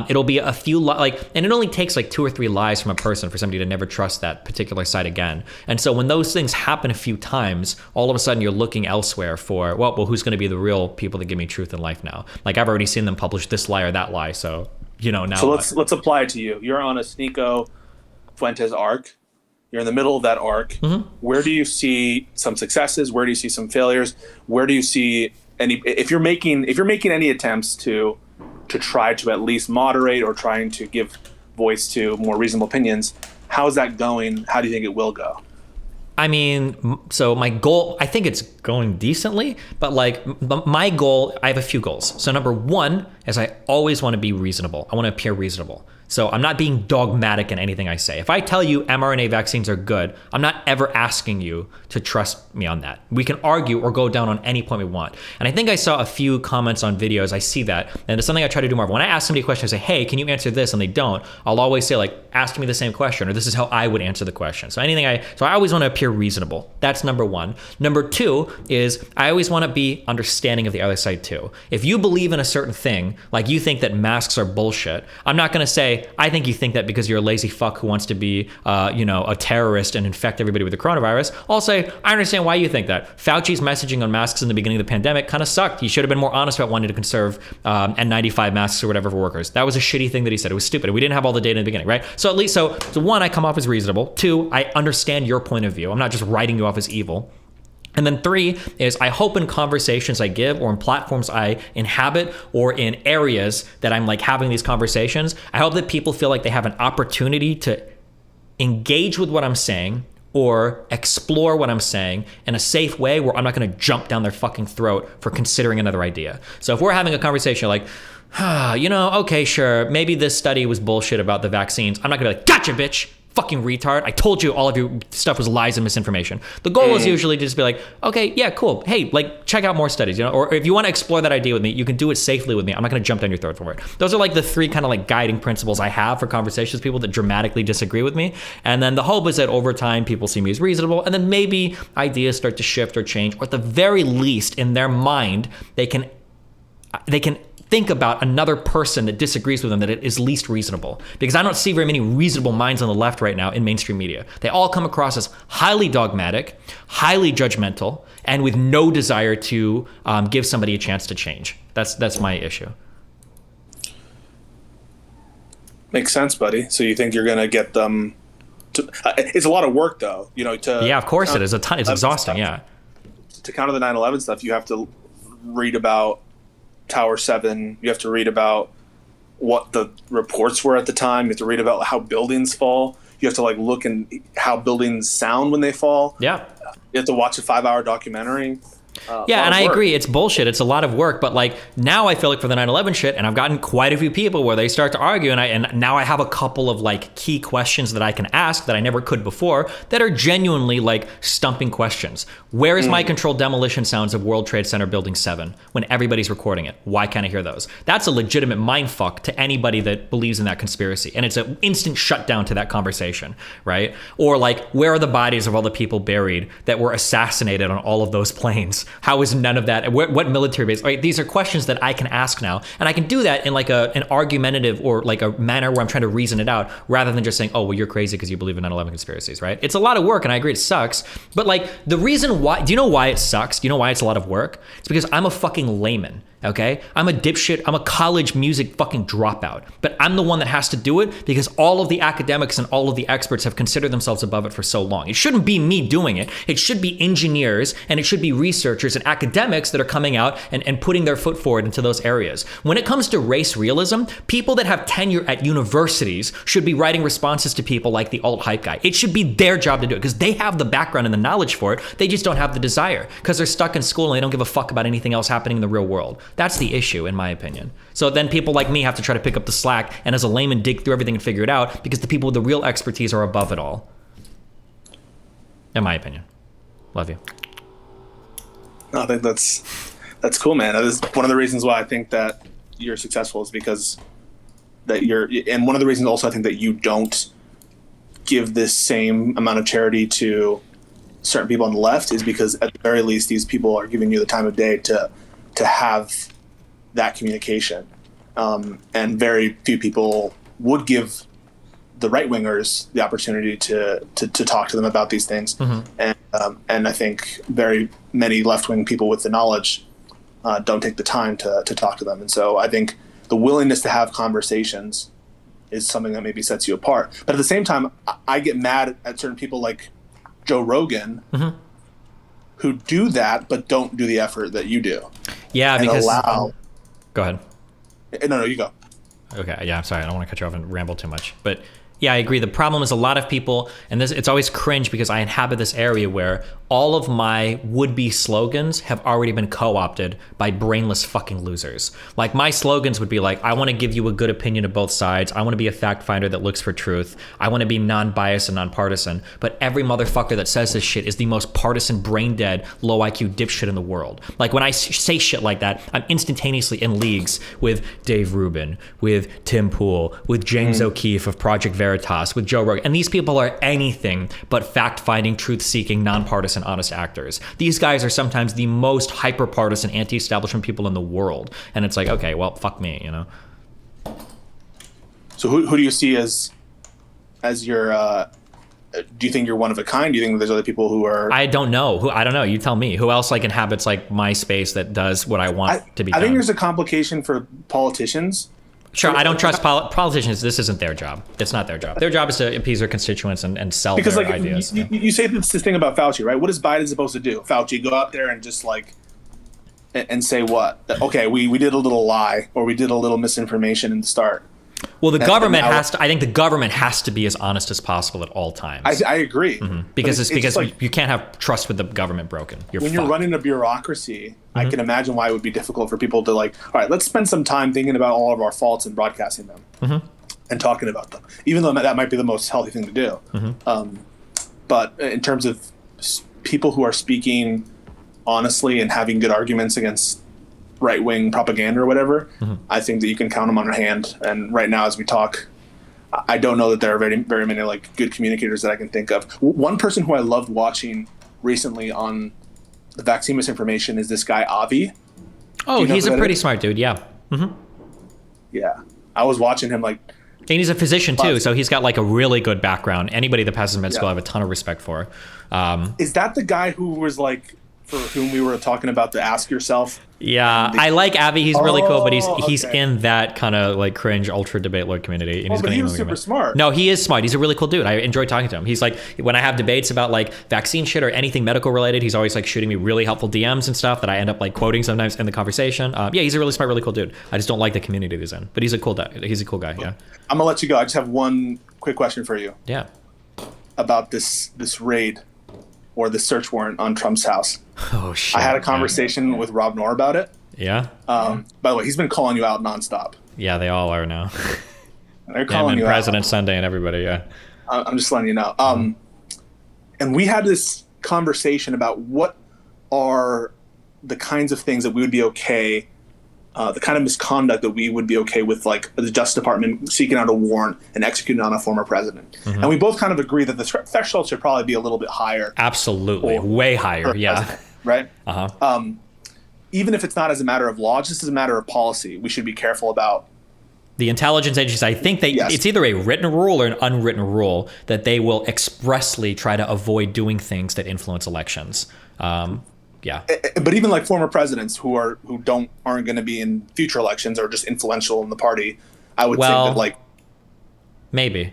It'll be a few and it only takes like 2 or 3 lies from a person for somebody to never trust that particular side again. And so when those things happen a few times, all of a sudden you're looking elsewhere for, well, who's going to be the real people that give me truth in life now? Like I've already seen them publish this lie or that lie, so you know now. So let's apply it to you. You're on a Sneeko Fuentes arc. You're in the middle of that arc. Mm-hmm. Where do you see some successes? Where do you see some failures? Where do you see any? If you're making any attempts to try to at least moderate or trying to give voice to more reasonable opinions, how's that going? How do you think it will go? I mean, so my goal, I think it's going decently, but like my goal, I have a few goals. So number one is I always want to be reasonable. I want to appear reasonable. So I'm not being dogmatic in anything I say. If I tell you mRNA vaccines are good, I'm not ever asking you to trust me on that. We can argue or go down on any point we want. And I think I saw a few comments on videos. I see that. And it's something I try to do more. When I ask somebody a question, I say, hey, can you answer this? And they don't. I'll always say like, ask me the same question, or this is how I would answer the question. So I always want to appear reasonable. That's number one. Number two is I always want to be understanding of the other side too. If you believe in a certain thing, saying, like, you think that masks are bullshit. I'm not going to say, I think you think that because you're a lazy fuck who wants to be, a terrorist and infect everybody with the coronavirus. I'll say, I understand why you think that. Fauci's messaging on masks in the beginning of the pandemic kind of sucked. He should have been more honest about wanting to conserve N95 masks or whatever for workers. That was a shitty thing that he said. It was stupid. We didn't have all the data in the beginning, right? So at least, so one, I come off as reasonable. Two, I understand your point of view. I'm not just writing you off as evil. And then three is I hope in conversations I give or in platforms I inhabit or in areas that I'm like having these conversations, I hope that people feel like they have an opportunity to engage with what I'm saying or explore what I'm saying in a safe way where I'm not going to jump down their fucking throat for considering another idea. So if we're having a conversation like, okay, sure, maybe this study was bullshit about the vaccines. I'm not going to be like, gotcha, bitch. Fucking retard. I told you all of your stuff was lies and misinformation. The goal is usually to just be like, okay, yeah, cool. Hey, like, check out more studies, or if you want to explore that idea with me, you can do it safely with me. I'm not going to jump down your throat for it. Those are like the three kind of like guiding principles I have for conversations with people that dramatically disagree with me. And then the hope is that over time, people see me as reasonable. And then maybe ideas start to shift or change, or at the very least in their mind, they can think about another person that disagrees with them that it is least reasonable. Because I don't see very many reasonable minds on the left right now in mainstream media. They all come across as highly dogmatic, highly judgmental, and with no desire to give somebody a chance to change. That's my issue. Makes sense, buddy. So you think you're going to get them to... it's a lot of work, though. Yeah, of course it is. It's exhausting, yeah. To counter the 9/11 stuff, you have to read about Tower 7, you have to read about what the reports were at the time, you have to read about how buildings fall, you have to like look and how buildings sound when they fall. Yeah. You have to watch a 5-hour documentary. Yeah, and I agree, it's bullshit. It's a lot of work, but like now I feel like for the 9/11 shit, and I've gotten quite a few people where they start to argue, and now I have a couple of like key questions that I can ask that I never could before that are genuinely like stumping questions. Where is my controlled demolition sounds of World Trade Center Building 7 when everybody's recording it? Why can't I hear those? That's a legitimate mindfuck to anybody that believes in that conspiracy, and it's an instant shutdown to that conversation, right? Or like, where are the bodies of all the people buried that were assassinated on all of those planes? How is none of that? What military base? Right? These are questions that I can ask now, and I can do that in like an argumentative or like a manner where I'm trying to reason it out, rather than just saying, "Oh, well, you're crazy because you believe in 9/11 conspiracies." Right? It's a lot of work, and I agree it sucks. But like the reason why, do you know why it sucks? Do you know why it's a lot of work? It's because I'm a fucking layman. Okay, I'm a dipshit. I'm a college music fucking dropout, but I'm the one that has to do it because all of the academics and all of the experts have considered themselves above it for so long. It shouldn't be me doing it. It should be engineers and it should be researchers and academics that are coming out and putting their foot forward into those areas. When it comes to race realism, people that have tenure at universities should be writing responses to people like the alt-hype guy. It should be their job to do it because they have the background and the knowledge for it. They just don't have the desire because they're stuck in school and they don't give a fuck about anything else happening in the real world. That's the issue, in my opinion. So then people like me have to try to pick up the slack and as a layman dig through everything and figure it out because the people with the real expertise are above it all. In my opinion. Love you. No, I think that's cool, man. That is one of the reasons why I think that you're successful is because that you're, and one of the reasons also I think that you don't give this same amount of charity to certain people on the left is because at the very least these people are giving you the time of day to have that communication, and very few people would give the right wingers the opportunity to talk to them about these things. And I think very many left wing people with the knowledge don't take the time to talk to them. And so I think the willingness to have conversations is something that maybe sets you apart. But at the same time, I get mad at certain people like Joe Rogan who do that but don't do the effort that you do. Yeah, because go ahead. No, you go. Okay, yeah, I'm sorry. I don't want to cut you off and ramble too much. But yeah, I agree. The problem is a lot of people, and it's always cringe because I inhabit this area where all of my would-be slogans have already been co-opted by brainless fucking losers. Like my slogans would be like, I want to give you a good opinion of both sides. I want to be a fact finder that looks for truth. I want to be non-biased and non-partisan. But every motherfucker that says this shit is the most partisan, brain-dead, low IQ dipshit in the world. Like when I say shit like that, I'm instantaneously in leagues with Dave Rubin, with Tim Pool, with James O'Keefe of Project Veritas, with Joe Rogan. And these people are anything but fact-finding, truth-seeking, nonpartisan, honest actors. These guys are sometimes the most hyper-partisan, anti-establishment people in the world. And it's like, okay, well, fuck me, you know? So who do you see as your... do you think you're one of a kind? Do you think there's other people who are... I don't know. I don't know. You tell me. Who else like inhabits like my space that does what I want to be done? I think there's a complication for politicians. Sure, I don't trust politicians. This isn't their job. It's not their job. Their job is to appease their constituents and sell because, their like, ideas. You say this thing about Fauci, right? What is Biden supposed to do? Fauci, go out there and just like... and say what? Okay, we did a little lie, or we did a little misinformation in the start. Well, the government has to. I think the government has to be as honest as possible at all times. I agree. Because it's because like, you can't have trust with the government broken. When you're running a bureaucracy, I can imagine why it would be difficult for people to like, all right, let's spend some time thinking about all of our faults and broadcasting them and talking about them, even though that might be the most healthy thing to do. But in terms of people who are speaking honestly and having good arguments against right-wing propaganda or whatever, I think that you can count them on your hand. And right now, as we talk, I don't know that there are very, very many like good communicators that I can think of. One person who I loved watching recently on the vaccine misinformation is this guy Avi. Oh, he's a pretty smart dude. Yeah. Yeah, I was watching him like. And he's a physician too, so he's got like a really good background. Anybody that passes med school, I have a ton of respect for. Is that the guy who was like, for whom we were talking about the Ask Yourself? Yeah, I like Avi. He's really cool, but he's in that kind of like cringe ultra debate lord community. And but he was super smart. No, he is smart. He's a really cool dude. I enjoy talking to him. He's like, when I have debates about like vaccine shit or anything medical related, he's always like shooting me really helpful DMs and stuff that I end up like quoting sometimes in the conversation. Yeah, he's a really smart, really cool dude. I just don't like the community that he's in, but he's a cool guy. He's a cool guy. Yeah. I'm gonna let you go. I just have one quick question for you. Yeah. About this raid or the search warrant on Trump's house. Oh shit. I had a conversation with Rob Noor about it. Yeah. By the way, he's been calling you out nonstop. Yeah, they all are now. They're calling you President out. Sunday and everybody. Yeah. I'm just letting you know. And we had this conversation about what are the kinds of things that we would be okay, the kind of misconduct that we would be okay with, like the Justice Department seeking out a warrant and executing on a former president. And we both kind of agree that the threshold should probably be a little bit higher. Absolutely. Way higher. Yeah. Right? Even if it's not as a matter of law, just as a matter of policy, we should be careful about. The intelligence agencies, I think it's either a written rule or an unwritten rule that they will expressly try to avoid doing things that influence elections. Yeah. But even like former presidents who aren't going to be in future elections or just influential in the party, I would think that like. Maybe.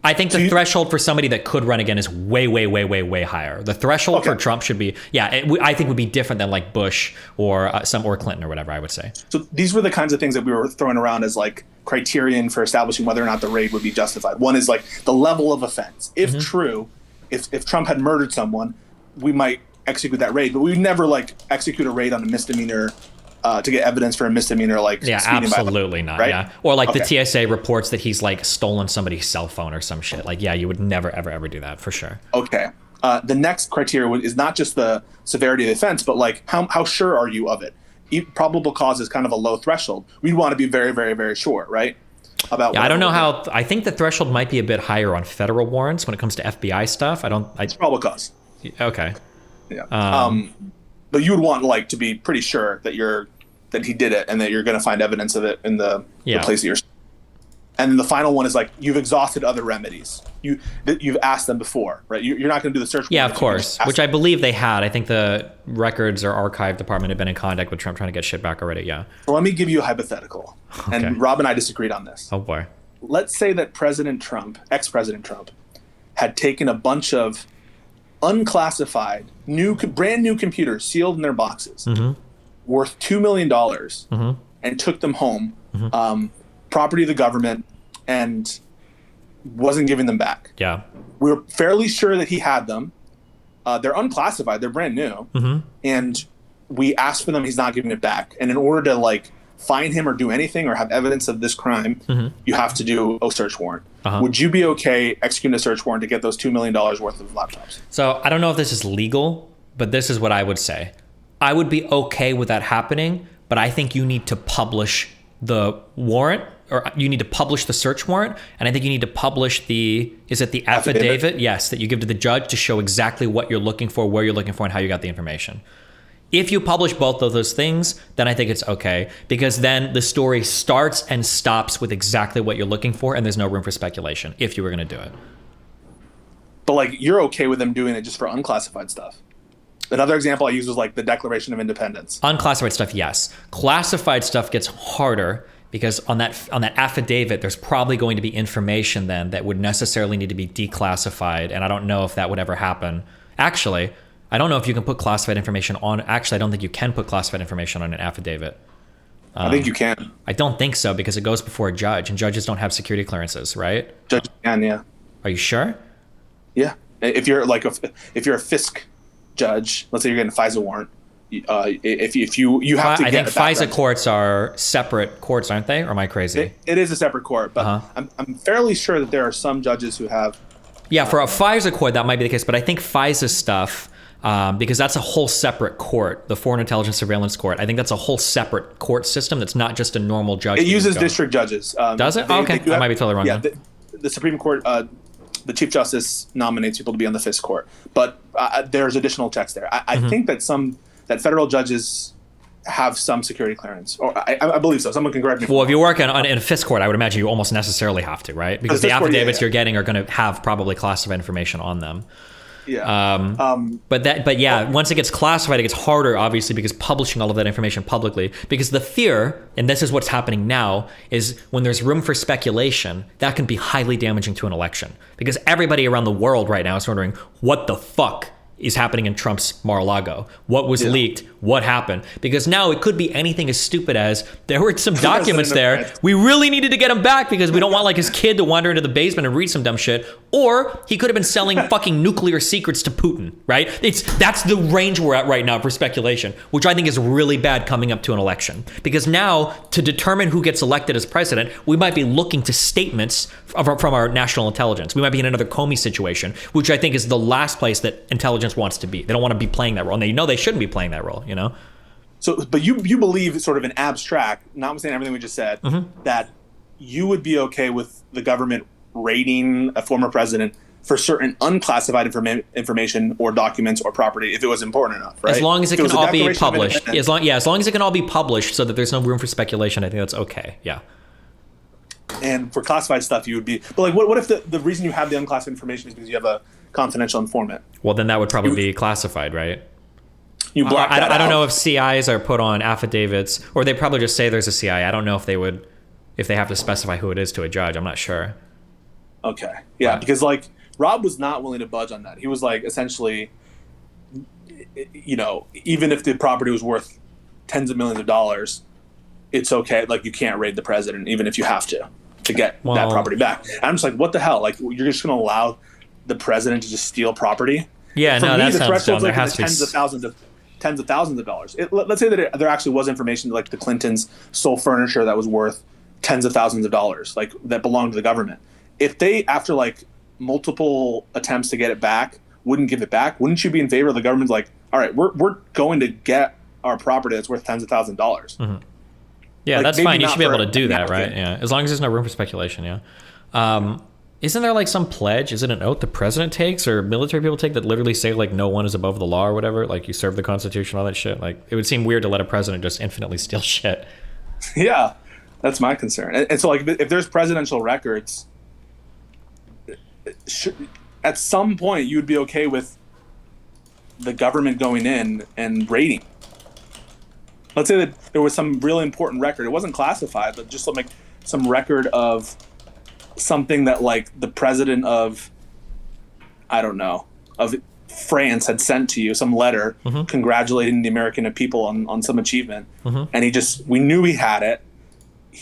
I think the threshold for somebody that could run again is way, way, way, way, way higher. The threshold for Trump should be, I think would be different than like Bush or Clinton or whatever, I would say. So these were the kinds of things that we were throwing around as like criterion for establishing whether or not the raid would be justified. One is like the level of offense. If true, if Trump had murdered someone, we might execute that raid, but we would never like execute a raid on a misdemeanor to get evidence for a misdemeanor, like absolutely not, right? Yeah, or like the TSA reports that he's like stolen somebody's cell phone or some shit. Like, yeah, you would never, ever, ever do that for sure. Okay. The next criteria is not just the severity of the offense, but like how sure are you of it? Probable cause is kind of a low threshold. We'd want to be very, very, very sure, right? About. Yeah, I don't know how. I think the threshold might be a bit higher on federal warrants when it comes to FBI stuff. It's probable cause. Okay. Yeah. But you would want like to be pretty sure that he did it and that you're going to find evidence of it in the place that you're. And then the final one is like you've exhausted other remedies. You've asked them before, right? You're not going to do the search. Yeah, of course. Which I believe they had. I think the records or archive department had been in contact with Trump trying to get shit back already. Yeah. So let me give you a hypothetical. Okay. And Rob and I disagreed on this. Oh boy. Let's say that ex-President Trump, had taken a bunch of unclassified, brand new computers sealed in their boxes, worth $2 million, and took them home, property of the government, and wasn't giving them back. Yeah. We're fairly sure that he had them. They're unclassified. They're brand new. And we asked for them. He's not giving it back. And in order to like find him or do anything or have evidence of this crime, you have to do a search warrant. Would you be okay executing a search warrant to get those $2 million worth of laptops? So I don't know if this is legal, but this is what I would say. I would be okay with that happening, but I think you need to publish the warrant or you need to publish the search warrant, and I think you need to publish the affidavit? Yes, that you give to the judge to show exactly what you're looking for, where you're looking for, and how you got the information. If you publish both of those things, then I think it's okay, because then the story starts and stops with exactly what you're looking for, and there's no room for speculation if you were going to do it. But like, you're okay with them doing it just for unclassified stuff. Another example I used was like the Declaration of Independence. Unclassified stuff, yes. Classified stuff gets harder, because on that affidavit, there's probably going to be information then that would necessarily need to be declassified, and I don't know if that would ever happen. Actually, I don't know if you can put classified information on. Actually, I don't think you can put classified information on an affidavit. I think you can. I don't think so, because it goes before a judge, and judges don't have security clearances, right? Judge can, yeah. Are you sure? Yeah. If you're like if you're a FISC judge, let's say you're getting a FISA warrant, if you have to I get think FISA courts are separate courts, aren't they? Or am I crazy? It is a separate court, but I'm fairly sure that there are some judges who have. Yeah, for a FISA court, that might be the case, but I think FISA stuff, because that's a whole separate court, the Foreign Intelligence Surveillance Court. I think that's a whole separate court system that's not just a normal judge. It uses district judges. Does it? Okay, I might be totally wrong. Yeah, the Supreme Court, the Chief Justice nominates people to be on the FISC court, but there's additional checks there. I think that federal judges have some security clearance, or I believe so. Someone can correct me. Well, if you work in a FISC court, I would imagine you almost necessarily have to, right? Because the affidavits you're getting are going to have probably classified information on them. Yeah. But yeah, once it gets classified, it gets harder, obviously, because publishing all of that information publicly. Because the fear, and this is what's happening now, is when there's room for speculation, that can be highly damaging to an election. Because everybody around the world right now is wondering, what the fuck is happening in Trump's Mar-a-Lago? What was leaked? What happened? Because now it could be anything as stupid as there were some documents there. We really needed to get him back because we don't want like his kid to wander into the basement and read some dumb shit. Or he could have been selling fucking nuclear secrets to Putin, right? That's the range we're at right now for speculation, which I think is really bad coming up to an election. Because now, to determine who gets elected as president, we might be looking to statements from our national intelligence. We might be in another Comey situation, which I think is the last place that intelligence wants to be. They don't want to be playing that role, and they know they shouldn't be playing that role, you know? So, but you believe sort of in abstract, notwithstanding everything we just said, that you would be okay with the government raiding a former president for certain unclassified information or documents or property if it was important enough, right? As long as it can all be published. As long as it can all be published so that there's no room for speculation, I think that's okay, yeah. And for classified stuff, you would be... But like, what if the reason you have the unclassified information is because you have a confidential informant? Well, then that would probably be classified, right? You block that out. I don't know if CIs are put on affidavits, or they probably just say there's a CI. I don't know if they have to specify who it is to a judge. I'm not sure. Okay. Yeah, because like Rob was not willing to budge on that. He was like, essentially, you know, even if the property was worth tens of millions of dollars, it's okay. Like, you can't raid the president, even if you have to get that property back. And I'm just like, what the hell? Like, you're just going to allow the president to just steal property? Yeah, no, that sounds dumb. There has to be tens of thousands of dollars. Let's say that there actually was information like the Clintons sold furniture that was worth tens of thousands of dollars, like that belonged to the government. If they, after like multiple attempts to get it back, wouldn't give it back, wouldn't you be in favor of the government's like, all right, we're going to get our property that's worth tens of thousands of dollars? Mm-hmm. Yeah, like, that's fine. You should be able to do that, right? Yeah, as long as there's no room for speculation. Yeah. Isn't there like some pledge? Is it an oath the president takes or military people take that literally say like no one is above the law or whatever? Like you serve the Constitution, all that shit. Like it would seem weird to let a president just infinitely steal shit. Yeah, that's my concern. And so like if there's presidential records, at some point you would be okay with the government going in and raiding. Let's say that there was some really important record. It wasn't classified, but just like some record of something that like the president of, I don't know, of France had sent to you, some letter congratulating the American people on some achievement. And we knew he had it.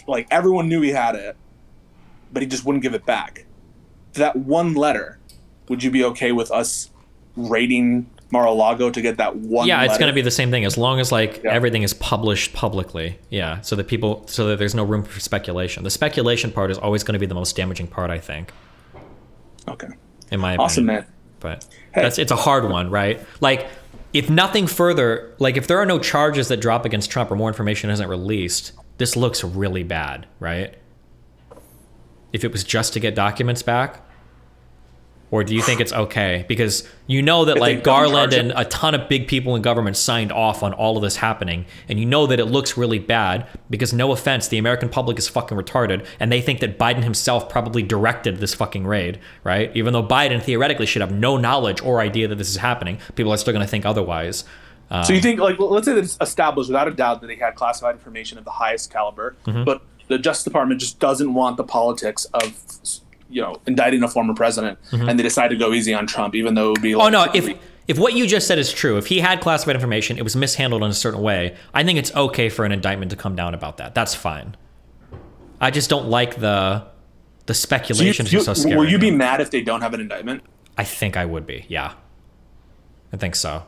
Like everyone knew he had it, but he just wouldn't give it back. That one letter, would you be okay with us raiding Mar-a-Lago to get that one letter? It's going to be the same thing as long as everything is published publicly. Yeah, so that there's no room for speculation. The speculation part is always going to be the most damaging part, I think. Okay. In my opinion. Awesome, man. But it's a hard one, right? Like if nothing further, like if there are no charges that drop against Trump or more information isn't released, this looks really bad, right? if it was just to get documents back? Or do you think it's okay? Because you know that like Garland and a ton of big people in government signed off on all of this happening. And you know that it looks really bad because, no offense, the American public is fucking retarded. And they think that Biden himself probably directed this fucking raid, right? Even though Biden theoretically should have no knowledge or idea that this is happening, people are still going to think otherwise. So you think, like, let's say that it's established without a doubt that they had classified information of the highest caliber, but the Justice Department just doesn't want the politics of, you know, indicting a former president, and they decide to go easy on Trump, even though it would be like... Oh, no, if what you just said is true, if he had classified information, it was mishandled in a certain way, I think it's okay for an indictment to come down about that. That's fine. I just don't like the speculation. So scary. Will you be mad if they don't have an indictment? I think I would be, yeah. I think so.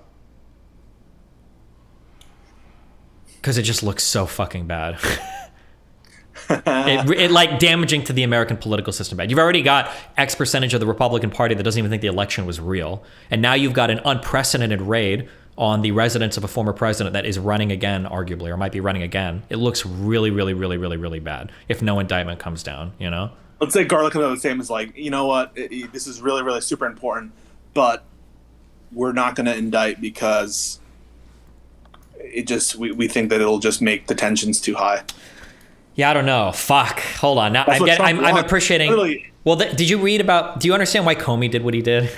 Because it just looks so fucking bad. it like damaging to the American political system bad. You've already got X percentage of the Republican Party that doesn't even think the election was real. And now you've got an unprecedented raid on the residence of a former president that is running again, arguably, or might be running again. It looks really, really, really, really, really bad if no indictment comes down, you know? Let's say Garland comes out the same as like, you know what, this is really, really super important, but we're not going to indict because it just, we think that it'll just make the tensions too high. Yeah, I don't know. Fuck. Hold on. Now I'm appreciating. Literally, well, did you read about? Do you understand why Comey did what he did?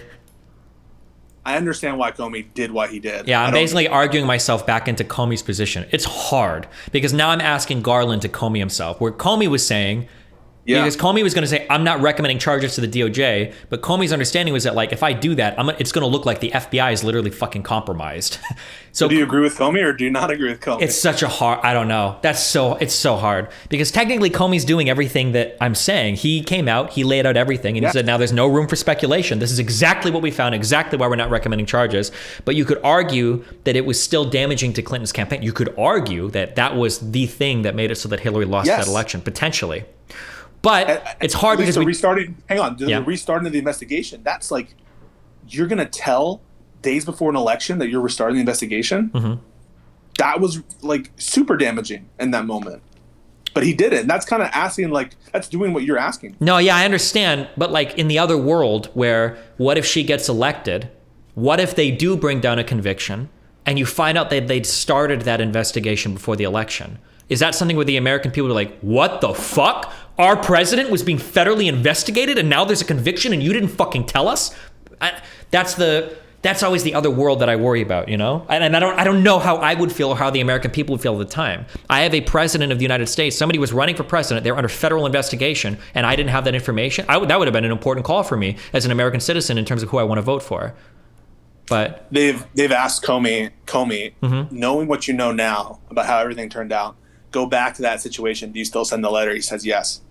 I understand why Comey did what he did. Yeah, I'm basically arguing myself back into Comey's position. It's hard because now I'm asking Garland to Comey himself, where Comey was saying. Yeah. Because Comey was going to say, I'm not recommending charges to the DOJ, but Comey's understanding was that, like, if I do that, it's going to look like the FBI is literally fucking compromised. So do you agree with Comey or do you not agree with Comey? It's such a hard, I don't know. It's so hard because technically Comey's doing everything that I'm saying. He came out, he laid out everything, and he said, now there's no room for speculation. This is exactly what we found, exactly why we're not recommending charges. But you could argue that it was still damaging to Clinton's campaign. You could argue that that was the thing that made it so that Hillary lost that election, potentially. But it's hard because the restarting of the investigation, that's like, you're going to tell days before an election that you're restarting the investigation. That was like super damaging in that moment. But he did it. And that's kind of asking, like, that's doing what you're asking. No, yeah, I understand. But like in the other world where what if she gets elected? What if they do bring down a conviction and you find out that they'd started that investigation before the election? Is that something where the American people are like, what the fuck? Our president was being federally investigated and now there's a conviction and you didn't fucking tell us? That's always the other world that I worry about, you know? And I don't know how I would feel or how the American people would feel at the time. I have a president of the United States. Somebody was running for president. They were under federal investigation and I didn't have that information. That would have been an important call for me as an American citizen in terms of who I want to vote for. But they've asked Comey, knowing what you know now about how everything turned out, go back to that situation. Do you still send the letter? He says yes.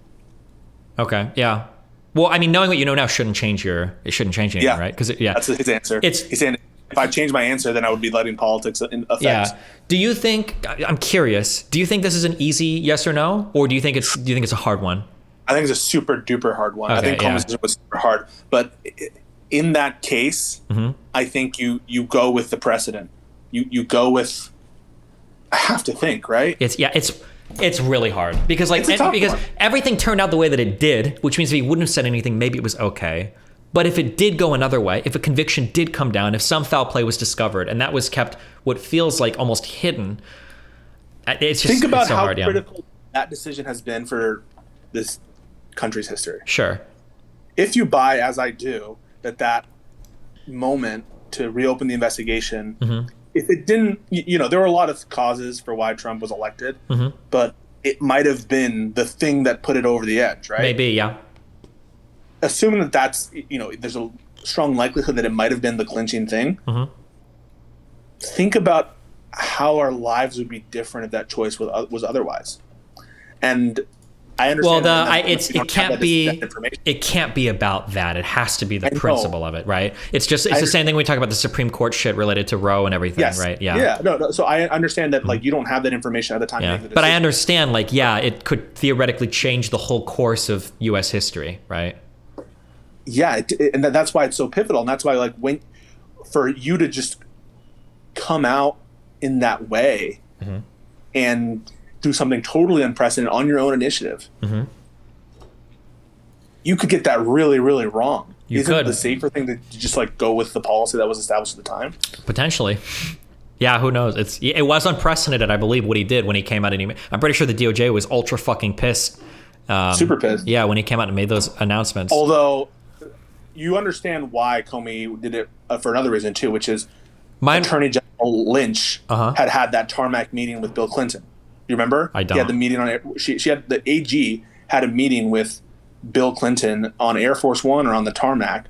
Okay. Yeah. Well, I mean, knowing what you know now shouldn't change anything, right? Because that's his answer. He's saying if I change my answer, then I would be letting politics in effect. Yeah. Do you think? I'm curious. Do you think this is an easy yes or no, or do you think it's a hard one? I think it's a super duper hard one. Okay, I think Comey's was super hard, but in that case, I think you go with the precedent. You go with. I have to think, right? It's really hard because everything turned out the way that it did, which means if he wouldn't have said anything, maybe it was okay. But if it did go another way, if a conviction did come down, if some foul play was discovered and that was kept what feels like almost hidden, it's just think about so how hard, critical that decision has been for this country's history. Sure. If you buy, as I do, that moment to reopen the investigation. If it didn't, there were a lot of causes for why Trump was elected, but it might have been the thing that put it over the edge, right? Maybe, yeah. Assuming that's, there's a strong likelihood that it might have been the clinching thing. Think about how our lives would be different if that choice was otherwise. And I understand. Well, it can't be about that. It has to be the principle of it, right? It's the same thing we talk about the Supreme Court shit related to Roe and everything, right? Yeah. Yeah. No. So I understand that like you don't have that information at the time. Yeah. But I understand it could theoretically change the whole course of U.S. history, right? Yeah, and that's why it's so pivotal, and that's why for you to just come out in that way and do something totally unprecedented on your own initiative. you could get that really, really wrong. Isn't could. the safer thing to just like go with the policy that was established at the time? Potentially. Yeah, who knows? It was unprecedented, I believe, what he did when he came out and I'm pretty sure the DOJ was ultra fucking pissed. Super pissed. Yeah, when he came out and made those announcements. Although, you understand why Comey did it for another reason too, which is Attorney General Lynch had that tarmac meeting with Bill Clinton. You remember? I don't. He had the meeting on. She had the AG had a meeting with Bill Clinton on Air Force One or on the tarmac,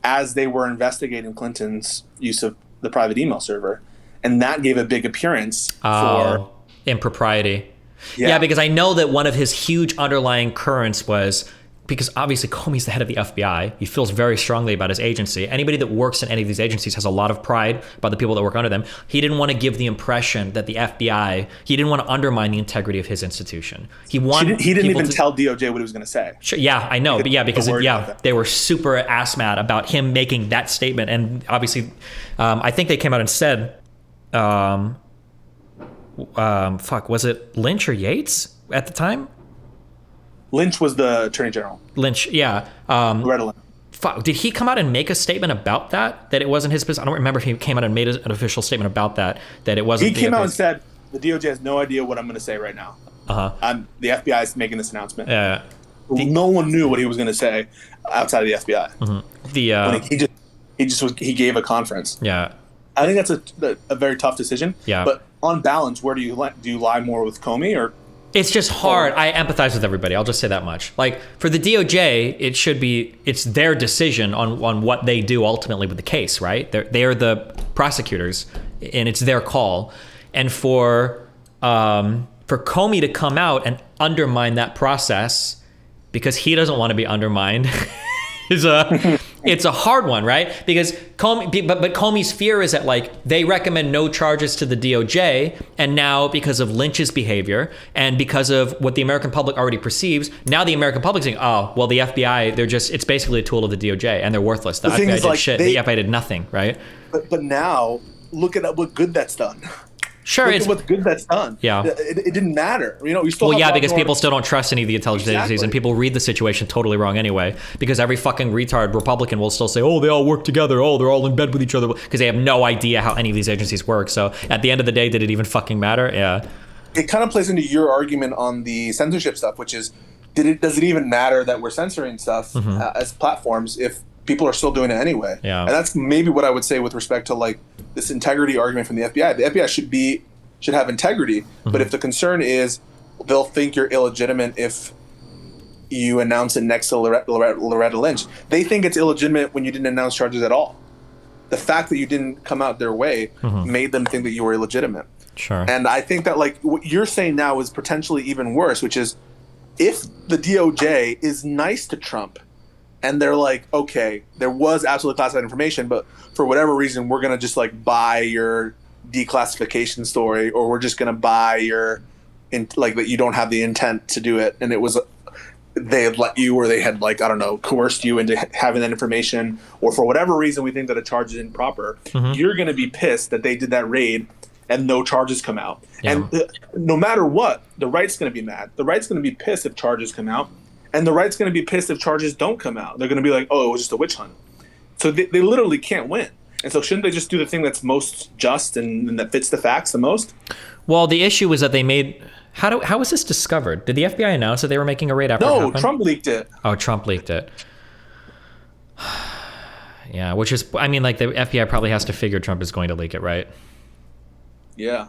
as they were investigating Clinton's use of the private email server, and that gave a big appearance for impropriety. Yeah, because I know that one of his huge underlying currents was, because obviously Comey's the head of the FBI. He feels very strongly about his agency. Anybody that works in any of these agencies has a lot of pride about the people that work under them. He didn't want to give the impression that the FBI, he didn't want to undermine the integrity of his institution. He didn't even tell DOJ what he was going to say. Sure, yeah, I know. But yeah, because they were super ass mad about him making that statement. And obviously, I think they came out and said, was it Lynch or Yates at the time? Lynch was the Attorney General. Lynch, yeah. Loretta Lynch. Fuck, did he come out and make a statement about that? That it wasn't his business? I don't remember if he came out and made an official statement about that. That it wasn't. He came out and said, "The DOJ has no idea what I'm going to say right now. The FBI is making this announcement." Yeah. No one knew what he was going to say outside of the FBI. He gave a conference. Yeah. I think that's a very tough decision. Yeah. But on balance, where do you lie more with Comey or? It's just hard. I empathize with everybody. I'll just say that much. Like for the DOJ, it's their decision on what they do ultimately with the case, right? They're the prosecutors, and it's their call. And for Comey to come out and undermine that process because he doesn't want to be undermined it's a hard one, right? Because Comey's fear is that like they recommend no charges to the DOJ, and now because of Lynch's behavior and because of what the American public already perceives, now the American public's saying, oh, well, the FBI, it's basically a tool of the DOJ and they're worthless. The FBI did shit. The FBI did nothing, right? But now look at what good that's done. Sure, it's what's good that's done. Yeah, it didn't matter. You still. Well, yeah, because people still don't trust any of the intelligence agencies, and people read the situation totally wrong anyway. Because every fucking retard Republican will still say, "Oh, they all work together. Oh, they're all in bed with each other," because they have no idea how any of these agencies work. So at the end of the day, did it even fucking matter? Yeah. It kind of plays into your argument on the censorship stuff, which is, does it even matter that we're censoring stuff as platforms if people are still doing it anyway? Yeah. And that's maybe what I would say with respect to like this integrity argument from the FBI. The FBI should have integrity, but if the concern is they'll think you're illegitimate if you announce it next to Loretta Lynch, they think it's illegitimate when you didn't announce charges at all. The fact that you didn't come out their way made them think that you were illegitimate. Sure. And I think that like what you're saying now is potentially even worse, which is if the DOJ is nice to Trump and they're like, okay, there was absolutely classified information, but for whatever reason, we're going to just like buy your declassification story, or we're just going to buy your that you don't have the intent to do it, and it was they had let you, or they had like, I don't know, coerced you into having that information, or for whatever reason we think that a charge is improper, you're going to be pissed that they did that raid and no charges come out. Yeah. And no matter what, the right's going to be mad. The right's going to be pissed if charges come out, and the right's going to be pissed if charges don't come out. They're going to be like, oh, it was just a witch hunt. So they literally can't win. And so shouldn't they just do the thing that's most just and that fits the facts the most? Well, the issue was that they made... How was this discovered? Did the FBI announce that they were making a raid after it happened? No, Trump leaked it. Oh, Trump leaked it. Yeah, which is... I mean, like, the FBI probably has to figure Trump is going to leak it, right? Yeah.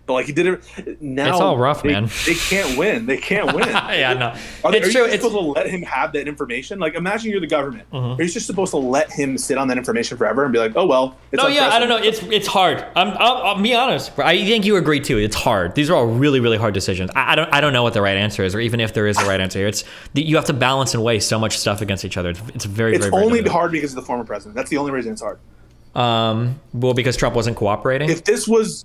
But like he did it now. It's all rough, man. They can't win. They can't win. Yeah, no. Are you supposed to let him have that information? Like, imagine you're the government. Are you just supposed to let him sit on that information forever and be like, oh well? No, yeah, I don't know. It's hard. I'll be honest. I think you agree too. It's hard. These are all really, really hard decisions. I don't know what the right answer is, or even if there is a right answer. You have to balance and weigh so much stuff against each other. It's very, very, very only difficult. hard because of the former president. That's the only reason it's hard. Well, because Trump wasn't cooperating. If this was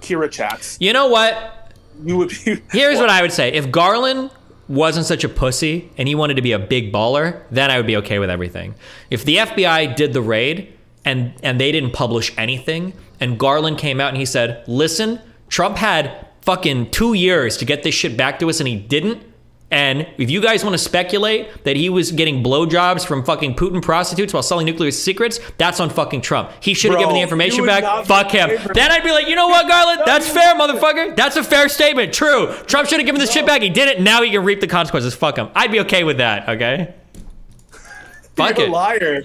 Kira Chats, you know what? You would be. Here's what I would say: if Garland wasn't such a pussy and he wanted to be a big baller, then I would be okay with everything. If the FBI did the raid and they didn't publish anything, and Garland came out and he said, "Listen, Trump had fucking 2 years to get this shit back to us, and he didn't." And if you guys want to speculate that he was getting blowjobs from fucking Putin prostitutes while selling nuclear secrets, that's on fucking Trump. He should have given the information back. Fuck him. Then I'd be like, you know what, Garland? That's fair, motherfucker. That's a fair statement. True. Trump should have given this shit back. He did it. Now he can reap the consequences. Fuck him. I'd be okay with that, okay? Fuck You're it. a liar.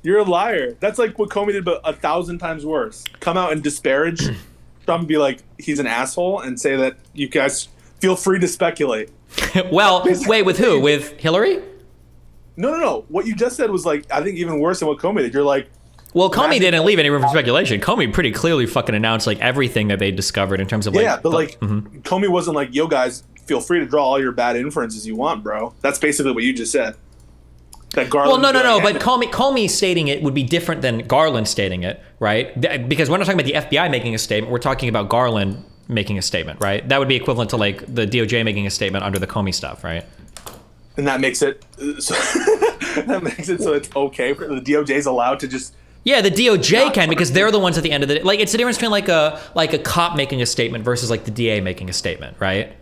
You're a liar. That's like what Comey did, but 1,000 times worse. Come out and disparage Trump and be like, he's an asshole, and say that you guys feel free to speculate. Well, wait, with who? With Hillary? No. What you just said was like, I think even worse than what Comey did. You're like, well, Comey didn't leave any room for speculation. Comey pretty clearly fucking announced like everything that they discovered in terms of like. Yeah, but like, Comey wasn't like, yo guys, feel free to draw all your bad inferences you want, bro. That's basically what you just said. That Garland. Well, no. But Comey stating it would be different than Garland stating it, right? Because we're not talking about the FBI making a statement. We're talking about Garland making a statement, right? That would be equivalent to like the DOJ making a statement under the Comey stuff, right? And that makes it so, it's okay for the DOJ's allowed to just. Yeah, the DOJ can because they're the ones at the end of the day. Like it's the difference between like a cop making a statement versus like the DA making a statement, right?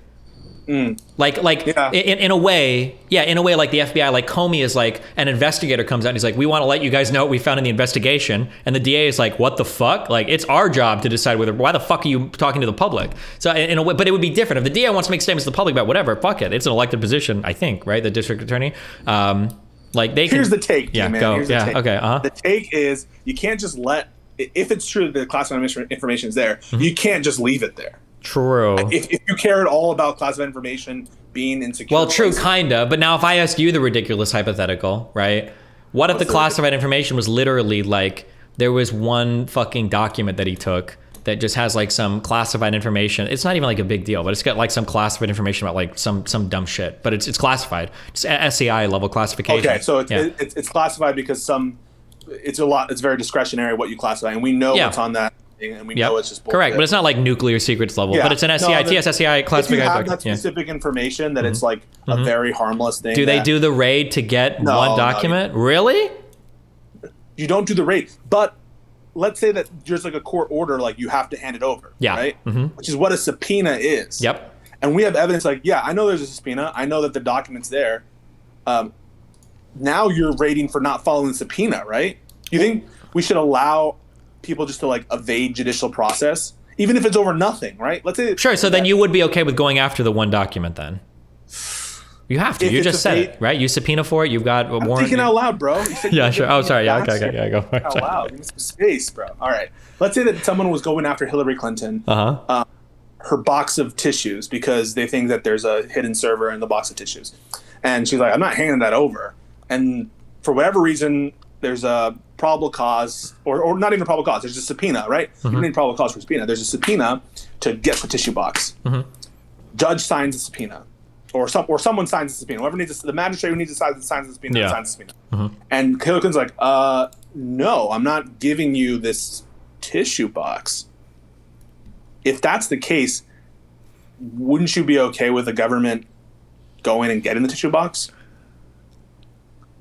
Like yeah. in a way, like the FBI, like Comey is like an investigator comes out and he's like, we want to let you guys know what we found in the investigation, and the DA is like, what the fuck? Like it's our job to decide why the fuck are you talking to the public? So in a way, but it would be different if the DA wants to make statements to the public about whatever. Fuck it, it's an elected position, I think, right? The district attorney. Like they. Here's the take. Yeah, man. go. Here's the take. Okay. The take is you can't just let if it's true that the classified information is there, you can't just leave it there. True. If you care at all about classified information being insecure. Well, true, kinda. But now if I ask you the ridiculous hypothetical, right? What if the classified information was literally like there was one fucking document that he took that just has like some classified information. It's not even like a big deal, but it's got like some classified information about like some dumb shit. But it's classified. It's SCI level classification. Okay, so it's classified because it's very discretionary what you classify, and we know what's on that. And we know it's just bullshit. Correct, but it's not like nuclear secrets level, but it's an SCI, TSSCI classified. If you have that specific information that it's like a very harmless thing. Do they do the raid to get one document? Really? You don't do the raid, but let's say that there's like a court order, like you have to hand it over, right? Which is what a subpoena is. Yep. And we have evidence like, I know there's a subpoena. I know that the document's there. Now you're raiding for not following the subpoena, right? You think we should allow people just to like evade judicial process, even if it's over nothing, right? Let's say sure. So then you would be okay with going after the one document then? You have to. You just said it, right? You subpoena for it. You've got a warrant. I'm thinking out loud, bro. Yeah, sure. Oh, sorry. Yeah, okay. Yeah, go. Out loud. Give me some space, bro. All right. Let's say that someone was going after Hilary Clinton. Her box of tissues because they think that there's a hidden server in the box of tissues, and she's like, "I'm not handing that over." And for whatever reason, there's a probable cause, or not even a probable cause. There's a subpoena, right? You don't need probable cause for a subpoena. There's a subpoena to get the tissue box. Judge signs a subpoena, or someone signs a subpoena. Whoever needs the magistrate who needs to sign the subpoena signs the subpoena. And Hillary Clinton's like, no, I'm not giving you this tissue box. If that's the case, wouldn't you be okay with the government going and getting the tissue box?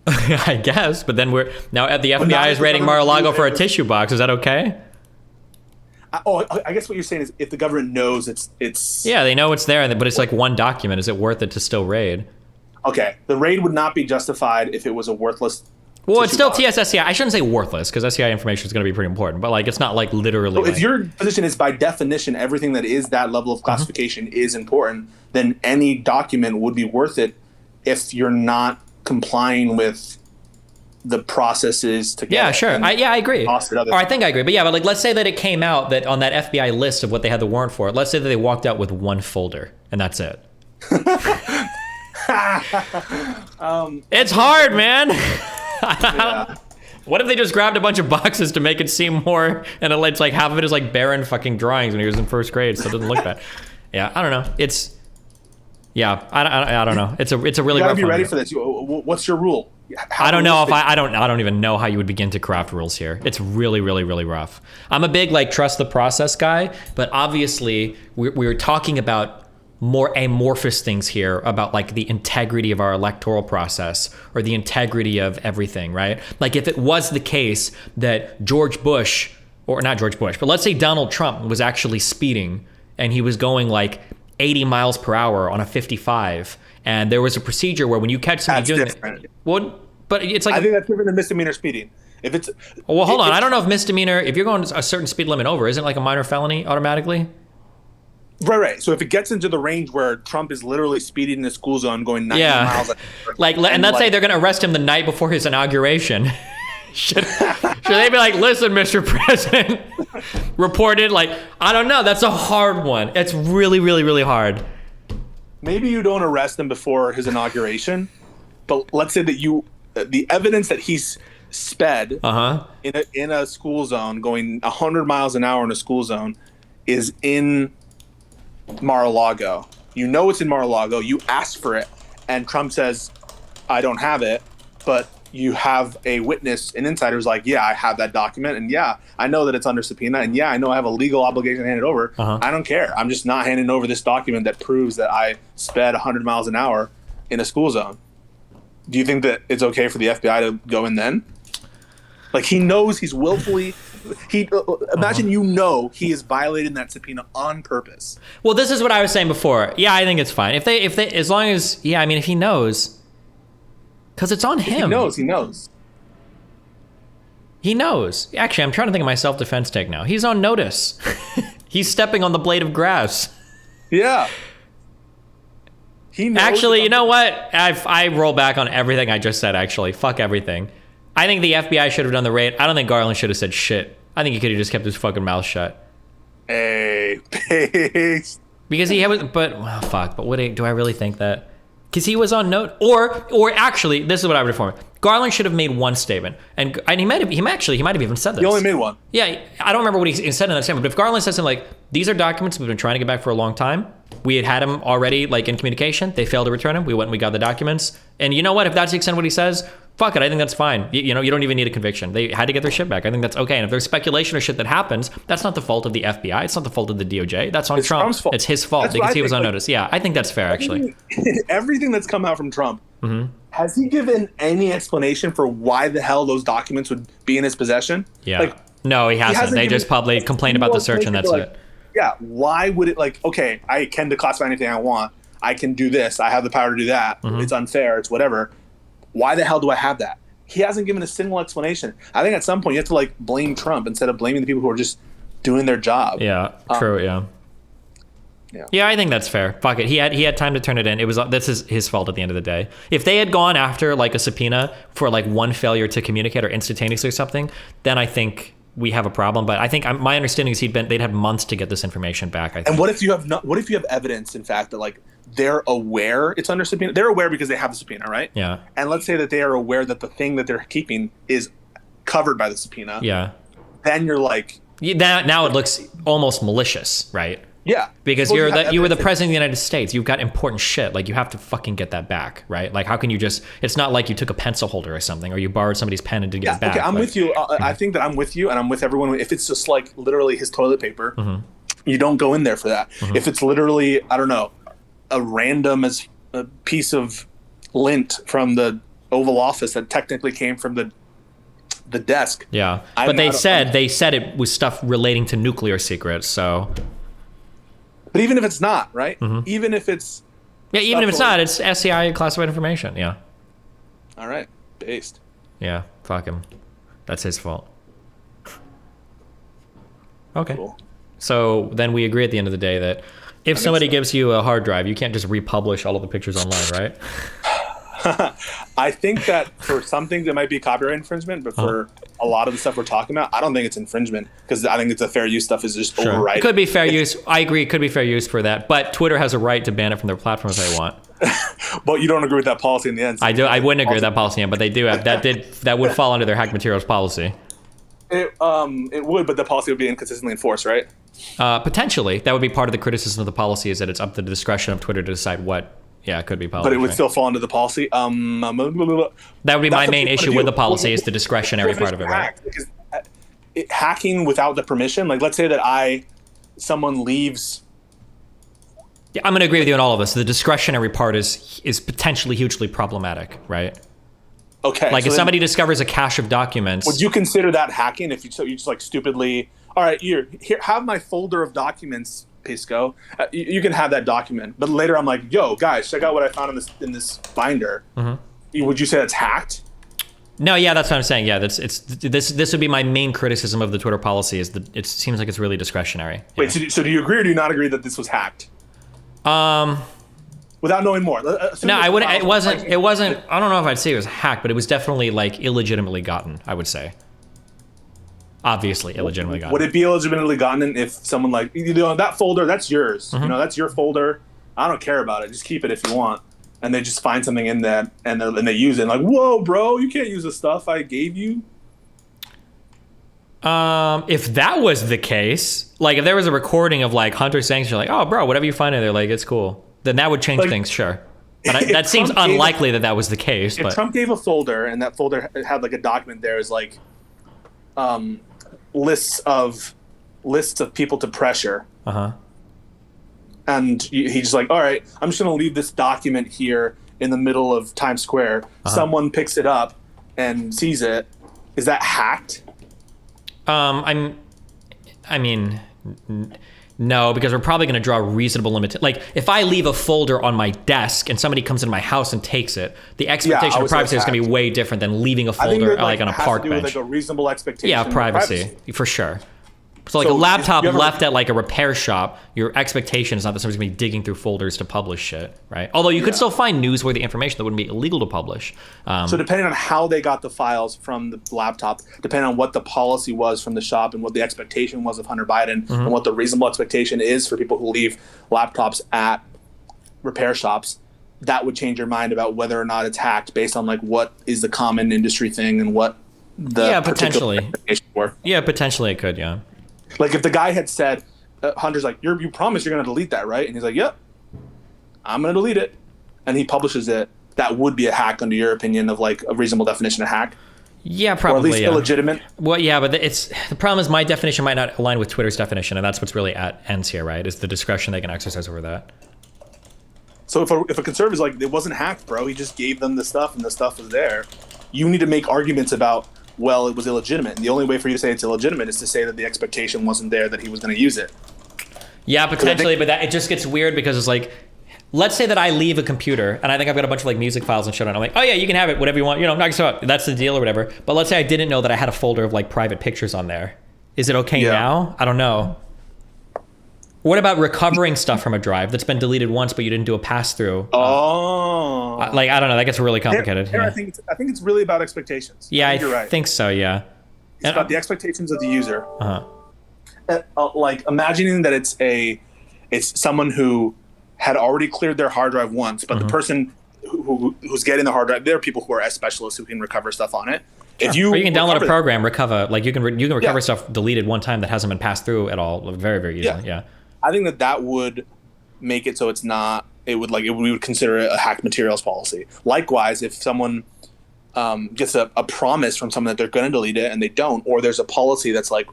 I guess, but then we're now at the FBI is raiding Mar-a-Lago for a tissue box. Is that okay? I guess what you're saying is if the government knows it's yeah, they know it's there, but it's like one document. Is it worth it to still raid? Okay, the raid would not be justified if it was a worthless. Well, it's still TSSCI. I shouldn't say worthless because SCI information is going to be pretty important, but like it's not like literally. So if your position is by definition everything that is that level of classification is important, then any document would be worth it if you're not complying with the processes to get sure. I agree. Or I think I agree. But but like let's say that it came out that on that FBI list of what they had the warrant for, let's say that they walked out with one folder and that's it. It's hard, man. What if they just grabbed a bunch of boxes to make it seem more, and it's like half of it is like barren fucking drawings when he was in first grade, so it doesn't look bad. I don't know. I don't know. It's a really you rough gotta be one ready here. for this. What's your rule? I don't know if I don't even know how you would begin to craft rules here. It's really, really, really rough. I'm a big like trust the process guy, but obviously we're talking about more amorphous things here about like the integrity of our electoral process or the integrity of everything, right? Like if it was the case that George Bush, or not George Bush, but let's say Donald Trump was actually speeding and he was going like 80 miles per hour on a 55. And there was a procedure where when you catch somebody doing it, but it's like I think that's different than misdemeanor speeding. If it's well, hold on. I don't know if misdemeanor, if you're going a certain speed limit over, isn't it like a minor felony automatically? Right. So if it gets into the range where Trump is literally speeding in the school zone going 90 miles an hour, and let's say they're going to arrest him the night before his inauguration. should they be like, listen, Mr. President, reported? Like, I don't know. That's a hard one. It's really, really, really hard. Maybe you don't arrest him before his inauguration, but let's say that the evidence that he's sped in a school zone going 100 miles an hour in a school zone is in Mar-a-Lago. You know it's in Mar-a-Lago. You ask for it, and Trump says, I don't have it, but you have a witness, an insider who's like, yeah, I have that document, and yeah, I know that it's under subpoena, and yeah, I know I have a legal obligation to hand it over. I don't care. I'm just not handing over this document that proves that I sped 100 miles an hour in a school zone. Do you think that it's okay for the FBI to go in then? Like, he knows he's willfully... Imagine he is violating that subpoena on purpose. Well, this is what I was saying before. Yeah, I think it's fine. If they, as long as, if he knows... Because it's on him. He knows. He knows. Actually, I'm trying to think of my self-defense take now. He's on notice. He's stepping on the blade of grass. Yeah. He knows. Actually, you know what? I roll back on everything I just said, actually. Fuck everything. I think the FBI should have done the raid. I don't think Garland should have said shit. I think he could have just kept his fucking mouth shut. Hey, peace. Because he was, but, well, fuck. But do I really think that? Because he was on note, or actually, this is what I would reform. Garland should have made one statement, and he might have even said this. He only made one. Yeah, I don't remember what he said in that statement. But if Garland says something like, "These are documents we've been trying to get back for a long time. We had them already, like, in communication. They failed to return them. We went and we got the documents. And you know what? If that's the extent of what he says, fuck it. I think that's fine. You don't even need a conviction. They had to get their shit back. I think that's okay. And if there's speculation or shit that happens, that's not the fault of the FBI. It's not the fault of the DOJ. That's on Trump. Trump's fault. It's his fault That's because he was on like, notice. Yeah, I think that's fair, actually. Everything that's come out from Trump, has he given any explanation for why the hell those documents would be in his possession? Yeah. Like, no, he hasn't. They just probably complained about the search and that's like, it. Yeah, why would it, like, okay, I can declassify anything I want. I can do this. I have the power to do that. It's unfair. It's whatever. Why the hell do I have that? He hasn't given a single explanation. I think at some point you have to, like, blame Trump instead of blaming the people who are just doing their job. Yeah, true, Yeah, I think that's fair. Fuck it. He had time to turn it in. This is his fault at the end of the day. If they had gone after, like, a subpoena for, like, one failure to communicate or instantaneously or something, then I think we have a problem. But I think my understanding is they'd had months to get this information back. I think. And what if you have evidence, in fact, that, like, they're aware it's under subpoena? They're aware because they have the subpoena, right? Yeah. And let's say that they are aware that the thing that they're keeping is covered by the subpoena. Yeah. Then you're like, now it looks almost malicious, right? Yeah. Because you were the president of the United States. You've got important shit. Like, you have to fucking get that back, right? Like, how can you just... It's not like you took a pencil holder or something, or you borrowed somebody's pen and didn't get it back. Okay, I'm with you. I think that I'm with you, and I'm with everyone. If it's just, like, literally his toilet paper, you don't go in there for that. If it's literally, I don't know, a random a piece of lint from the Oval Office that technically came from the desk. Yeah. But they said it was stuff relating to nuclear secrets, so... But even if it's not, right? Even if it's... Yeah, even if it's not, it's SCI classified information, yeah. All right, based. Yeah, fuck him. That's his fault. Okay. Cool. So then we agree at the end of the day that if somebody gives you a hard drive, you can't just republish all of the pictures online, right? I think that for some things it might be copyright infringement, but for a lot of the stuff we're talking about, I don't think it's infringement, because I think it's a fair use stuff is just overriding. It could be fair use. I agree. It could be fair use for that, but Twitter has a right to ban it from their platform if they want. But you don't agree with that policy in the end. So I do. I wouldn't agree with that policy, but they do have that would fall under their hack materials policy. It would, but the policy would be inconsistently enforced, right? Potentially, that would be part of the criticism of the policy, is that it's up to the discretion of Twitter to decide what. Yeah, it could be policy. But it would still fall under the policy. That would be my main issue with the policy, is the discretionary part of it, right? Because hacking without the permission, like, let's say that someone leaves. Yeah, I'm going to agree with you on all of this. The discretionary part is potentially hugely problematic, right? Okay. Like, if somebody discovers a cache of documents, would you consider that hacking if you just, like, stupidly, all right, here have my folder of documents Pisco. You can have that document, but later I'm like, yo, guys, check out what I found in this binder. Would you say that's hacked? No, yeah, that's what I'm saying. Yeah, this would be my main criticism of the Twitter policy is that it seems like it's really discretionary. Wait, so do you agree or do you not agree that this was hacked? Without knowing more. No, I wouldn't. It wasn't. I don't know if I'd say it was hacked, but it was definitely like illegitimately gotten, I would say. Obviously, illegitimately gotten. Would it be illegitimately gotten if someone like, that folder, that's yours. That's your folder. I don't care about it. Just keep it if you want. And they just find something in that and they use it. And like, whoa, bro, you can't use the stuff I gave you. If that was the case, like if there was a recording of like Hunter saying, like, oh, bro, whatever you find in there, like it's cool, then that would change things, sure. But that seems unlikely that was the case. If Trump gave a folder and that folder had like a document there is like lists of people to pressure. And he's like, all right, I'm just going to leave this document here in the middle of Times Square. Someone picks it up and sees it. Is that hacked? I mean, no, because we're probably going to draw reasonable limit. Like, if I leave a folder on my desk and somebody comes into my house and takes it, the expectation of privacy is going to be way different than leaving a folder like on a park bench. Like a reasonable expectation. Yeah, privacy for sure. So like a laptop left at like a repair shop, your expectation is not that somebody's going to be digging through folders to publish shit, right? Although you could still find newsworthy information that wouldn't be illegal to publish. So depending on how they got the files from the laptop, depending on what the policy was from the shop and what the expectation was of Hunter Biden and what the reasonable expectation is for people who leave laptops at repair shops, that would change your mind about whether or not it's hacked based on like what is the common industry thing and what the potentially. Were. Yeah, potentially it could, yeah. Like if the guy had said, Hunter's like, you promise you're going to delete that, right? And he's like, yep, I'm going to delete it. And he publishes it. That would be a hack under your opinion of like a reasonable definition of hack. Yeah, probably. Or at least illegitimate. Well, yeah, but the problem is my definition might not align with Twitter's definition, and that's what's really ends here, right? Is the discretion they can exercise over that. So if a conservative is like, it wasn't hacked, bro, he just gave them the stuff and the stuff was there, you need to make arguments about, well, it was illegitimate. And the only way for you to say it's illegitimate is to say that the expectation wasn't there that he was going to use it. Yeah, potentially, but it just gets weird because it's like, let's say that I leave a computer and I think I've got a bunch of like music files and shit on. I'm like, oh yeah, you can have it, whatever you want. Knock yourself out. That's the deal or whatever. But let's say I didn't know that I had a folder of like private pictures on there. Is it okay now? I don't know. What about recovering stuff from a drive that's been deleted once, but you didn't do a pass through? Like, I don't know. That gets really complicated. I think it's really about expectations. Yeah, you're right. think so. Yeah. It's about the expectations of the user. Like imagining that it's someone who had already cleared their hard drive once, but the person who's getting the hard drive, there are people who are specialists who can recover stuff on it. Sure. Or you can download a program, recover, like you can recover stuff deleted one time that hasn't been passed through at all, very, very easily. Yeah. I think that would make it so it's not. We would consider it a hacked materials policy. Likewise, if someone gets a promise from someone that they're going to delete it and they don't, or there's a policy that's like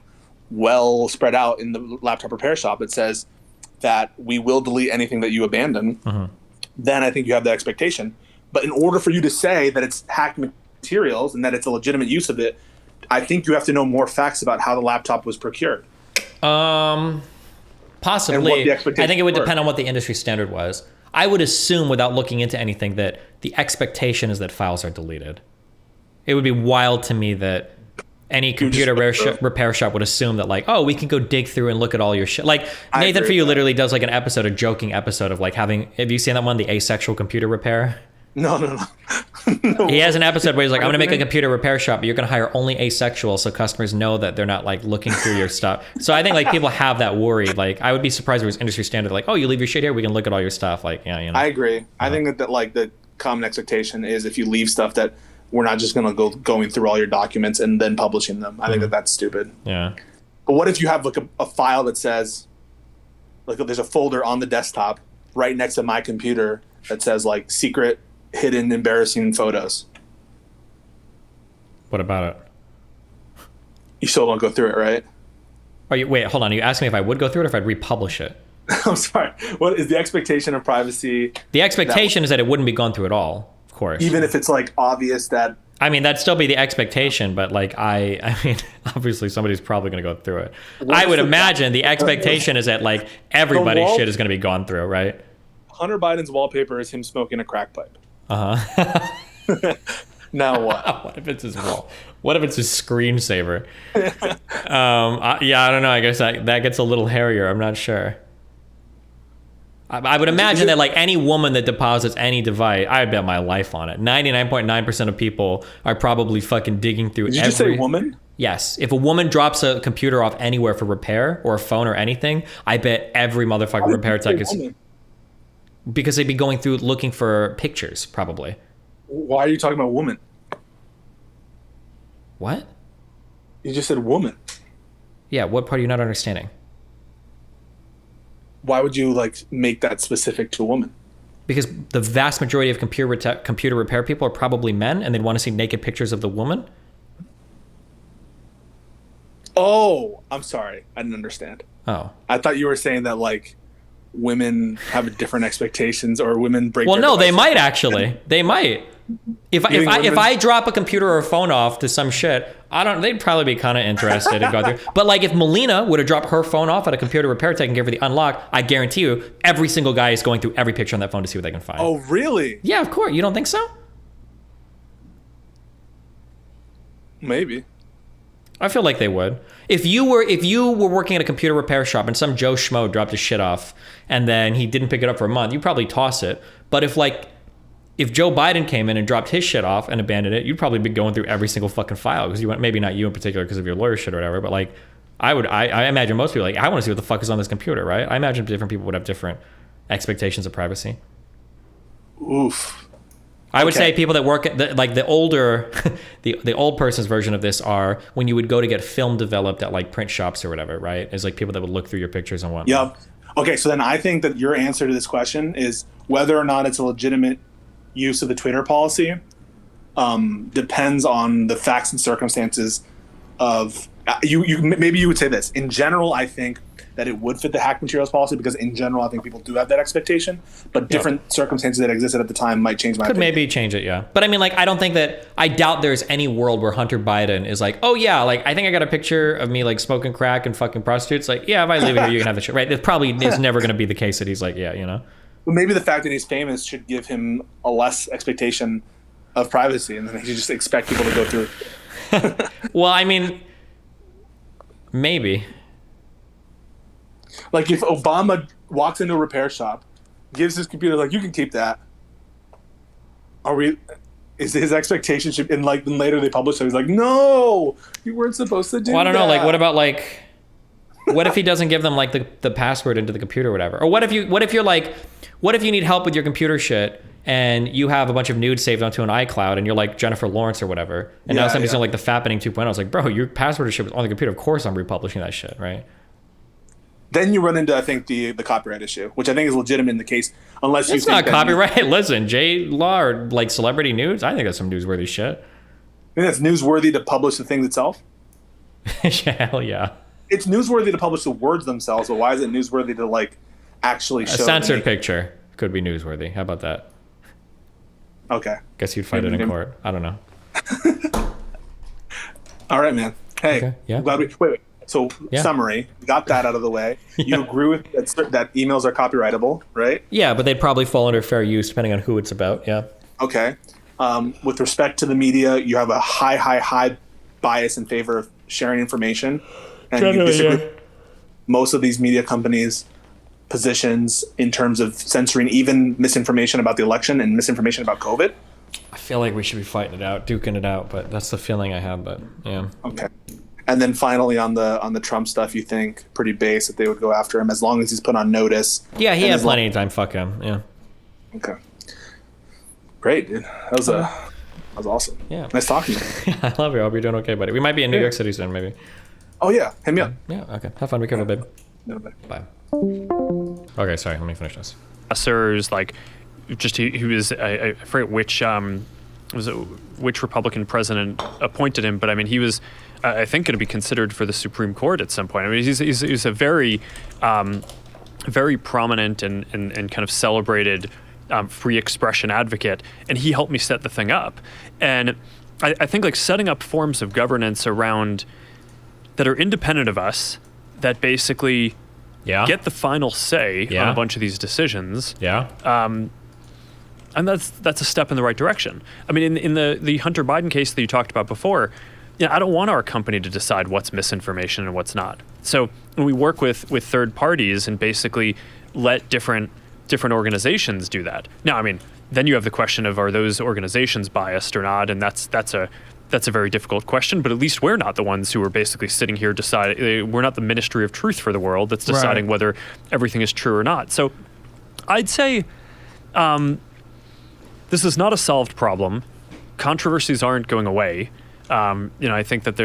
well spread out in the laptop repair shop that says that we will delete anything that you abandon, then I think you have the expectation. But in order for you to say that it's hacked materials and that it's a legitimate use of it, I think you have to know more facts about how the laptop was procured. Possibly. I think it would depend on what the industry standard was. I would assume, without looking into anything, that the expectation is that files are deleted. It would be wild to me that any computer repair shop would assume that, like, oh, we can go dig through and look at all your shit. Like, Nathan For You literally does like a joking episode of like having, have you seen that one, the asexual computer repair? No. He has an episode where he's like, I'm going to make a computer repair shop, but you're going to hire only asexual so customers know that they're not like looking through your stuff. So I think like people have that worry. Like I would be surprised if it was industry standard. Like, oh, you leave your shit here, we can look at all your stuff. Like, yeah, I agree. I think that like the common expectation is if you leave stuff that we're not just going to going through all your documents and then publishing them. I think that's stupid. Yeah. But what if you have like a file that says, like there's a folder on the desktop right next to my computer that says like secret, hidden, embarrassing photos. What about it? You still don't go through it, right? Wait, hold on. Are you asking me if I would go through it or if I'd republish it? I'm sorry. What is the expectation of privacy? The expectation is that it wouldn't be gone through at all, of course. Even if it's like obvious that I mean, that'd still be the expectation, but like, I mean, obviously somebody's probably going to go through it. I would imagine the expectation is that like everybody's shit is going to be gone through, right? Hunter Biden's wallpaper is him smoking a crack pipe. Now what? What if it's his wall? What if it's his screensaver? Yeah, I don't know. I guess that gets a little hairier. I'm not sure. I would imagine that like any woman that deposits any device, I bet my life on it. 99.9% of people are probably fucking digging through. Did you just say woman? Yes. If a woman drops a computer off anywhere for repair or a phone or anything, I bet every motherfucking repair tech is. Because they'd be going through looking for pictures, probably. Why are you talking about woman? What? You just said woman. Yeah, what part are you not understanding? Why would you like make that specific to a woman? Because the vast majority of computer repair people are probably men, and they'd want to see naked pictures of the woman. Oh, I'm sorry. I didn't understand. Oh. I thought you were saying that like women have different expectations or women break. Well, their no, they devices. might actually. They might. If I drop a computer or a phone off to some shit, they'd probably be kind of interested in going through. But like if Melina would have dropped her phone off at a computer repair tech and gave her the unlock, I guarantee you every single guy is going through every picture on that phone to see what they can find. Oh, really? Yeah, of course. You don't think so? Maybe. I feel like they would. If you were working at a computer repair shop and some Joe Schmo dropped his shit off and then he didn't pick it up for a month, you'd probably toss it. But if Joe Biden came in and dropped his shit off and abandoned it, you'd probably be going through every single fucking file because you want, maybe not you in particular because of your lawyer shit or whatever, but like I imagine most people like, I want to see what the fuck is on this computer, right? I imagine different people would have different expectations of privacy. Oof. I would say people that work at the older, the old person's version of this are when you would go to get film developed at like print shops or whatever, right? It's like people that would look through your pictures and whatnot. Yep. Okay, so then I think that your answer to this question is whether or not it's a legitimate use of the Twitter policy depends on the facts and circumstances of you. Maybe you would say this. In general, I think that it would fit the hack materials policy because in general, I think people do have that expectation, but different circumstances that existed at the time might change my opinion. Maybe change it, yeah. But I mean, like, I doubt there's any world where Hunter Biden is like, oh yeah, like, I think I got a picture of me, like, smoking crack and fucking prostitutes. Like, yeah, if I leave it here, you can have the shit, right? It probably is never going to be the case that he's like, yeah, you know? Well, maybe the fact that he's famous should give him a less expectation of privacy, and then he should just expect people to go through. Well, I mean, maybe. Like if Obama walks into a repair shop, gives his computer, like, you can keep that. Is his expectation should, and like then later they publish it, he's like, no, you weren't supposed to do that. Well, I don't know, like, what about like, what if he doesn't give them like the password into the computer or whatever? Or what if you need help with your computer shit and you have a bunch of nudes saved onto an iCloud and you're like Jennifer Lawrence or whatever, and now somebody's doing like the fappening 2.0. It's like, bro, your password shit was on the computer. Of course I'm republishing that shit, right? Then you run into, I think, the copyright issue, which I think is legitimate in the case, unless it's not copyright. Listen, J Law or like celebrity nudes, I think that's some newsworthy shit. I think that's newsworthy to publish the things itself. Yeah, hell yeah. It's newsworthy to publish the words themselves, but why is it newsworthy to like actually show a censored picture could be newsworthy? How about that? Okay. Guess you'd fight it in court. I don't know. All right, man. Hey, okay. Yeah. I'm glad wait. So summary, we got that out of the way. You agree with that emails are copyrightable, right? Yeah, but they'd probably fall under fair use depending on who it's about. Yeah. Okay. With respect to the media, you have a high bias in favor of sharing information, and you disagree with most of these media companies' positions in terms of censoring even misinformation about the election and misinformation about COVID. I feel like we should be fighting it out, duking it out, but that's the feeling I have. But yeah. Okay. And then finally on the Trump stuff, you think pretty base that they would go after him as long as he's put on notice. Yeah, he had plenty of time. Fuck him. Yeah. Okay. Great, dude. That was awesome. Yeah. Nice talking to you. I love you. I hope you're doing okay, buddy. We might be in New York City soon, maybe. Oh yeah, hit me up. Yeah. Okay. Have fun. Be careful, babe. No, bye. Bye. Okay. Sorry. Let me finish this. Sir's like, just he was I forget which which Republican president appointed him, but I mean he was. I think going to be considered for the Supreme Court at some point. I mean, he's a very, very prominent and kind of celebrated free expression advocate, and he helped me set the thing up. And I think like setting up forms of governance around that are independent of us, that basically get the final say on a bunch of these decisions. And that's a step in the right direction. I mean, in the Hunter Biden case that you talked about before, I don't want our company to decide what's misinformation and what's not. So when we work with third parties and basically let different organizations do that. Now, I mean, then you have the question of, are those organizations biased or not? And that's a very difficult question, but at least we're not the ones who are basically sitting here deciding. We're not the ministry of truth for the world that's deciding whether everything is true or not. So I'd say this is not a solved problem. Controversies aren't going away. I think that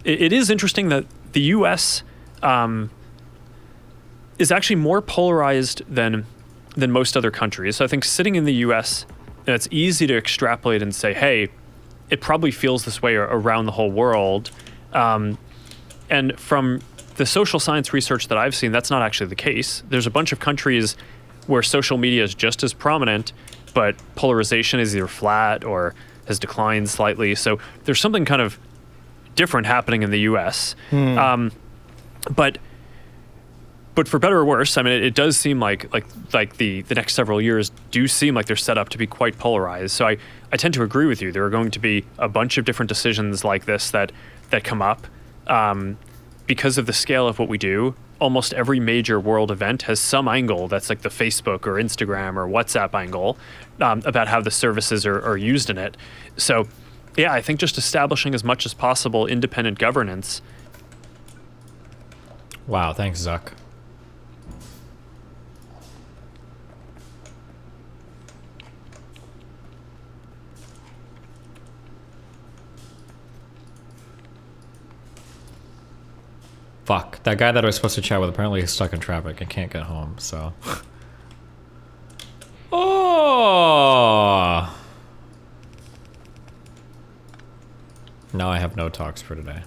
it is interesting that the U.S. Is actually more polarized than most other countries. So I think sitting in the U.S., it's easy to extrapolate and say, hey, it probably feels this way around the whole world. And from the social science research that I've seen, that's not actually the case. There's a bunch of countries where social media is just as prominent, but polarization is either flat or has declined slightly. So there's something kind of different happening in the U.S. But for better or worse, I mean, it does seem like the next several years do seem like they're set up to be quite polarized. So I tend to agree with you. There are going to be a bunch of different decisions like this that come up because of the scale of what we do. Almost every major world event has some angle that's like the Facebook or Instagram or WhatsApp angle about how the services are used in it. So, yeah, I think just establishing as much as possible independent governance. Wow, thanks, Zuck. Fuck, that guy that I was supposed to chat with apparently is stuck in traffic and can't get home, so. Oh! Now I have no talks for today.